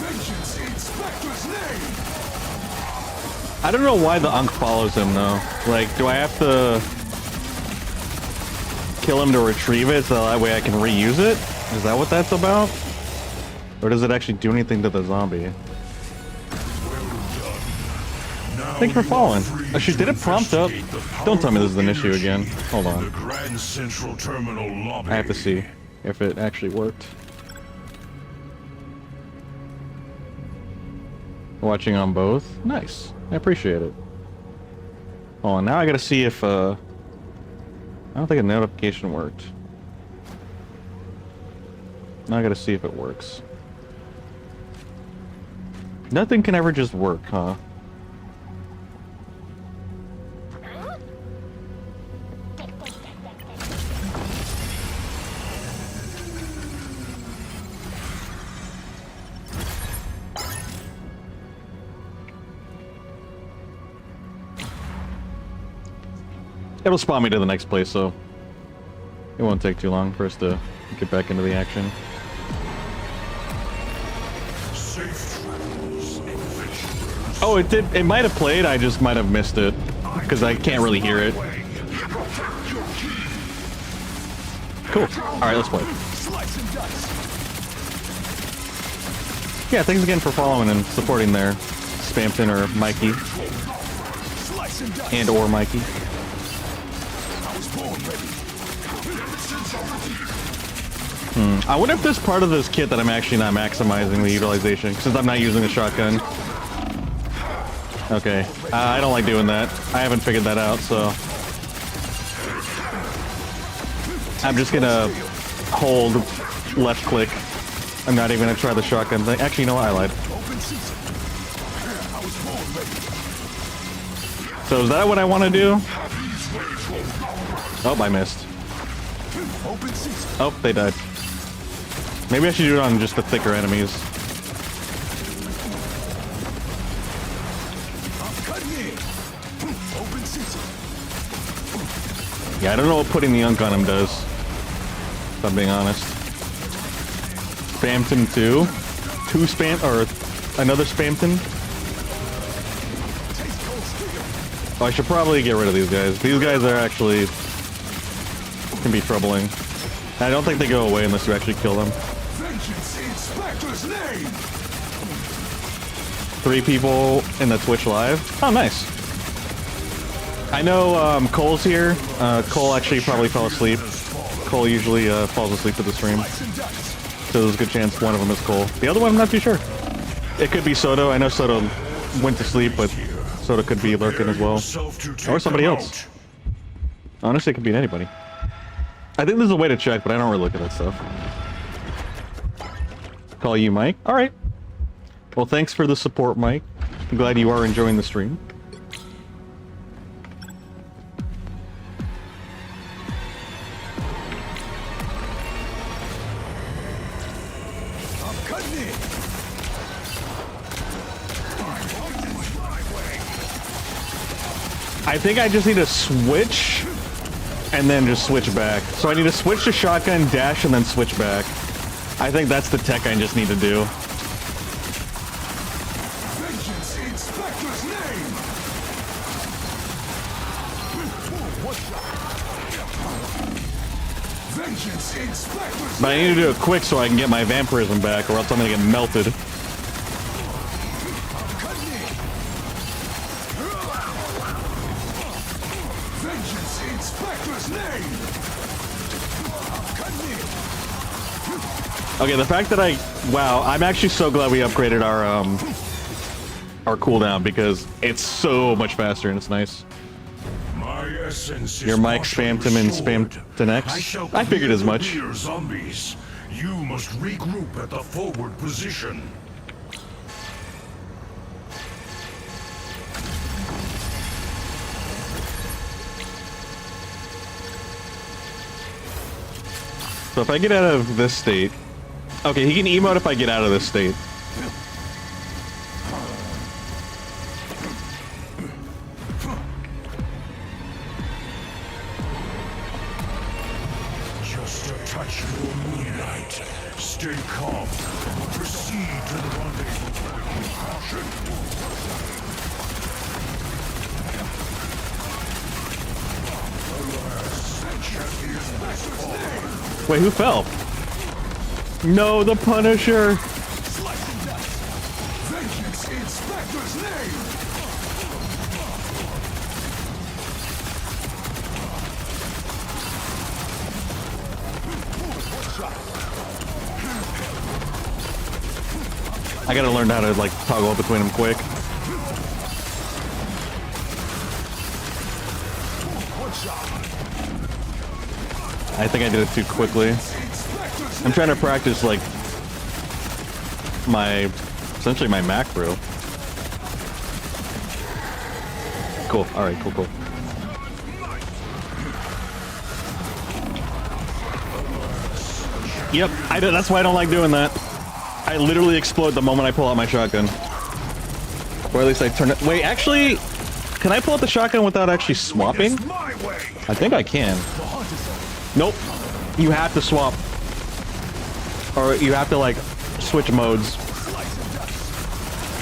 S8: Vengeance in Spectre's name!
S1: I don't know why the Unk follows him though. Like, do I have to kill him to retrieve it so that way I can reuse it? Is that what that's about? Or does it actually do anything to the zombie? Thank you for following. Actually, did it prompt up? Don't tell me this is an issue again. Hold
S6: The
S1: on.
S6: Grand Central Terminal lobby.
S1: I have to see if it actually worked. Watching on both? Nice. I appreciate it. Hold on, now I gotta see if, I don't think a notification worked. Now I gotta see if it works. Nothing can ever just work, huh? It'll spawn me to the next place, so it won't take too long for us to get back into the action.
S6: Safe travels, adventurers.
S1: Oh, it did. It might have played. I just might have missed it because I can't really hear it. Cool. All right, let's play.
S8: Slice and dice!
S1: Yeah, thanks again for following and supporting there, Spampton or Mikey,
S8: Slice and dice!
S1: or Mikey.
S8: I was born ready!
S1: I wonder if there's part of this kit that I'm actually not maximizing the utilization since I'm not using the shotgun. Okay, I don't like doing that. I haven't figured that out, so I'm just gonna hold left click. I'm not even gonna try the shotgun thing. Actually, you know what? I lied.
S8: Open season! I was born ready!
S1: So is that what I want to do? Oh, I missed.
S8: Open season!
S1: Oh, they died. Maybe I should do it on just the thicker enemies.
S8: I'm cutting in! Open season!
S1: Yeah, I don't know what putting the Unk on him does, if I'm being honest. Spampton 2? Two spam, or another Spampton?
S8: Taste cold steel!
S1: Oh, I should probably get rid of these guys. These guys are actually, can be troubling. I don't think they go away unless you actually kill them.
S8: Vengeance in Spectre's name!
S1: 3 people in the Twitch live. Oh, nice. I know Cole's here. Cole actually probably fell asleep. Cole usually falls asleep at the stream.
S8: Slice and dice!
S1: So there's a good chance one of them is Cole. The other one, I'm not too sure. It could be Soto. I know Soto went to sleep, but Soto could be lurking as well. Or somebody else. Honestly, it could be anybody. I think there's a way to check, but I don't really look at that stuff. Call you Mike? Alright. Well, thanks for the support, Mike. I'm glad you are enjoying the stream.
S8: I'm cutting in!
S1: I think I just need to switch and then just switch back. So I need to switch to shotgun, dash, and then switch back. I think that's the tech I just need to do.
S8: Vengeance in Spectre's name! One shot! Vengeance in Spectre's
S1: But I need to do it quick so I can get my vampirism back, or else I'm gonna get melted.
S8: cutting in!
S1: Okay, the fact that wow, I'm actually so glad we upgraded our cooldown because it's so much faster and it's nice.
S6: My essence is
S1: Your mic
S6: partially
S1: spammed him and
S6: restored.
S1: spammed to next.
S6: shall
S1: I figured
S6: clear
S1: as
S6: the
S1: much.
S6: rear zombies. You must regroup at the forward position.
S1: So if I get out of this state, okay, he can emote if I get out of this state.
S6: Just a touch more moonlight. Stay calm. Proceed to the rendezvous with caution. Alas, the champion has fallen.
S1: Wait, who fell? No, the Punisher.
S8: Slice and dice. Vengeance in Spectre's name.
S1: I gotta learn how to like toggle between them quick. I think I did it too quickly. I'm trying to practice like essentially my macro. Cool. All right. Cool. Yep. That's why I don't like doing that. I literally explode the moment I pull out my shotgun. Or at least I turn it. Wait, actually, can I pull out the shotgun without actually swapping?
S6: My way.
S1: I think I can. Nope. You have to swap. Or you have to like switch modes.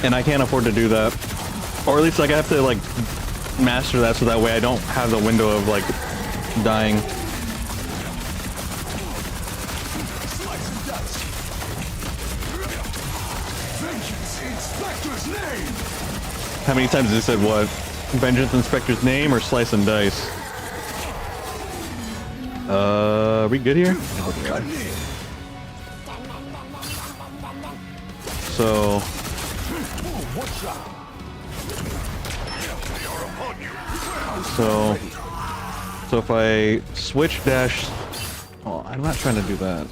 S1: And I can't afford to do that. Or at least like I have to like master that so that way I don't have the window of like dying.
S8: Vengeance in Spectre's name.
S1: How many times has it said what? Vengeance Inspector's name or slice and dice? Are we good here? So if I switch dash, oh, I'm not trying to do that.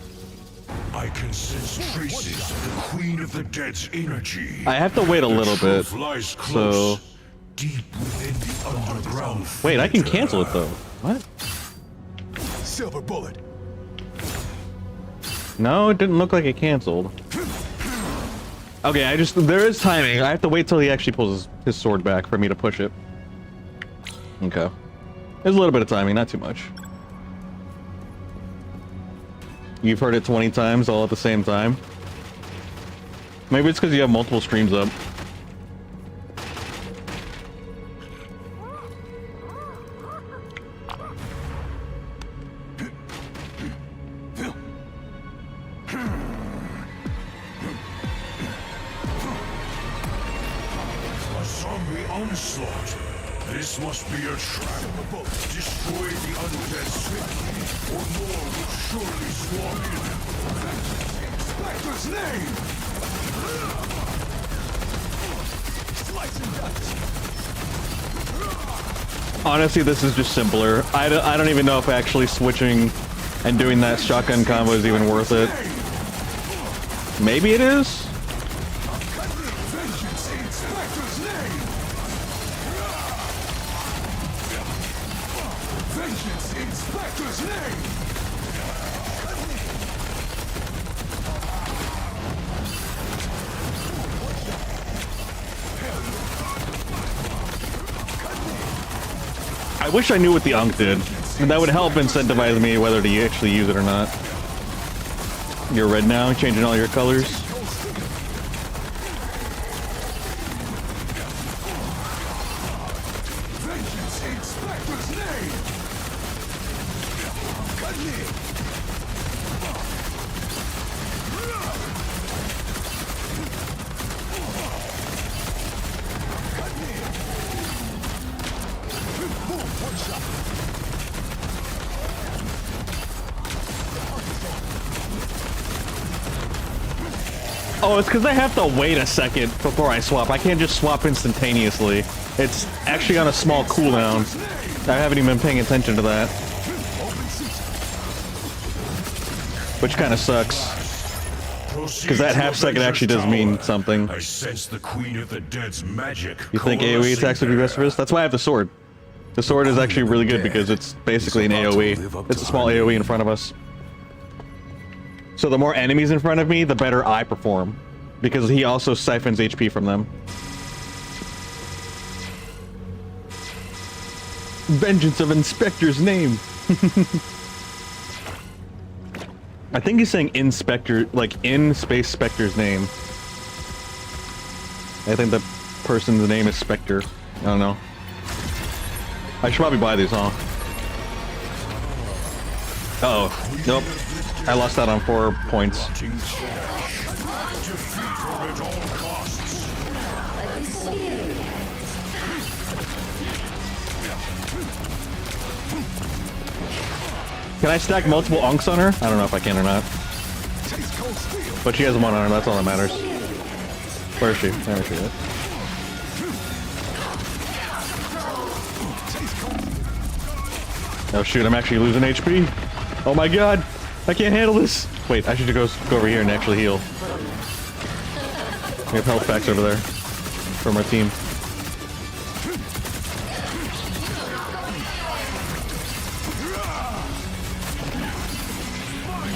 S6: I can sense traces of the Queen of the Dead's energy.
S1: I have to wait a little bit.
S6: Truth lies close,
S1: So
S6: deep within the underground.
S1: wait, I can
S6: theater.
S1: cancel it though. What?
S8: Silver bullet.
S1: No, it didn't look like it canceled. Okay, there is timing. I have to wait till he actually pulls his sword back for me to push it. Okay. There's a little bit of timing, not too much. You've heard it 20 times all at the same time. Maybe it's because you have multiple streams up.
S6: A zombie onslaught. This must be a trap. Destroy the undead swiftly, or more will surely swarm in.
S8: Spectre's name. Slice and dice.
S1: Honestly, this is just simpler. I don't even know if actually switching and doing that shotgun combo is even worth it. Maybe it is?
S8: Vengeance in Spectre's name. Vengeance in Spectre's name.
S1: I wish I knew what the Unk did. And that would help incentivize me whether to actually use it or not. You're red now, changing all your colors.
S8: Vengeance in Spectre's name.
S1: Oh, it's because I have to wait a second before I swap. I can't just swap instantaneously. It's actually on a small cooldown. I haven't even been paying attention to that. Which kind of sucks. Because that half second actually does mean something.
S6: I sense the Queen of the Dead's magic.
S1: You think AoE attacks would be best for this? That's why I have the sword. The sword is actually really good because it's basically an AoE. It's a small AoE in front of us. So the more enemies in front of me, the better I perform. Because he also siphons HP from them. Vengeance of Inspector's name. I think he's saying Inspector, like in Space Spectre's name. I think the person's name is Spectre. I don't know. I should probably buy these, huh? Uh-oh. Nope. I lost out on 4 points. Can I stack multiple unks on her? I don't know if I can or not. But she has one on her, that's all that matters. Where is she? There she is. Oh shoot, I'm actually losing HP. Oh my god, I can't handle this. Wait, I should go over here and actually heal. We have health packs over there from our team.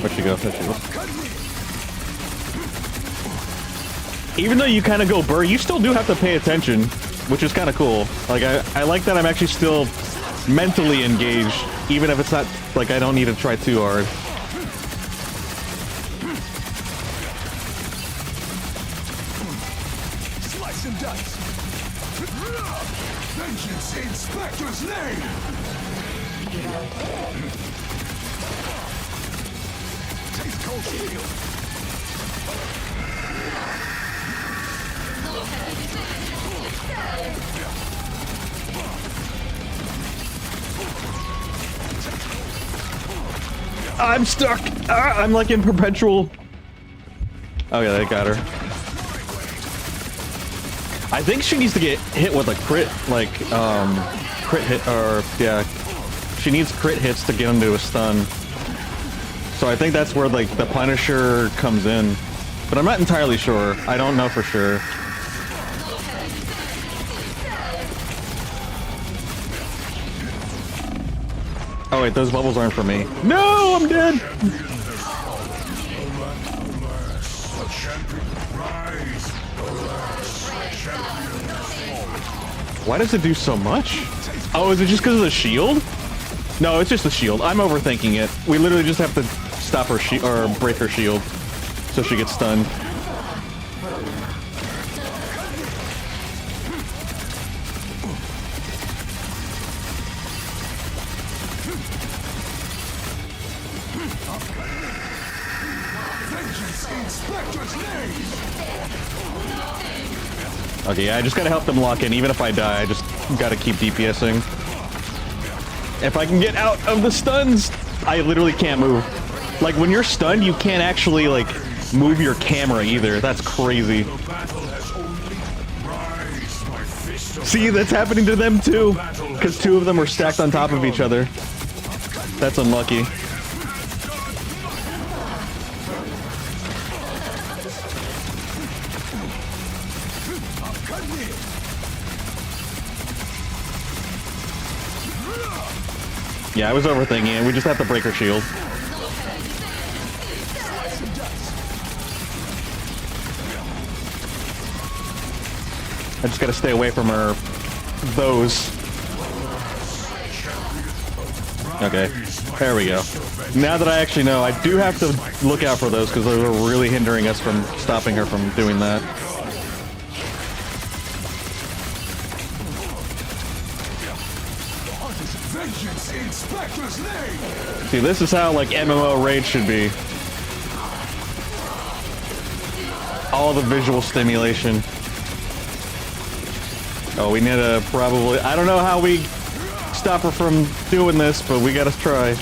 S1: Where'd she go? There she goes. Even though you kind of go burr, you still do have to pay attention, which is kind of cool. Like, I like that I'm actually still mentally engaged, even if it's not, like, I don't need to try too hard.
S8: Slice and dice. Vengeance in Spectre's name. Take cold steel.
S1: I'm stuck! I'm like in perpetual... Oh yeah, they got her. I think she needs to get hit with a crit, like, crit hit, or, yeah. She needs crit hits to get into a stun. So I think that's where, like, the Punisher comes in. But I'm not entirely sure. I don't know for sure. Oh wait, those bubbles aren't for me. No, I'm dead! Why does it do so much? Oh, is it just because of the shield? No, it's just the shield. I'm overthinking it. We literally just have to stop her shield, or break her shield, so she gets stunned. Okay, yeah, I just gotta help them lock in. Even if I die, I just gotta keep DPSing. If I can get out of the stuns, I literally can't move. Like, when you're stunned, you can't actually, like, move your camera either. That's crazy. See, that's happening to them too. Because 2 of them were stacked on top of each other. That's unlucky. Yeah, I was overthinking it. We just have to break her shield. I just gotta stay away from her. Those. Okay, there we go. Now that I actually know, I do have to look out for those because they were really hindering us from stopping her from doing that.
S8: Vengeance in Spectre's name.
S1: See, this is how, like, MMO Raid should be. All the visual stimulation. Oh, we need to probably... I don't know how we stop her from doing this, but we gotta try.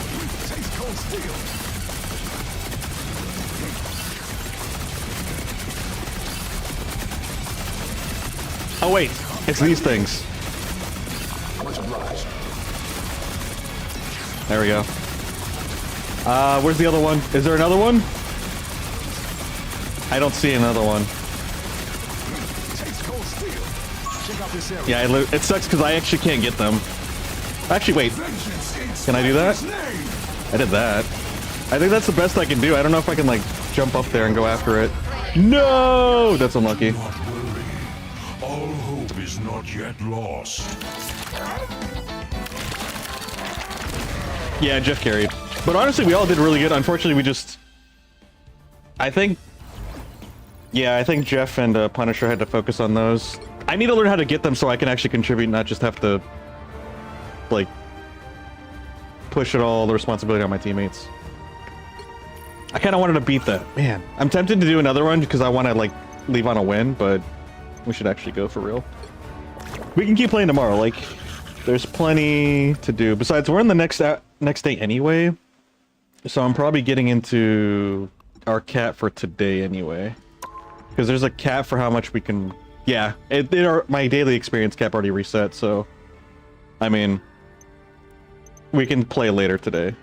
S1: Oh wait, it's these things.
S8: Much obliged.
S1: There we go. Where's the other one? Is there another one? I don't see another one.
S8: Takes cold steel. Check out this area.
S1: Yeah, it sucks because I actually can't get them. Actually, wait.
S8: Vengeance
S1: Can I do that?
S8: Inspector's name.
S1: I did that. I think that's the best I can do. I don't know if I can, like, jump up there and go after it. No! That's unlucky.
S6: Do not worry. All hope is not yet lost.
S1: Yeah, Jeff carried. But honestly, we all did really good. Unfortunately, we just... I think Jeff and Punisher had to focus on those. I need to learn how to get them so I can actually contribute, not just have to, like, push it all the responsibility on my teammates. I kind of wanted to beat that. Man, I'm tempted to do another one because I want to, like, leave on a win, but we should actually go for real. We can keep playing tomorrow. Like, there's plenty to do. Besides, we're in the next day anyway, so I'm probably getting into our cap for today anyway. Because there's a cap for how much we can... Yeah, my daily experience cap already reset, so... I mean... We can play later today.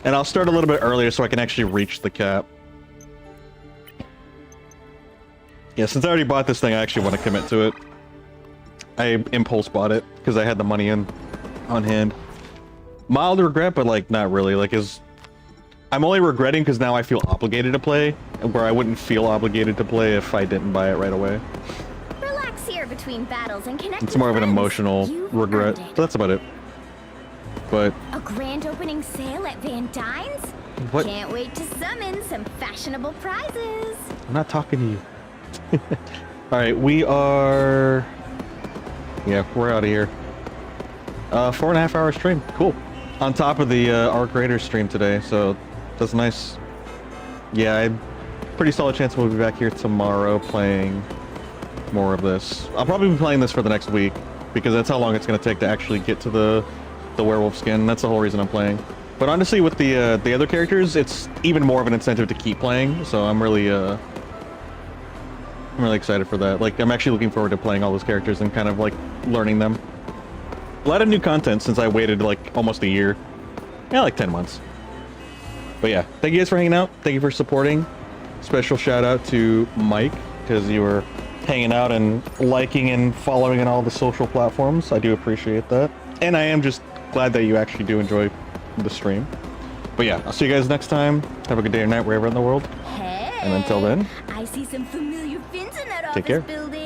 S1: And I'll start a little bit earlier so I can actually reach the cap. Yeah, since I already bought this thing, I actually want to commit to it. I impulse bought it, because I had the money on hand. Mild regret, but, like, not really. Like, I'm only regretting because now I feel obligated to play, where I wouldn't feel obligated to play if I didn't buy it right away.
S2: Relax here between battles and connect.
S1: It's more of an
S2: with friends.
S1: emotional
S2: You've
S1: regret.
S2: earned it.
S1: So that's about it. But
S2: A grand opening sale at Van Dyne's?
S1: what?
S2: Can't wait to summon some fashionable prizes.
S1: I'm not talking to you. Alright, we are... Yeah, we're out of here. 4.5 hour stream. Cool. On top of the Arc Raiders stream today, so that's nice. Yeah, I'm pretty solid chance we'll be back here tomorrow playing more of this. I'll probably be playing this for the next week, because that's how long it's going to take to actually get to the werewolf skin. That's the whole reason I'm playing. But honestly, with the other characters, it's even more of an incentive to keep playing, so I'm really excited for that. Like, I'm actually looking forward to playing all those characters and kind of, like, learning them. A lot of new content since I waited, like, almost a year. Yeah, like 10 months. But yeah, thank you guys for hanging out. Thank you for supporting. Special shout out to Mike, because you were hanging out and liking and following on all the social platforms. I do appreciate that. And I am just glad that you actually do enjoy the stream. But yeah, I'll see you guys next time. Have a good day or night wherever in the world.
S2: Hey.
S1: And until then,
S2: I see some familiar fins in that
S1: Take
S2: office
S1: care.
S2: building.